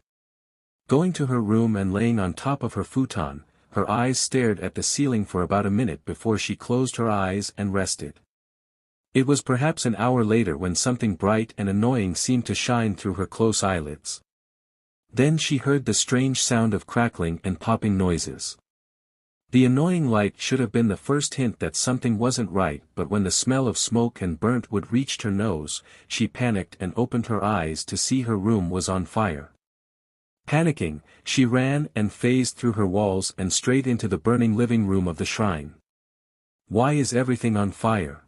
Going to her room and laying on top of her futon, her eyes stared at the ceiling for about a minute before she closed her eyes and rested. It was perhaps an hour later when something bright and annoying seemed to shine through her close eyelids. Then she heard the strange sound of crackling and popping noises. The annoying light should have been the first hint that something wasn't right, but when the smell of smoke and burnt wood reached her nose, she panicked and opened her eyes to see her room was on fire. Panicking, she ran and phased through her walls and straight into the burning living room of the shrine. Why is everything on fire?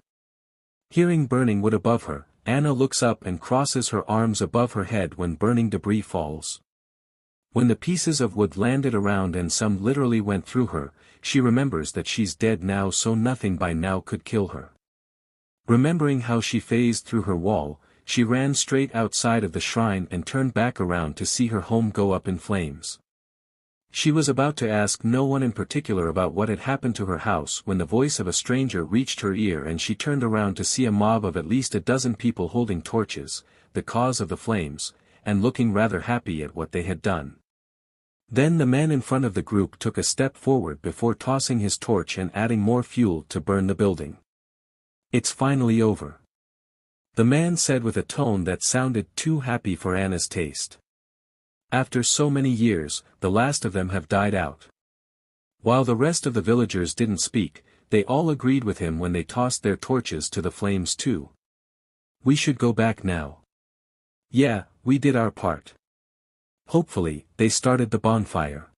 Hearing burning wood above her, Anna looks up and crosses her arms above her head when burning debris falls. When the pieces of wood landed around and some literally went through her, she remembers that she's dead now, so nothing by now could kill her. Remembering how she phased through her wall, she ran straight outside of the shrine and turned back around to see her home go up in flames. She was about to ask no one in particular about what had happened to her house when the voice of a stranger reached her ear and she turned around to see a mob of at least a dozen people holding torches, the cause of the flames, and looking rather happy at what they had done. Then the man in front of the group took a step forward before tossing his torch and adding more fuel to burn the building. "It's finally over," the man said with a tone that sounded too happy for Anna's taste. "After so many years, the last of them have died out." While the rest of the villagers didn't speak, they all agreed with him when they tossed their torches to the flames too. "We should go back now." "Yeah, we did our part." Hopefully, they started the bonfire.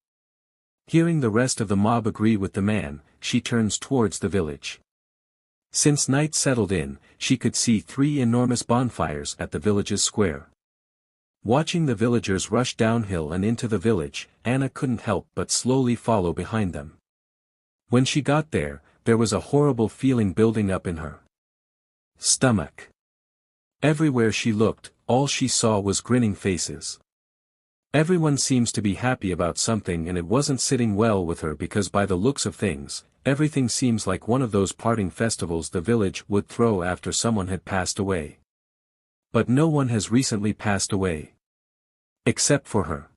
Hearing the rest of the mob agree with the man, she turns towards the village. Since night settled in, she could see 3 enormous bonfires at the village's square. Watching the villagers rush downhill and into the village, Anna couldn't help but slowly follow behind them. When she got there, there was a horrible feeling building up in her stomach. Everywhere she looked, all she saw was grinning faces. Everyone seems to be happy about something, and it wasn't sitting well with her because by the looks of things, everything seems like one of those parting festivals the village would throw after someone had passed away. But no one has recently passed away. Except for her.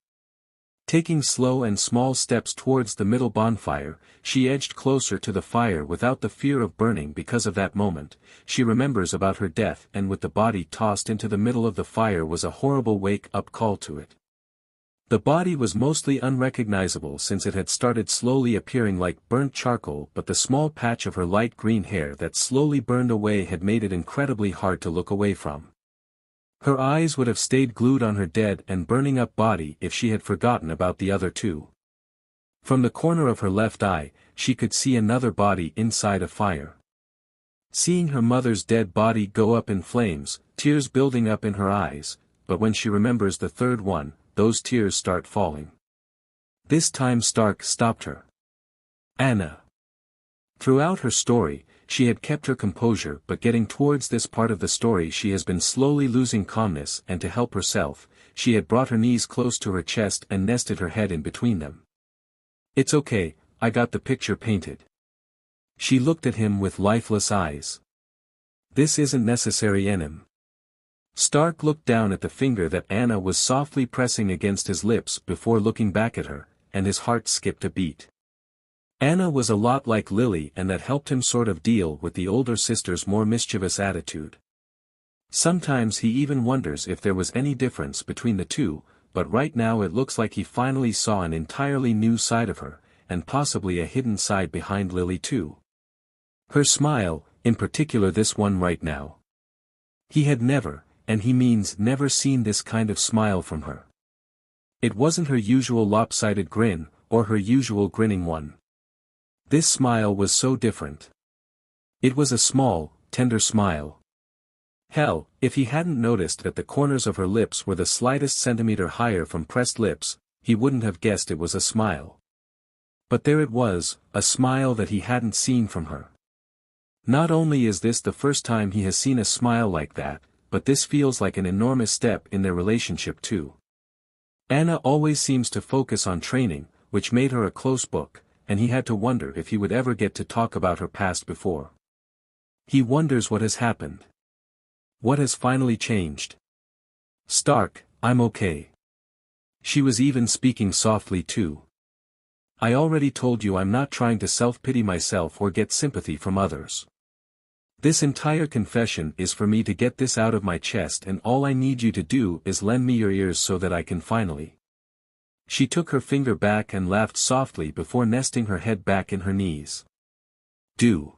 Taking slow and small steps towards the middle bonfire, she edged closer to the fire without the fear of burning because of that moment. She remembers about her death, and with the body tossed into the middle of the fire was a horrible wake-up call to it. The body was mostly unrecognizable since it had started slowly appearing like burnt charcoal, but the small patch of her light green hair that slowly burned away had made it incredibly hard to look away from. Her eyes would have stayed glued on her dead and burning up body if she had forgotten about the other two. From the corner of her left eye, she could see another body inside a fire. Seeing her mother's dead body go up in flames, tears building up in her eyes, but when she remembers the third one, those tears start falling. This time Stark stopped her. Anna. Throughout her story, she had kept her composure, but getting towards this part of the story she has been slowly losing calmness, and to help herself, she had brought her knees close to her chest and nested her head in between them. "It's okay, I got the picture painted." She looked at him with lifeless eyes. "This isn't necessary, Enim." Stark looked down at the finger that Anna was softly pressing against his lips before looking back at her, and his heart skipped a beat. Anna was a lot like Lily, and that helped him sort of deal with the older sister's more mischievous attitude. Sometimes he even wonders if there was any difference between the two, but right now it looks like he finally saw an entirely new side of her, and possibly a hidden side behind Lily too. Her smile, in particular this one right now. He had never, and he means never, seen this kind of smile from her. It wasn't her usual lopsided grin, or her usual grinning one. This smile was so different. It was a small, tender smile. Hell, if he hadn't noticed that the corners of her lips were the slightest centimeter higher from pressed lips, he wouldn't have guessed it was a smile. But there it was, a smile that he hadn't seen from her. Not only is this the first time he has seen a smile like that, but this feels like an enormous step in their relationship too. Anna always seems to focus on training, which made her a close book, and he had to wonder if he would ever get to talk about her past before. He wonders what has happened. What has finally changed? "Stark, I'm okay." She was even speaking softly too. "I already told you I'm not trying to self-pity myself or get sympathy from others. This entire confession is for me to get this out of my chest, and all I need you to do is lend me your ears so that I can finally." She took her finger back and laughed softly before nesting her head back in her knees. "Do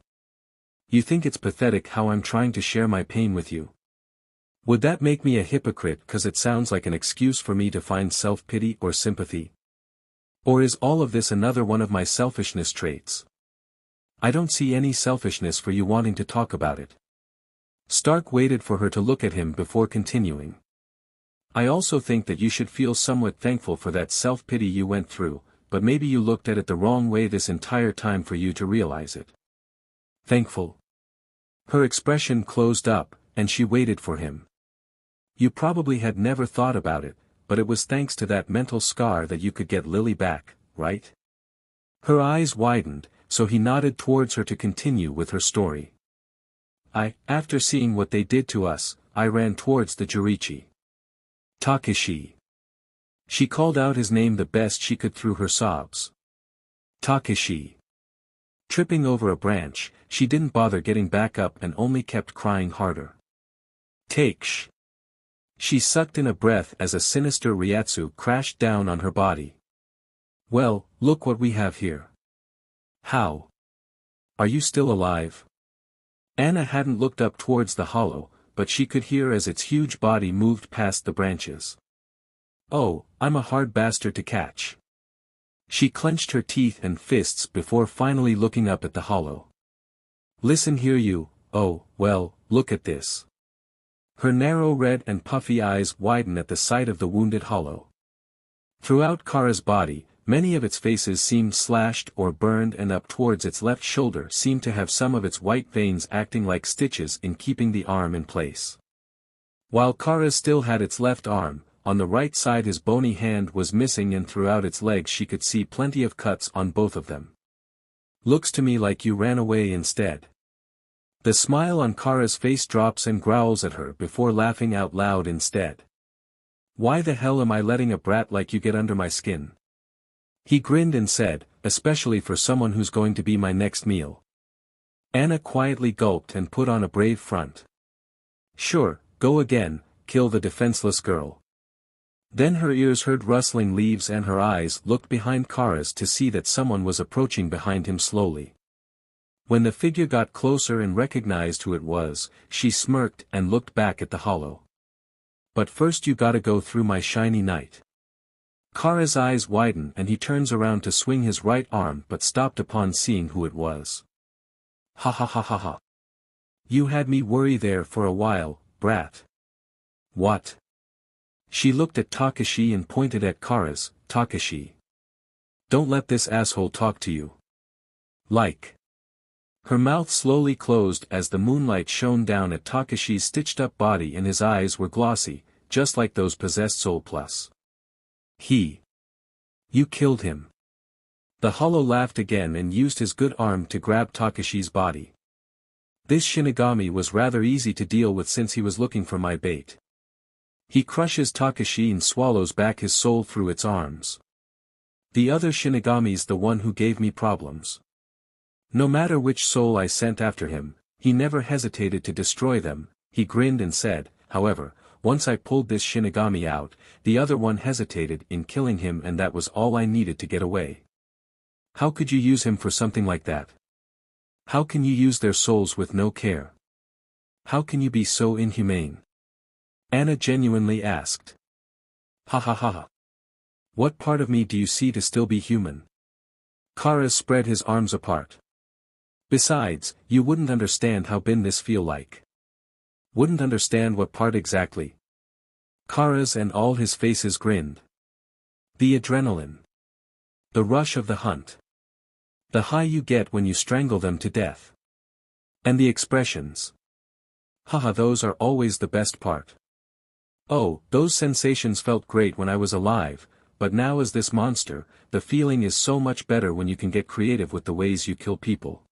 you think it's pathetic how I'm trying to share my pain with you? Would that make me a hypocrite cause it sounds like an excuse for me to find self-pity or sympathy? Or is all of this another one of my selfishness traits? I don't see any selfishness for you wanting to talk about it." Stark waited for her to look at him before continuing. "I also think that you should feel somewhat thankful for that self-pity you went through, but maybe you looked at it the wrong way this entire time for you to realize it." "Thankful?" Her expression closed up, and she waited for him. "You probably had never thought about it, but it was thanks to that mental scar that you could get Lily back, right?" Her eyes widened, so he nodded towards her to continue with her story. After seeing what they did to us, I ran towards the Jurichi. Takeshi. She called out his name the best she could through her sobs. Takashi. Tripping over a branch, she didn't bother getting back up and only kept crying harder. Take. She sucked in a breath as a sinister Ryatsu crashed down on her body. Well, look what we have here. How? Are you still alive? Anna hadn't looked up towards the hollow, but she could hear as its huge body moved past the branches. Oh, I'm a hard bastard to catch. She clenched her teeth and fists before finally looking up at the hollow. Listen here you, oh, well, look at this. Her narrow red and puffy eyes widen at the sight of the wounded hollow. Throughout Kara's body, many of its faces seemed slashed or burned, and up towards its left shoulder seemed to have some of its white veins acting like stitches in keeping the arm in place. While Kara still had its left arm, on the right side his bony hand was missing, and throughout its legs she could see plenty of cuts on both of them. Looks to me like you ran away instead. The smile on Kara's face drops and growls at her before laughing out loud instead. Why the hell am I letting a brat like you get under my skin? He grinned and said, especially for someone who's going to be my next meal. Anna quietly gulped and put on a brave front. Sure, go again, kill the defenseless girl. Then her ears heard rustling leaves and her eyes looked behind Kara's to see that someone was approaching behind him slowly. When the figure got closer and recognized who it was, she smirked and looked back at the hollow. But first you gotta go through my shiny knight. Kara's eyes widen and he turns around to swing his right arm, but stopped upon seeing who it was. Ha ha ha ha ha. You had me worry there for a while, brat. What? She looked at Takashi and pointed at Kara's. Takashi. Don't let this asshole talk to you. Like. Her mouth slowly closed as the moonlight shone down at Takashi's stitched-up body and his eyes were glossy, just like those possessed soul plus. You killed him. The hollow laughed again and used his good arm to grab Takashi's body. This Shinigami was rather easy to deal with since he was looking for my bait. He crushes Takashi and swallows back his soul through its arms. The other Shinigami's the one who gave me problems. No matter which soul I sent after him, he never hesitated to destroy them. He grinned and said, however, once I pulled this Shinigami out, the other one hesitated in killing him, and that was all I needed to get away. How could you use him for something like that? How can you use their souls with no care? How can you be so inhumane? Anna genuinely asked. Ha ha ha ha. What part of me do you see to still be human? Kara spread his arms apart. Besides, you wouldn't understand how been this feel like. Wouldn't understand what part exactly? Kara's and all his faces grinned. The adrenaline. The rush of the hunt. The high you get when you strangle them to death. And the expressions. Haha, those are always the best part. Oh, those sensations felt great when I was alive, but now as this monster, the feeling is so much better when you can get creative with the ways you kill people.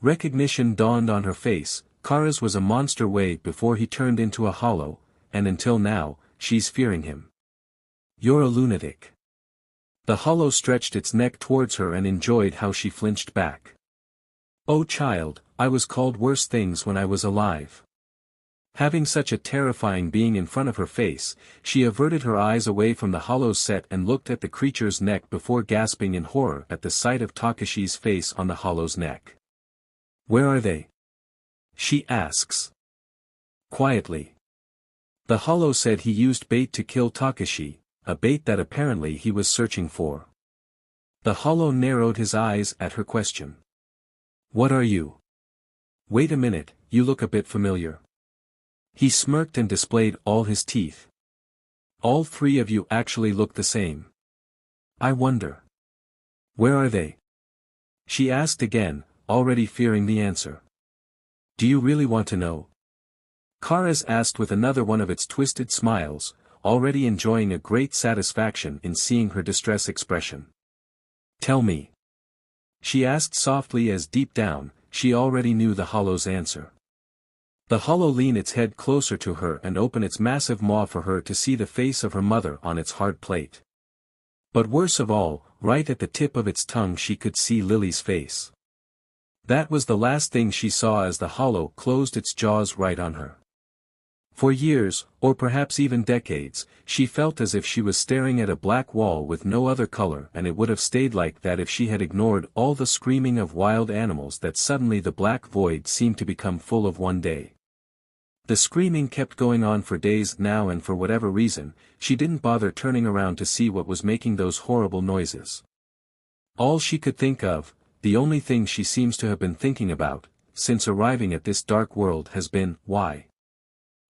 Recognition dawned on her face. Kara's was a monster way before he turned into a hollow, and until now, she's fearing him. You're a lunatic. The hollow stretched its neck towards her and enjoyed how she flinched back. Oh child, I was called worse things when I was alive. Having such a terrifying being in front of her face, she averted her eyes away from the hollow's set and looked at the creature's neck before gasping in horror at the sight of Takashi's face on the hollow's neck. Where are they? She asks. Quietly. The hollow said he used bait to kill Takashi, a bait that apparently he was searching for. The hollow narrowed his eyes at her question. What are you? Wait a minute, you look a bit familiar. He smirked and displayed all his teeth. All three of you actually look the same. I wonder. Where are they? She asked again, already fearing the answer. Do you really want to know? Kara's asked with another one of its twisted smiles, already enjoying a great satisfaction in seeing her distress expression. Tell me. She asked softly as deep down, she already knew the hollow's answer. The hollow leaned its head closer to her and opened its massive maw for her to see the face of her mother on its hard plate. But worse of all, right at the tip of its tongue she could see Lily's face. That was the last thing she saw as the hollow closed its jaws right on her. For years, or perhaps even decades, she felt as if she was staring at a black wall with no other color, and it would have stayed like that if she had ignored all the screaming of wild animals that suddenly the black void seemed to become full of one day. The screaming kept going on for days now, and for whatever reason, she didn't bother turning around to see what was making those horrible noises. All she could think of, the only thing she seems to have been thinking about, since arriving at this dark world has been, why?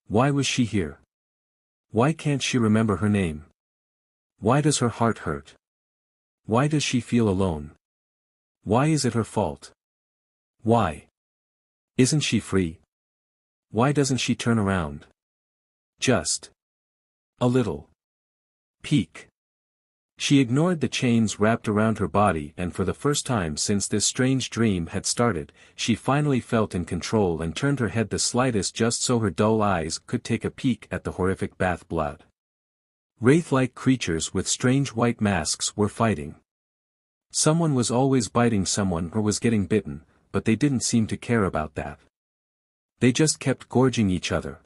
Why was she here? Why can't she remember her name? Why does her heart hurt? Why does she feel alone? Why is it her fault? Why? Isn't she free? Why doesn't she turn around? Just a little peek. She ignored the chains wrapped around her body, and for the first time since this strange dream had started, she finally felt in control and turned her head the slightest just so her dull eyes could take a peek at the horrific bath blood. Wraith-like creatures with strange white masks were fighting. Someone was always biting someone or was getting bitten, but they didn't seem to care about that. They just kept gorging each other.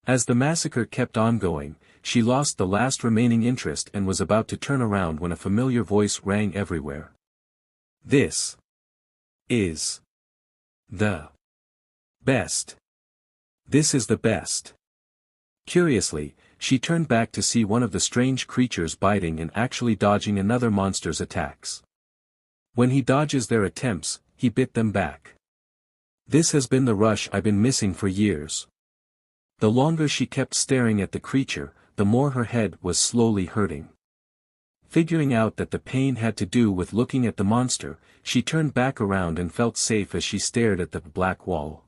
As the massacre kept on going, she lost the last remaining interest and was about to turn around when a familiar voice rang everywhere. This is the best. This is the best. Curiously, she turned back to see one of the strange creatures biting and actually dodging another monster's attacks. When he dodges their attempts, he bit them back. This has been the rush I've been missing for years. The longer she kept staring at the creature, the more her head was slowly hurting. Figuring out that the pain had to do with looking at the monster, she turned back around and felt safe as she stared at the black wall.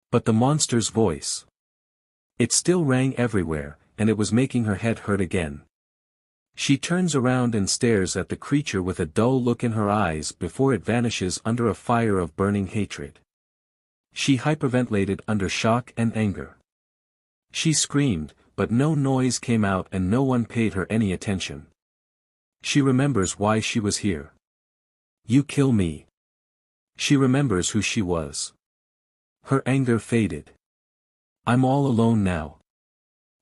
But the monster's voice. It still rang everywhere, and it was making her head hurt again. She turns around and stares at the creature with a dull look in her eyes before it vanishes under a fire of burning hatred. She hyperventilated under shock and anger. She screamed, but no noise came out and no one paid her any attention. She remembers why she was here. You kill me. She remembers who she was. Her anger faded. I'm all alone now.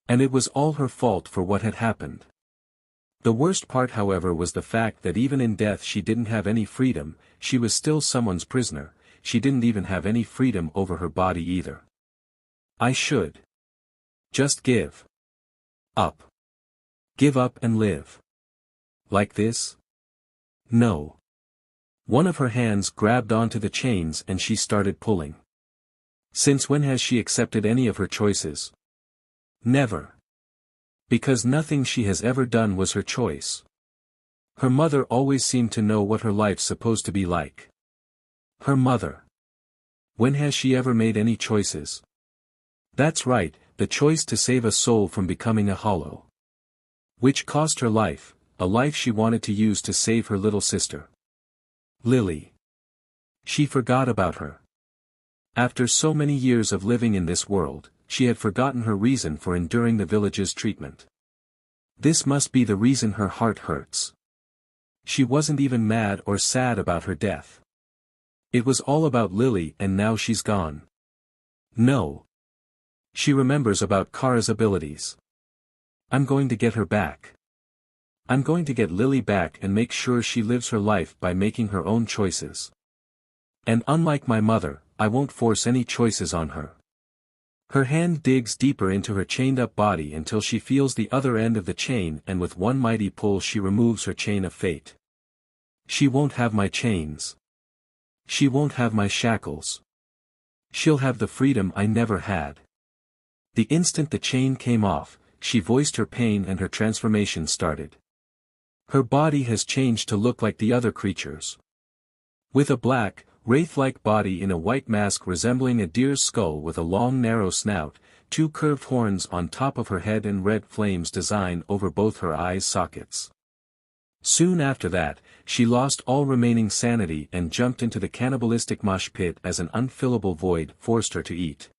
And it was all her fault for what had happened. The worst part, however, was the fact that even in death she didn't have any freedom. She was still someone's prisoner. She didn't even have any freedom over her body either. I should just give up. Give up and live. Like this? No. One of her hands grabbed onto the chains and she started pulling. Since when has she accepted any of her choices? Never. Because nothing she has ever done was her choice. Her mother always seemed to know what her life's supposed to be like. Her mother. When has she ever made any choices? That's right, the choice to save a soul from becoming a hollow. Which cost her life, a life she wanted to use to save her little sister. Lily. She forgot about her. After so many years of living in this world, she had forgotten her reason for enduring the village's treatment. This must be the reason her heart hurts. She wasn't even mad or sad about her death. It was all about Lily, and now she's gone. No. She remembers about Kara's abilities. I'm going to get her back. I'm going to get Lily back and make sure she lives her life by making her own choices. And unlike my mother, I won't force any choices on her. Her hand digs deeper into her chained-up body until she feels the other end of the chain, and with one mighty pull she removes her chain of fate. She won't have my chains. She won't have my shackles. She'll have the freedom I never had. The instant the chain came off, she voiced her pain and her transformation started. Her body has changed to look like the other creatures. With a black, wraith-like body in a white mask resembling a deer's skull with a long narrow snout, two curved horns on top of her head and red flames design over both her eye sockets. Soon after that, she lost all remaining sanity and jumped into the cannibalistic mosh pit as an unfillable void forced her to eat.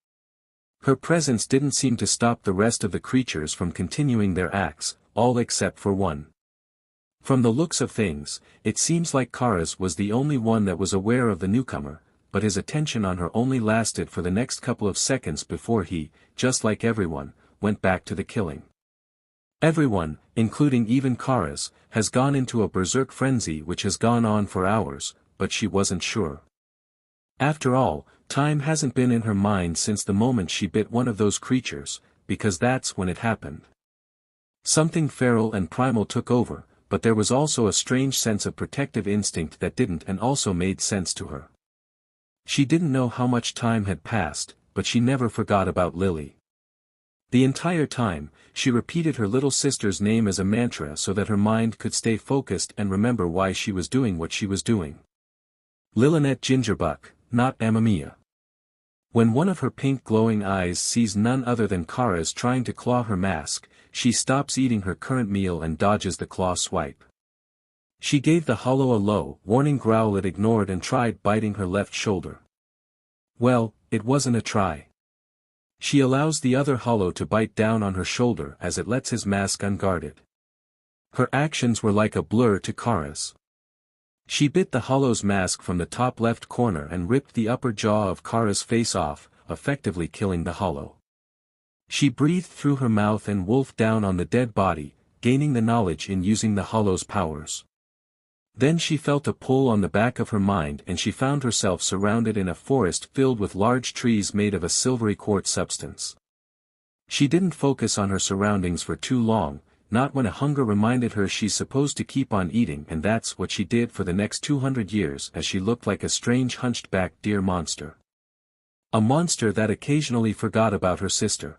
Her presence didn't seem to stop the rest of the creatures from continuing their acts, all except for one. From the looks of things, it seems like Kara's was the only one that was aware of the newcomer, but his attention on her only lasted for the next couple of seconds before he, just like everyone, went back to the killing. Everyone, including even Kara's, has gone into a berserk frenzy which has gone on for hours, but she wasn't sure. After all, time hasn't been in her mind since the moment she bit one of those creatures, because that's when it happened. Something feral and primal took over, but there was also a strange sense of protective instinct that didn't and also made sense to her. She didn't know how much time had passed, but she never forgot about Lily. The entire time, she repeated her little sister's name as a mantra so that her mind could stay focused and remember why she was doing what she was doing. Lilynette Gingerbuck, not Amamiya. When one of her pink glowing eyes sees none other than Kara's trying to claw her mask, she stops eating her current meal and dodges the claw swipe. She gave the hollow a low, warning growl it ignored and tried biting her left shoulder. Well, it wasn't a try. She allows the other hollow to bite down on her shoulder as it lets his mask unguarded. Her actions were like a blur to Kara's. She bit the hollow's mask from the top left corner and ripped the upper jaw of Kara's face off, effectively killing the hollow. She breathed through her mouth and wolfed down on the dead body, gaining the knowledge in using the hollow's powers. Then she felt a pull on the back of her mind and she found herself surrounded in a forest filled with large trees made of a silvery quartz substance. She didn't focus on her surroundings for too long, not when a hunger reminded her she's supposed to keep on eating, and that's what she did for the next 200 years as she looked like a strange hunched-back deer monster. A monster that occasionally forgot about her sister.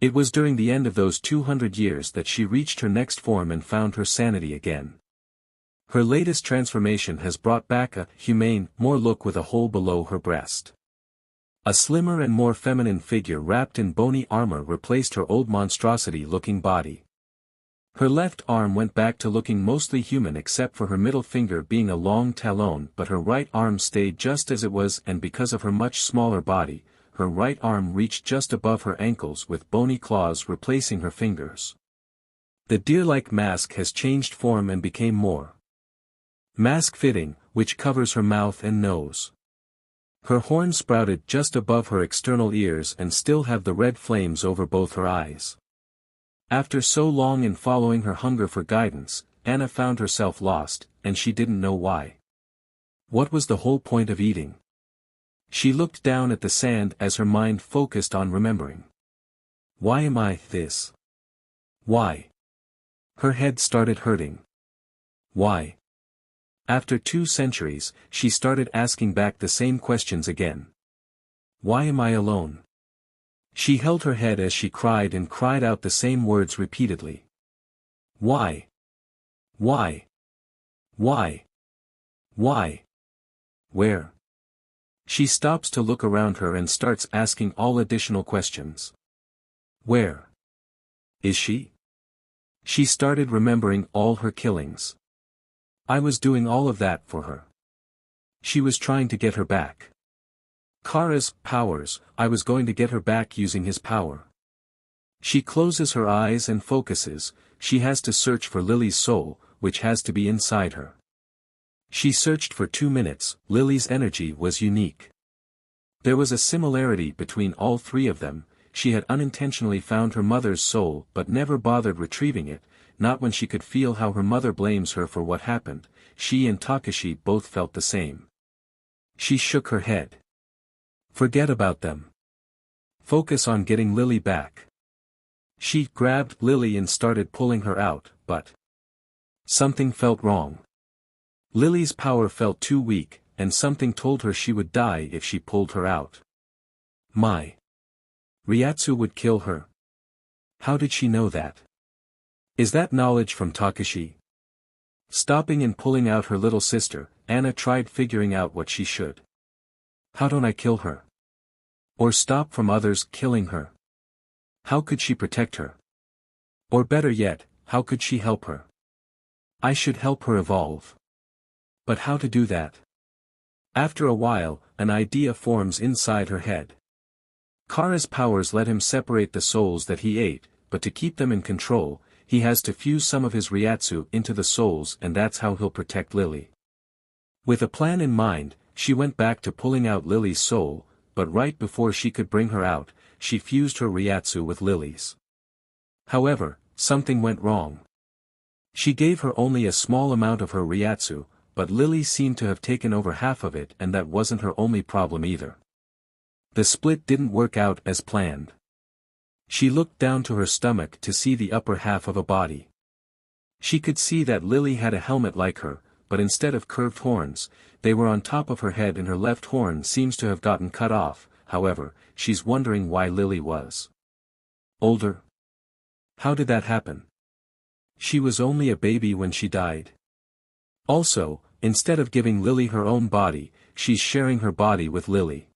It was during the end of those 200 years that she reached her next form and found her sanity again. Her latest transformation has brought back a humane, more look with a hole below her breast. A slimmer and more feminine figure wrapped in bony armor replaced her old monstrosity-looking body. Her left arm went back to looking mostly human except for her middle finger being a long talon, but her right arm stayed just as it was, and because of her much smaller body, her right arm reached just above her ankles with bony claws replacing her fingers. The deer-like mask has changed form and became more mask-fitting, which covers her mouth and nose. Her horns sprouted just above her external ears and still have the red flames over both her eyes. After so long in following her hunger for guidance, Anna found herself lost, and she didn't know why. What was the whole point of eating? She looked down at the sand as her mind focused on remembering. Why am I this? Why? Her head started hurting. Why? After 2 centuries, she started asking back the same questions again. Why am I alone? She held her head as she cried and cried out the same words repeatedly. Why? Why? Why? Why? Where? She stops to look around her and starts asking all additional questions. Where? Is she? She started remembering all her killings. I was doing all of that for her. She was trying to get her back. Kara's powers, I was going to get her back using his power. She closes her eyes and focuses, she has to search for Lily's soul, which has to be inside her. She searched for 2 minutes, Lily's energy was unique. There was a similarity between all 3 of them. She had unintentionally found her mother's soul but never bothered retrieving it, not when she could feel how her mother blames her for what happened. She and Takashi both felt the same. She shook her head. Forget about them. Focus on getting Lily back. She grabbed Lily and started pulling her out, but something felt wrong. Lily's power felt too weak, and something told her she would die if she pulled her out. Ryatsu would kill her. How did she know that? Is that knowledge from Takashi? Stopping and pulling out her little sister, Anna tried figuring out what she should. How don't I kill her? Or stop from others killing her? How could she protect her? Or better yet, how could she help her? I should help her evolve. But how to do that? After a while, an idea forms inside her head. Kara's powers let him separate the souls that he ate, but to keep them in control, he has to fuse some of his Ryatsu into the souls, and that's how he'll protect Lily. With a plan in mind, she went back to pulling out Lily's soul, but right before she could bring her out, she fused her Ryatsu with Lily's. However, something went wrong. She gave her only a small amount of her Ryatsu, but Lily seemed to have taken over half of it, and that wasn't her only problem either. The split didn't work out as planned. She looked down to her stomach to see the upper half of a body. She could see that Lily had a helmet like her, but instead of curved horns, they were on top of her head, and her left horn seems to have gotten cut off. However, she's wondering why Lily was older. How did that happen? She was only a baby when she died. Also, instead of giving Lily her own body, she's sharing her body with Lily.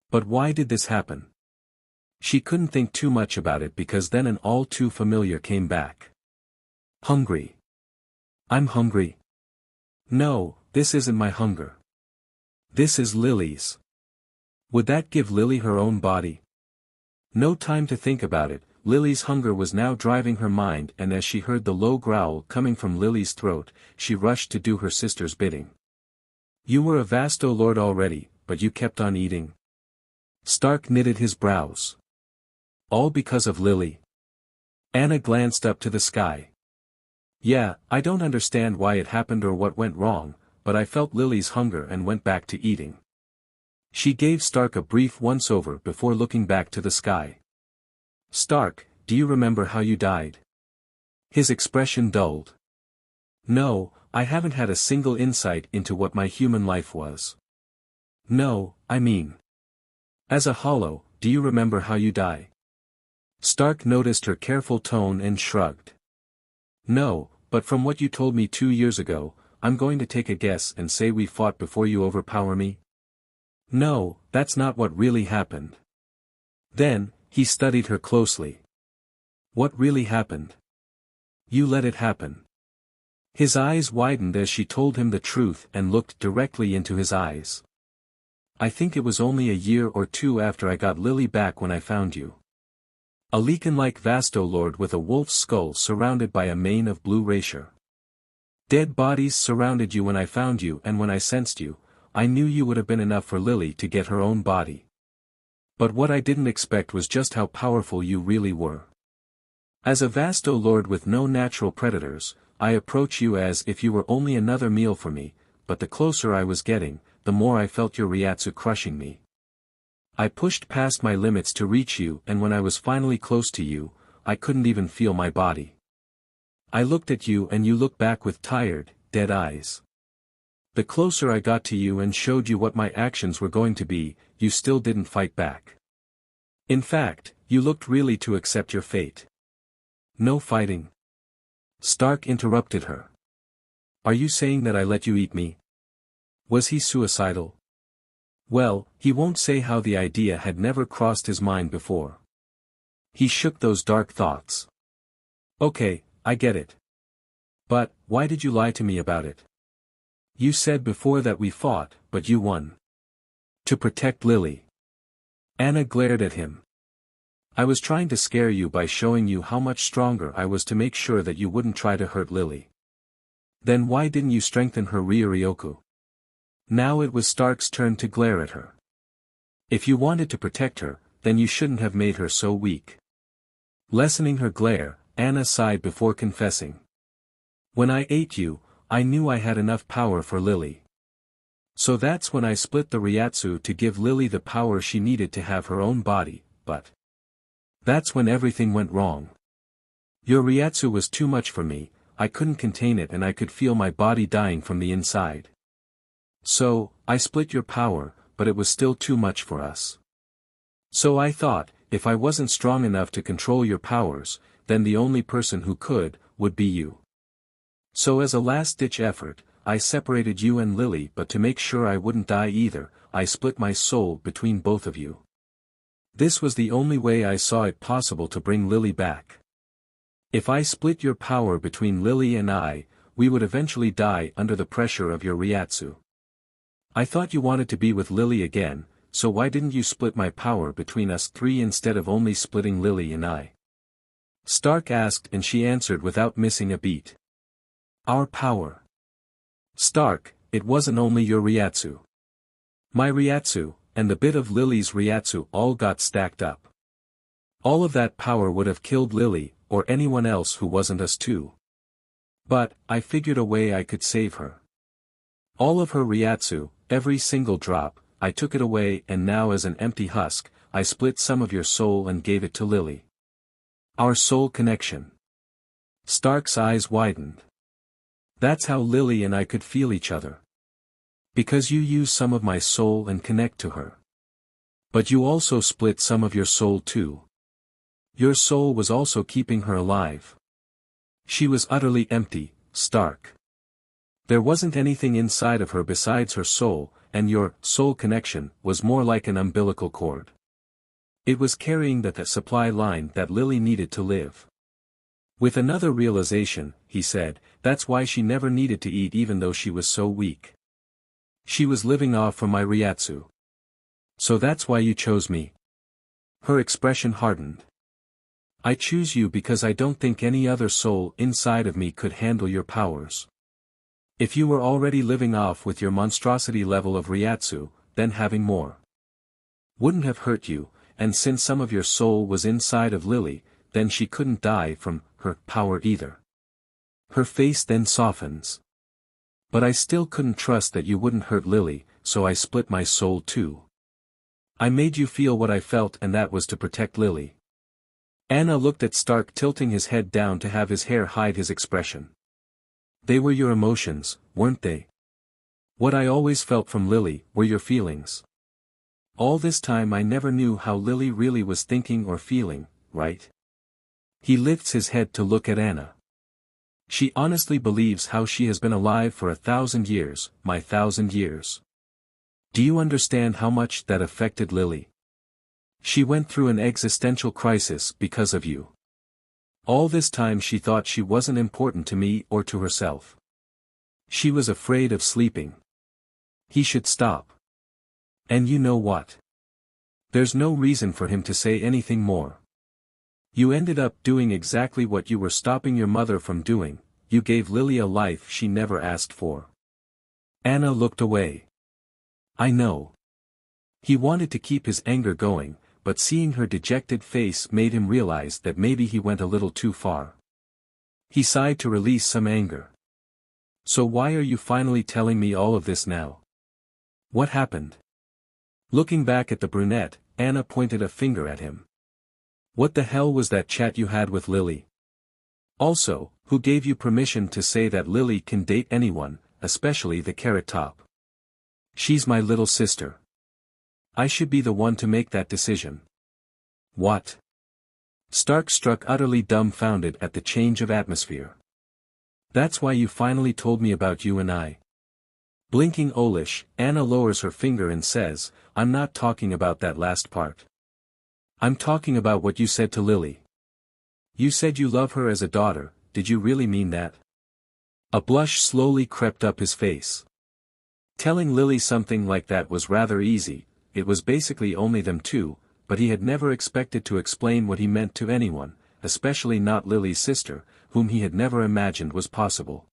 But why did this happen? She couldn't think too much about it because then an all too familiar came back. Hungry. I'm hungry. No, this isn't my hunger. This is Lily's. Would that give Lily her own body? No time to think about it. Lily's hunger was now driving her mind, and as she heard the low growl coming from Lily's throat, she rushed to do her sister's bidding. You were a Vasto Lord already, but you kept on eating. Stark knitted his brows. All because of Lily. Anna glanced up to the sky. Yeah, I don't understand why it happened or what went wrong, but I felt Lily's hunger and went back to eating. She gave Stark a brief once-over before looking back to the sky. Stark, do you remember how you died? His expression dulled. No, I haven't had a single insight into what my human life was. No, I mean. As a hollow, do you remember how you die? Stark noticed her careful tone and shrugged. No, but from what you told me 2 years ago, I'm going to take a guess and say we fought before you overpower me? No, that's not what really happened. Then, he studied her closely. What really happened? You let it happen. His eyes widened as she told him the truth and looked directly into his eyes. I think it was only a year or two after I got Lily back when I found you. A Lecan-like Vasto Lord with a wolf's skull surrounded by a mane of blue racier. Dead bodies surrounded you when I found you, and when I sensed you, I knew you would have been enough for Lily to get her own body. But what I didn't expect was just how powerful you really were. As a Vasto Lord with no natural predators, I approach you as if you were only another meal for me, but the closer I was getting, the more I felt your Ryatsu crushing me. I pushed past my limits to reach you, and when I was finally close to you, I couldn't even feel my body. I looked at you and you looked back with tired, dead eyes. The closer I got to you and showed you what my actions were going to be, you still didn't fight back. In fact, you looked really to accept your fate. No fighting. Stark interrupted her. Are you saying that I let you eat me? Was he suicidal? Well, he won't say how the idea had never crossed his mind before. He shook those dark thoughts. Okay, I get it. But, why did you lie to me about it? You said before that we fought, but you won. To protect Lily. Anna glared at him. I was trying to scare you by showing you how much stronger I was to make sure that you wouldn't try to hurt Lily. Then why didn't you strengthen her Ryuryoku? Now it was Stark's turn to glare at her. If you wanted to protect her, then you shouldn't have made her so weak. Lessening her glare, Anna sighed before confessing. When I ate you, I knew I had enough power for Lily. So that's when I split the Ryatsu to give Lily the power she needed to have her own body, but that's when everything went wrong. Your Ryatsu was too much for me, I couldn't contain it and I could feel my body dying from the inside. So, I split your power, but it was still too much for us. So I thought, if I wasn't strong enough to control your powers, then the only person who could, would be you. So as a last-ditch effort, I separated you and Lily, but to make sure I wouldn't die either, I split my soul between both of you. This was the only way I saw it possible to bring Lily back. If I split your power between Lily and I, we would eventually die under the pressure of your Ryatsu. I thought you wanted to be with Lily again, so why didn't you split my power between us three instead of only splitting Lily and I? Stark asked, and she answered without missing a beat. Our power. Stark, it wasn't only your Ryatsu. My Ryatsu, and the bit of Lily's Ryatsu all got stacked up. All of that power would have killed Lily, or anyone else who wasn't us two. But, I figured a way I could save her. All of her Ryatsu, every single drop, I took it away, and now as an empty husk, I split some of your soul and gave it to Lily. Our soul connection. Stark's eyes widened. That's how Lily and I could feel each other. Because you use some of my soul and connect to her. But you also split some of your soul too. Your soul was also keeping her alive. She was utterly empty, Stark. There wasn't anything inside of her besides her soul, and your soul connection was more like an umbilical cord. It was carrying the supply line that Lily needed to live. With another realization, he said, that's why she never needed to eat even though she was so weak. She was living off from my Ryatsu. So that's why you chose me. Her expression hardened. I choose you because I don't think any other soul inside of me could handle your powers. If you were already living off with your monstrosity level of Ryatsu, then having more wouldn't have hurt you, and since some of your soul was inside of Lily, then she couldn't die from her power either. Her face then softens. But I still couldn't trust that you wouldn't hurt Lily, so I split my soul too. I made you feel what I felt, and that was to protect Lily. Anna looked at Stark, tilting his head down to have his hair hide his expression. They were your emotions, weren't they? What I always felt from Lily were your feelings. All this time I never knew how Lily really was thinking or feeling, right? He lifts his head to look at Anna. She honestly believes how she has been alive for 1,000 years, my 1,000 years. Do you understand how much that affected Lily? She went through an existential crisis because of you. All this time she thought she wasn't important to me or to herself. She was afraid of sleeping. He should stop. And you know what? There's no reason for him to say anything more. You ended up doing exactly what you were stopping your mother from doing, you gave Lily a life she never asked for. Anna looked away. I know. He wanted to keep his anger going, but seeing her dejected face made him realize that maybe he went a little too far. He sighed to release some anger. So why are you finally telling me all of this now? What happened? Looking back at the brunette, Anna pointed a finger at him. What the hell was that chat you had with Lily? Also, who gave you permission to say that Lily can date anyone, especially the Carrot Top? She's my little sister. I should be the one to make that decision. What? Stark struck utterly dumbfounded at the change of atmosphere. That's why you finally told me about you and I. Blinking owlish, Anna lowers her finger and says, I'm not talking about that last part. I'm talking about what you said to Lily. You said you love her as a daughter, did you really mean that? A blush slowly crept up his face. Telling Lily something like that was rather easy, it was basically only them two, but he had never expected to explain what he meant to anyone, especially not Lily's sister, whom he had never imagined was possible.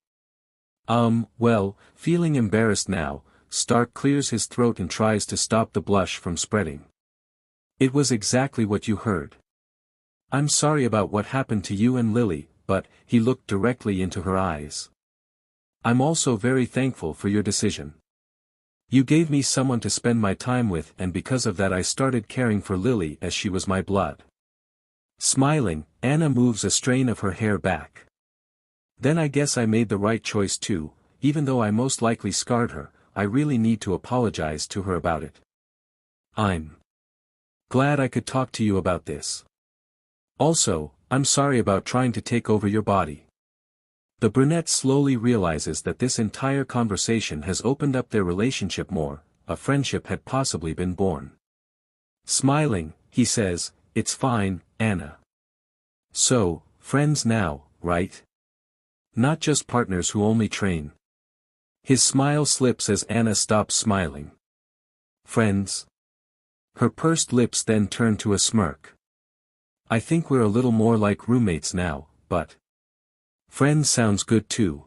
Well, feeling embarrassed now, Stark clears his throat and tries to stop the blush from spreading. It was exactly what you heard. I'm sorry about what happened to you and Lily, but, he looked directly into her eyes. I'm also very thankful for your decision. You gave me someone to spend my time with, and because of that I started caring for Lily as she was my blood. Smiling, Anna moves a strain of her hair back. Then I guess I made the right choice too, even though I most likely scarred her, I really need to apologize to her about it. I'm glad I could talk to you about this. Also, I'm sorry about trying to take over your body. The brunette slowly realizes that this entire conversation has opened up their relationship more, a friendship had possibly been born. Smiling, he says, it's fine, Anna. So, friends now, right? Not just partners who only train. His smile slips as Anna stops smiling. Friends? Her pursed lips then turned to a smirk. I think we're a little more like roommates now, but friends sounds good too.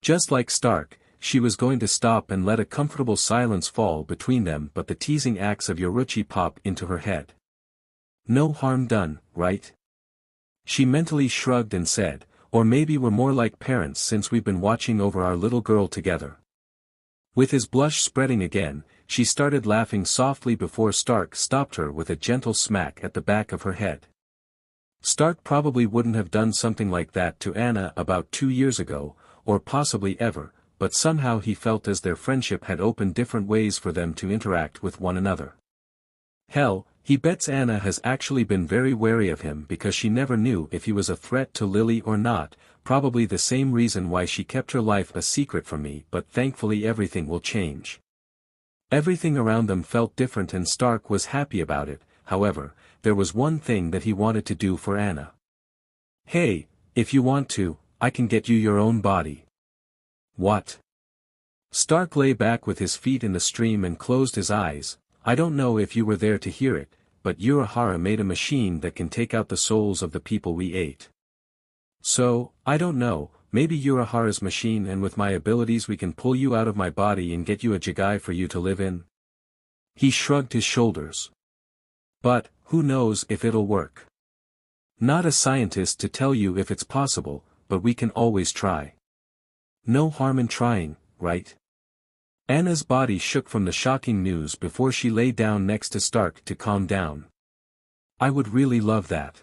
Just like Stark, she was going to stop and let a comfortable silence fall between them, but the teasing acts of Yoruichi pop into her head. No harm done, right? She mentally shrugged and said, or maybe we're more like parents since we've been watching over our little girl together. With his blush spreading again, she started laughing softly before Stark stopped her with a gentle smack at the back of her head. Stark probably wouldn't have done something like that to Anna about 2 years ago, or possibly ever, but somehow he felt as their friendship had opened different ways for them to interact with one another. Hell, he bets Anna has actually been very wary of him because she never knew if he was a threat to Lily or not, probably the same reason why she kept her life a secret from me, but thankfully everything will change. Everything around them felt different and Stark was happy about it. However, there was one thing that he wanted to do for Anna. Hey, if you want to, I can get you your own body. What? Stark lay back with his feet in the stream and closed his eyes. I don't know if you were there to hear it, but Urahara made a machine that can take out the souls of the people we ate. So, I don't know, maybe Urahara's machine and with my abilities we can pull you out of my body and get you a jigai for you to live in? He shrugged his shoulders. But, who knows if it'll work? Not a scientist to tell you if it's possible, but we can always try. No harm in trying, right? Anna's body shook from the shocking news before she lay down next to Stark to calm down. I would really love that.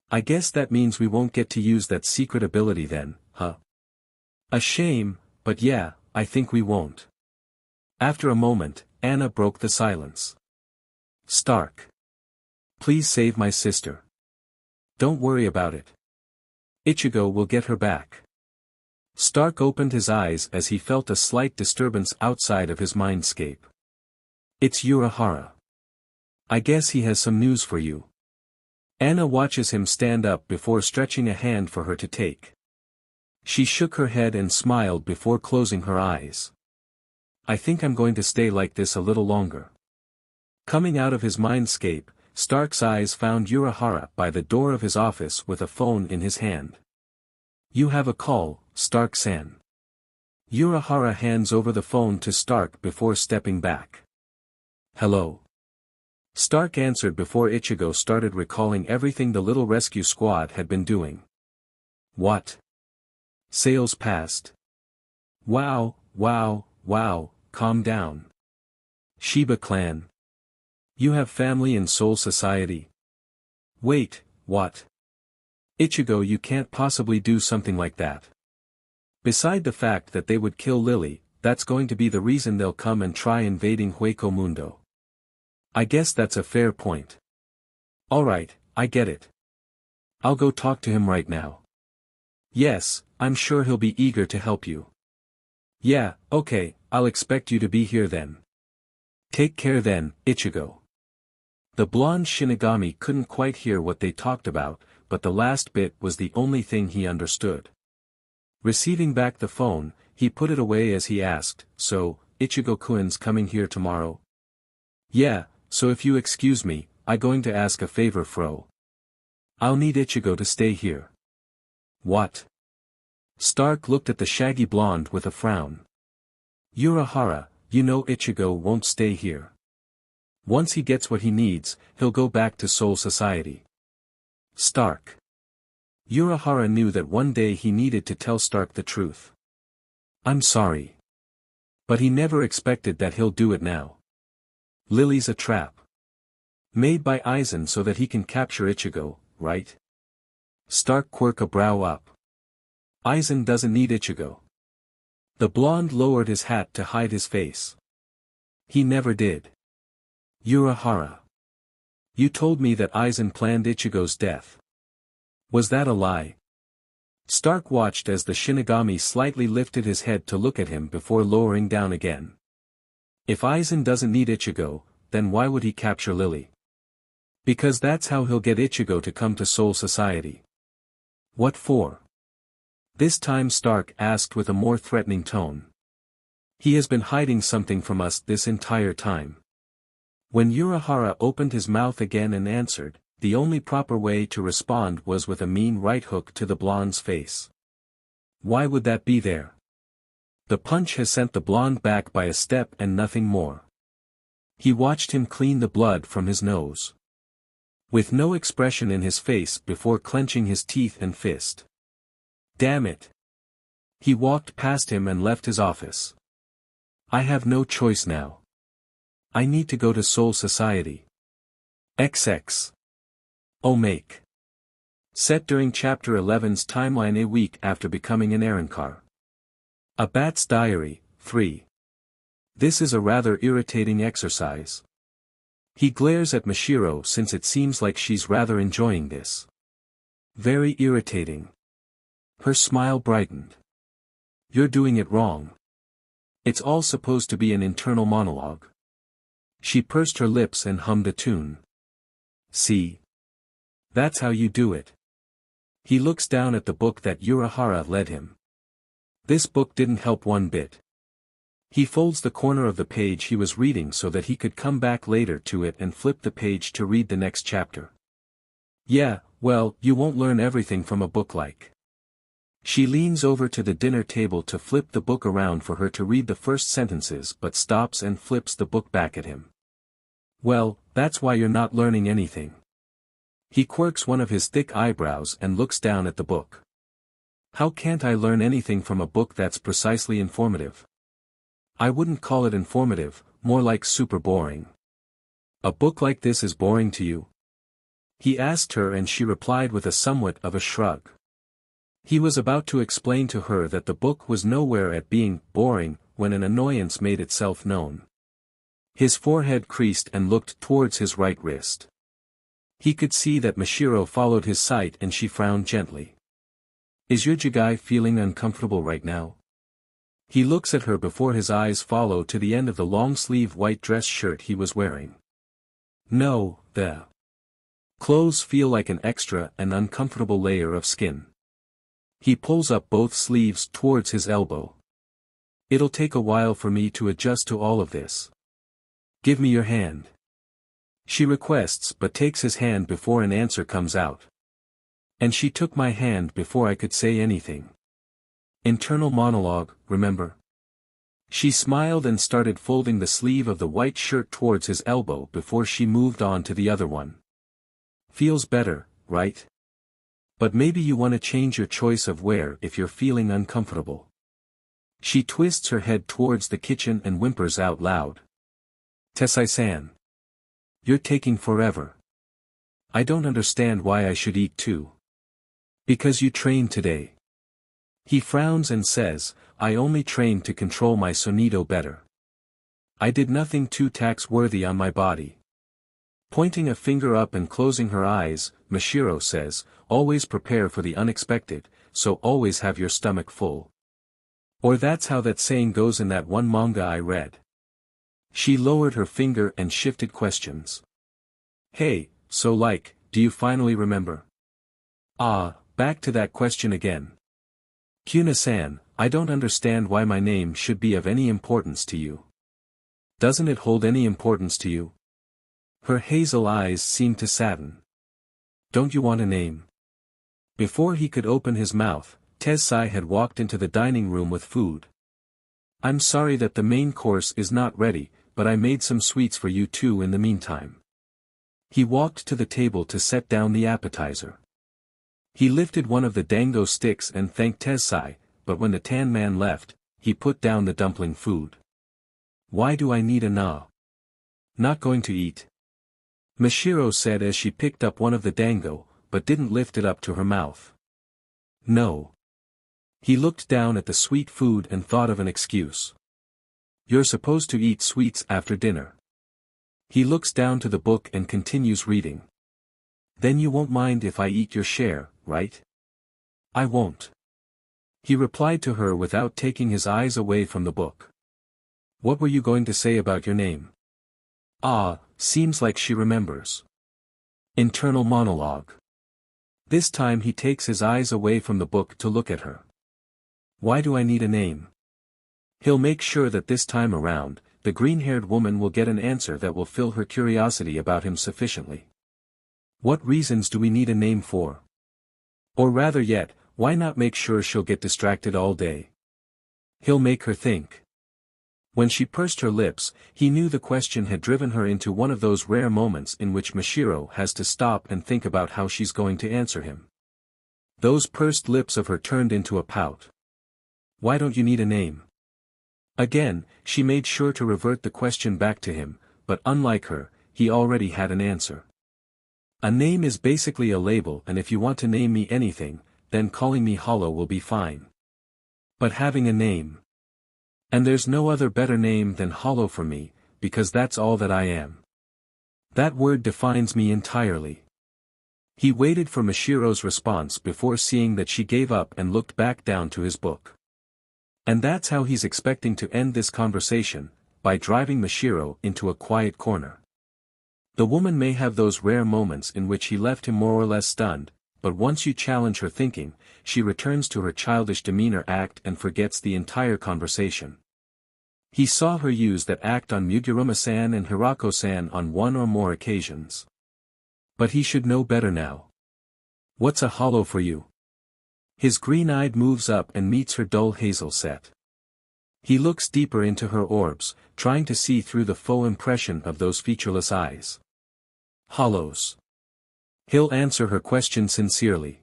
I guess that means we won't get to use that secret ability then, huh? A shame, but yeah, I think we won't. After a moment, Anna broke the silence. Stark. Please save my sister. Don't worry about it. Ichigo will get her back. Stark opened his eyes as he felt a slight disturbance outside of his mindscape. It's Urahara. I guess he has some news for you. Anna watches him stand up before stretching a hand for her to take. She shook her head and smiled before closing her eyes. I think I'm going to stay like this a little longer. Coming out of his mindscape, Stark's eyes found Urahara by the door of his office with a phone in his hand. You have a call, Stark-san. Urahara hands over the phone to Stark before stepping back. Hello. Stark answered before Ichigo started recalling everything the little rescue squad had been doing. What? Sales passed. Wow, calm down. Shiba clan. You have family in Soul Society? Wait, what? Ichigo, you can't possibly do something like that. Beside the fact that they would kill Lily, that's going to be the reason they'll come and try invading Hueco Mundo. I guess that's a fair point. Alright, I get it. I'll go talk to him right now. Yes, I'm sure he'll be eager to help you. Yeah, okay, I'll expect you to be here then. Take care then, Ichigo. The blonde Shinigami couldn't quite hear what they talked about, but the last bit was the only thing he understood. Receiving back the phone, he put it away as he asked, so, Ichigo-kun's coming here tomorrow? Yeah, so if you excuse me, I'm going to ask a favor fro. I'll need Ichigo to stay here. What? Stark looked at the shaggy blonde with a frown. Urahara, you know Ichigo won't stay here. Once he gets what he needs, he'll go back to Soul Society. Stark. Urahara knew that one day he needed to tell Stark the truth. I'm sorry. But he never expected that he'll do it now. Lily's a trap. Made by Aizen so that he can capture Ichigo, right? Stark quirked a brow up. Aizen doesn't need Ichigo. The blonde lowered his hat to hide his face. He never did. Urahara. You told me that Aizen planned Ichigo's death. Was that a lie? Stark watched as the Shinigami slightly lifted his head to look at him before lowering down again. If Aizen doesn't need Ichigo, then why would he capture Lily? Because that's how he'll get Ichigo to come to Soul Society. What for? This time Stark asked with a more threatening tone. He has been hiding something from us this entire time. When Urahara opened his mouth again and answered, the only proper way to respond was with a mean right hook to the blonde's face. Why would that be there? The punch has sent the blonde back by a step and nothing more. He watched him clean the blood from his nose. With no expression in his face before clenching his teeth and fist. Damn it! He walked past him and left his office. I have no choice now. I need to go to Soul Society. XX. Oh make. Set during Chapter 11's timeline a week after becoming an Arrancar. A Bat's Diary, 3. This is a rather irritating exercise. He glares at Mashiro since it seems like she's rather enjoying this. Very irritating. Her smile brightened. You're doing it wrong. It's all supposed to be an internal monologue. She pursed her lips and hummed a tune. See? That's how you do it. He looks down at the book that Urahara led him. This book didn't help one bit. He folds the corner of the page he was reading so that he could come back later to it and flip the page to read the next chapter. Yeah, well, you won't learn everything from a book like. She leans over to the dinner table to flip the book around for her to read the first sentences but stops and flips the book back at him. Well, that's why you're not learning anything. He quirks one of his thick eyebrows and looks down at the book. How can't I learn anything from a book that's precisely informative? I wouldn't call it informative, more like super boring. A book like this is boring to you? He asked her and she replied with a somewhat of a shrug. He was about to explain to her that the book was nowhere at being boring when an annoyance made itself known. His forehead creased and looked towards his right wrist. He could see that Mashiro followed his sight and she frowned gently. Is your jigai feeling uncomfortable right now? He looks at her before his eyes follow to the end of the long-sleeve white dress shirt he was wearing. No, the clothes feel like an extra and uncomfortable layer of skin. He pulls up both sleeves towards his elbow. It'll take a while for me to adjust to all of this. Give me your hand. She requests but takes his hand before an answer comes out. And she took my hand before I could say anything. Internal monologue, remember? She smiled and started folding the sleeve of the white shirt towards his elbow before she moved on to the other one. Feels better, right? But maybe you want to change your choice of wear if you're feeling uncomfortable. She twists her head towards the kitchen and whimpers out loud. Tessai-san. You're taking forever. I don't understand why I should eat too. Because you trained today. He frowns and says, I only trained to control my sonido better. I did nothing too tax-worthy on my body. Pointing a finger up and closing her eyes, Mashiro says, always prepare for the unexpected, so always have your stomach full. Or that's how that saying goes in that one manga I read. She lowered her finger and shifted questions. Hey, so like, do you finally remember? Back to that question again. Kuna-san, I don't understand why my name should be of any importance to you. Doesn't it hold any importance to you? Her hazel eyes seemed to sadden. Don't you want a name? Before he could open his mouth, Tessai had walked into the dining room with food. I'm sorry that the main course is not ready, but I made some sweets for you too in the meantime. He walked to the table to set down the appetizer. He lifted one of the dango sticks and thanked Tessai, but when the tan man left, he put down the dumpling food. Why do I need a na? Not going to eat. Mashiro said as she picked up one of the dango, but didn't lift it up to her mouth. No. He looked down at the sweet food and thought of an excuse. You're supposed to eat sweets after dinner. He looks down to the book and continues reading. Then you won't mind if I eat your share, right? I won't. He replied to her without taking his eyes away from the book. What were you going to say about your name? Seems like she remembers. Internal monologue. This time he takes his eyes away from the book to look at her. Why do I need a name? He'll make sure that this time around, the green-haired woman will get an answer that will fill her curiosity about him sufficiently. What reasons do we need a name for? Or rather yet, why not make sure she'll get distracted all day? He'll make her think. When she pursed her lips, he knew the question had driven her into one of those rare moments in which Mashiro has to stop and think about how she's going to answer him. Those pursed lips of her turned into a pout. Why don't you need a name? Again, she made sure to revert the question back to him, but unlike her, he already had an answer. A name is basically a label, and if you want to name me anything, then calling me Hollow will be fine. But having a name. And there's no other better name than Hollow for me, because that's all that I am. That word defines me entirely. He waited for Mashiro's response before seeing that she gave up and looked back down to his book. And that's how he's expecting to end this conversation, by driving Mashiro into a quiet corner. The woman may have those rare moments in which he left him more or less stunned, but once you challenge her thinking, she returns to her childish demeanor act and forgets the entire conversation. He saw her use that act on Muguruma-san and Hirako-san on one or more occasions. But he should know better now. What's a hollow for you? His green-eyed moves up and meets her dull hazel set. He looks deeper into her orbs, trying to see through the faux impression of those featureless eyes. Hollows. He'll answer her question sincerely.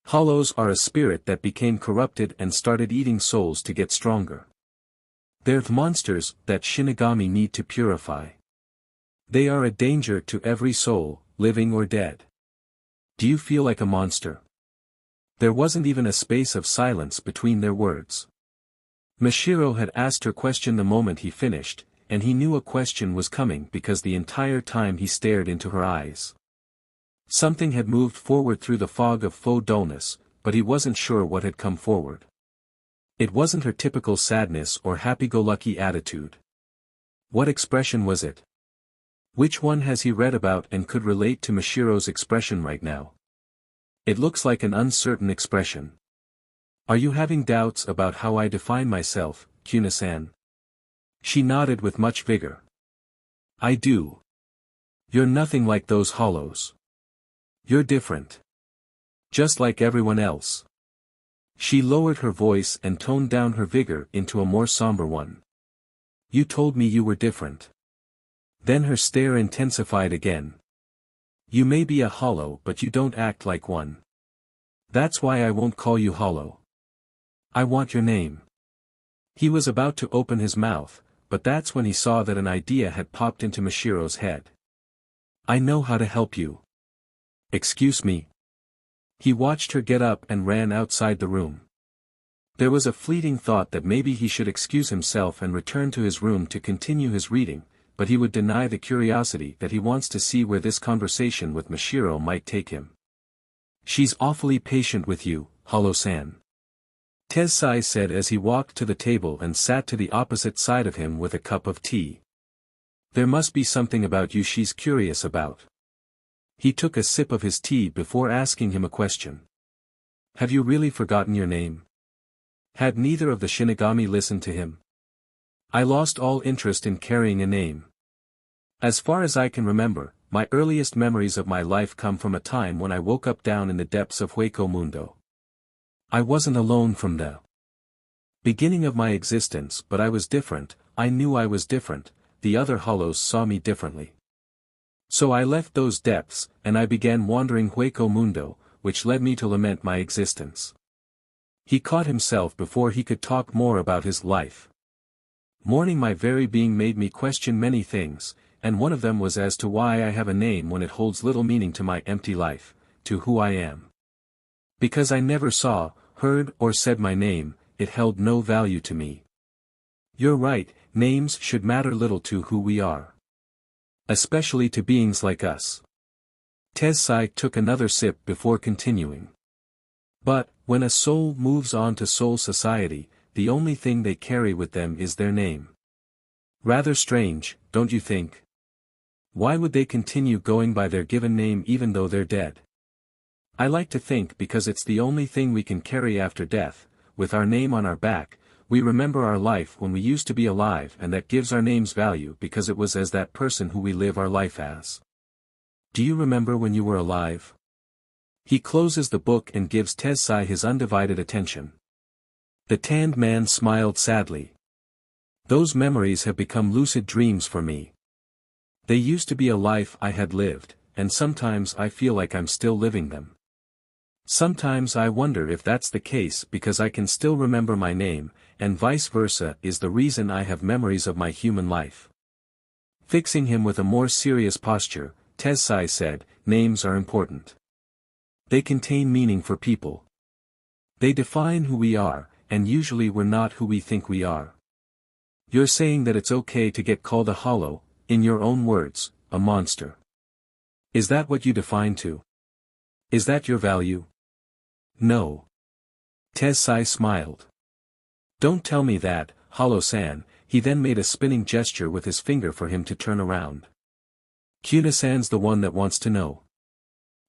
Hollows are a spirit that became corrupted and started eating souls to get stronger. They're the monsters that Shinigami need to purify. They are a danger to every soul, living or dead. Do you feel like a monster? There wasn't even a space of silence between their words. Mashiro had asked her question the moment he finished, and he knew a question was coming because the entire time he stared into her eyes. Something had moved forward through the fog of faux dullness, but he wasn't sure what had come forward. It wasn't her typical sadness or happy-go-lucky attitude. What expression was it? Which one has he read about and could relate to Mashiro's expression right now? It looks like an uncertain expression. Are you having doubts about how I define myself, Kuna-san? She nodded with much vigor. I do. You're nothing like those hollows. You're different. Just like everyone else. She lowered her voice and toned down her vigor into a more somber one. You told me you were different. Then her stare intensified again. You may be a hollow but you don't act like one. That's why I won't call you Hollow. I want your name. He was about to open his mouth, but that's when he saw that an idea had popped into Mashiro's head. I know how to help you. Excuse me. He watched her get up and ran outside the room. There was a fleeting thought that maybe he should excuse himself and return to his room to continue his reading, but he would deny the curiosity that he wants to see where this conversation with Mashiro might take him. She's awfully patient with you, Hollow-san. Tessai said as he walked to the table and sat to the opposite side of him with a cup of tea. There must be something about you she's curious about. He took a sip of his tea before asking him a question. Have you really forgotten your name? Had neither of the Shinigami listened to him? I lost all interest in carrying a name. As far as I can remember, my earliest memories of my life come from a time when I woke up down in the depths of Hueco Mundo. I wasn't alone from the beginning of my existence, but I was different. I knew I was different. The other hollows saw me differently. So I left those depths, and I began wandering Hueco Mundo, which led me to lament my existence. He caught himself before he could talk more about his life. Mourning my very being made me question many things, and one of them was as to why I have a name when it holds little meaning to my empty life, to who I am. Because I never saw, heard or said my name, it held no value to me. You're right, names should matter little to who we are. Especially to beings like us. Tessai took another sip before continuing. But, when a soul moves on to soul society, the only thing they carry with them is their name. Rather strange, don't you think? Why would they continue going by their given name even though they're dead? I like to think because it's the only thing we can carry after death, with our name on our back, we remember our life when we used to be alive, and that gives our names value because it was as that person who we live our life as. Do you remember when you were alive? He closes the book and gives Tessai his undivided attention. The tanned man smiled sadly. Those memories have become lucid dreams for me. They used to be a life I had lived, and sometimes I feel like I'm still living them. Sometimes I wonder if that's the case because I can still remember my name, and vice versa is the reason I have memories of my human life. Fixing him with a more serious posture, Tessai said, names are important. They contain meaning for people. They define who we are, and usually we're not who we think we are. You're saying that it's okay to get called a hollow, in your own words, a monster. Is that what you define to? Is that your value? No. Tessai smiled. Don't tell me that, Hollow-san. He then made a spinning gesture with his finger for him to turn around. Kuna-san's the one that wants to know.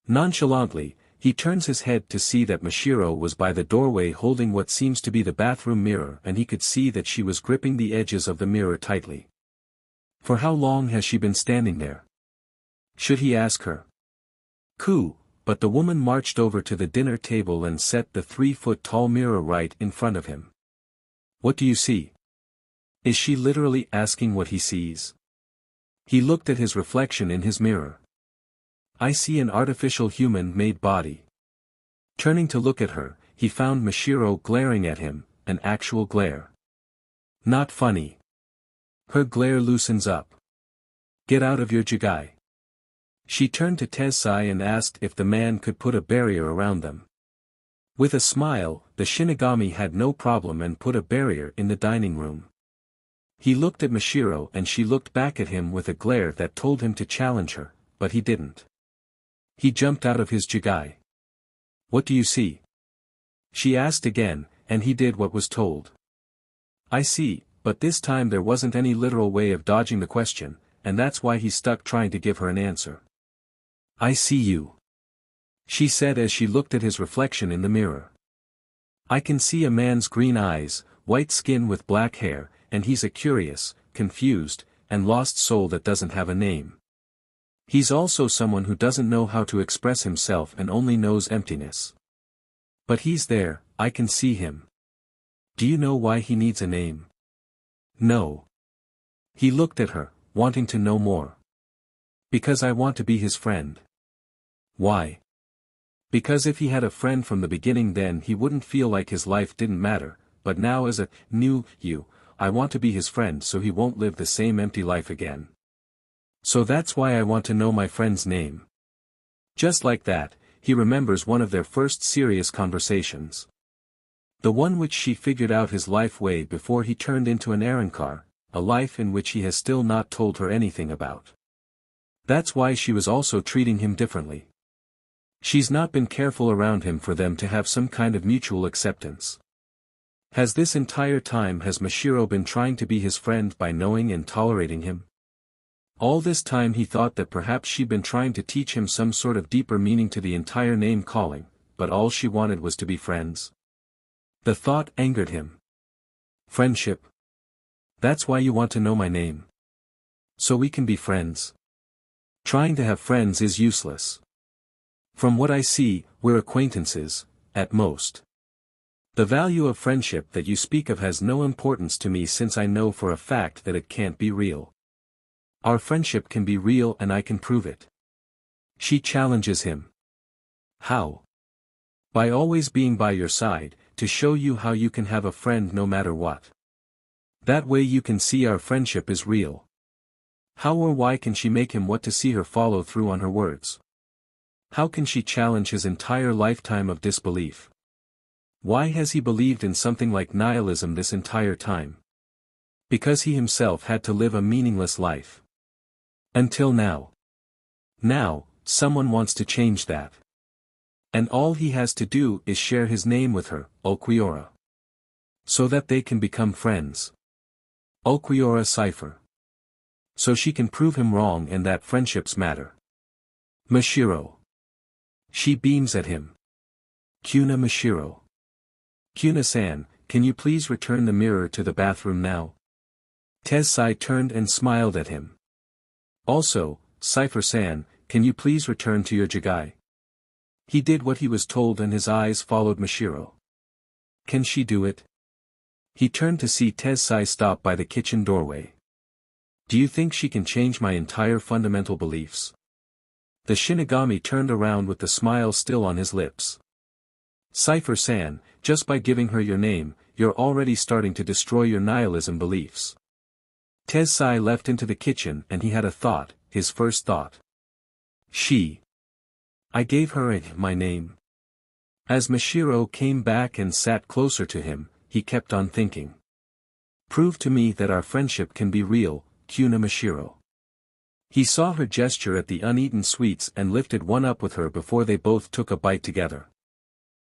Nonchalantly, he turns his head to see that Mashiro was by the doorway holding what seems to be the bathroom mirror, and he could see that she was gripping the edges of the mirror tightly. For how long has she been standing there? Should he ask her? But the woman marched over to the dinner table and set the 3-foot-tall mirror right in front of him. What do you see? Is she literally asking what he sees? He looked at his reflection in his mirror. I see an artificial human-made body. Turning to look at her, he found Mashiro glaring at him, an actual glare. Not funny. Her glare loosens up. Get out of your jigai. She turned to Tessai and asked if the man could put a barrier around them. With a smile, the Shinigami had no problem and put a barrier in the dining room. He looked at Mashiro and she looked back at him with a glare that told him to challenge her, but he didn't. He jumped out of his jigai. What do you see? She asked again, and he did what was told. I see, but this time there wasn't any literal way of dodging the question, and that's why he stuck trying to give her an answer. I see you. She said as she looked at his reflection in the mirror. I can see a man's green eyes, white skin with black hair, and he's a curious, confused, and lost soul that doesn't have a name. He's also someone who doesn't know how to express himself and only knows emptiness. But he's there, I can see him. Do you know why he needs a name? No. He looked at her, wanting to know more. Because I want to be his friend. Why? Because if he had a friend from the beginning then he wouldn't feel like his life didn't matter, but now as a new you, I want to be his friend so he won't live the same empty life again. So that's why I want to know my friend's name. Just like that, he remembers one of their first serious conversations. The one which she figured out his life way before he turned into an Arrancar, a life in which he has still not told her anything about. That's why she was also treating him differently. She's not been careful around him for them to have some kind of mutual acceptance. Has this entire time has Mashiro been trying to be his friend by knowing and tolerating him? All this time he thought that perhaps she'd been trying to teach him some sort of deeper meaning to the entire name calling, but all she wanted was to be friends. The thought angered him. Friendship? That's why you want to know my name? So we can be friends? Trying to have friends is useless. From what I see, we're acquaintances, at most. The value of friendship that you speak of has no importance to me since I know for a fact that it can't be real. Our friendship can be real and I can prove it. She challenges him. How? By always being by your side, to show you how you can have a friend no matter what. That way you can see our friendship is real. How or why can she make him what to see her follow through on her words? How can she challenge his entire lifetime of disbelief? Why has he believed in something like nihilism this entire time? Because he himself had to live a meaningless life. Until now. Now, someone wants to change that. And all he has to do is share his name with her, Ulquiorra. So that they can become friends. Ulquiorra cipher. So she can prove him wrong and that friendships matter. Mashiro. She beams at him. Kuna Mashiro. Kuna-san, can you please return the mirror to the bathroom now? Tensai turned and smiled at him. Also, Cypher-san, can you please return to your jigai? He did what he was told and his eyes followed Mashiro. Can she do it? He turned to see Tensai stop by the kitchen doorway. Do you think she can change my entire fundamental beliefs? The Shinigami turned around with the smile still on his lips. Cypher-san, just by giving her your name, you're already starting to destroy your nihilism beliefs. Tensai left into the kitchen and he had a thought, his first thought. I gave her my name. As Mashiro came back and sat closer to him, he kept on thinking. Prove to me that our friendship can be real, Kuna Mashiro. He saw her gesture at the uneaten sweets and lifted one up with her before they both took a bite together.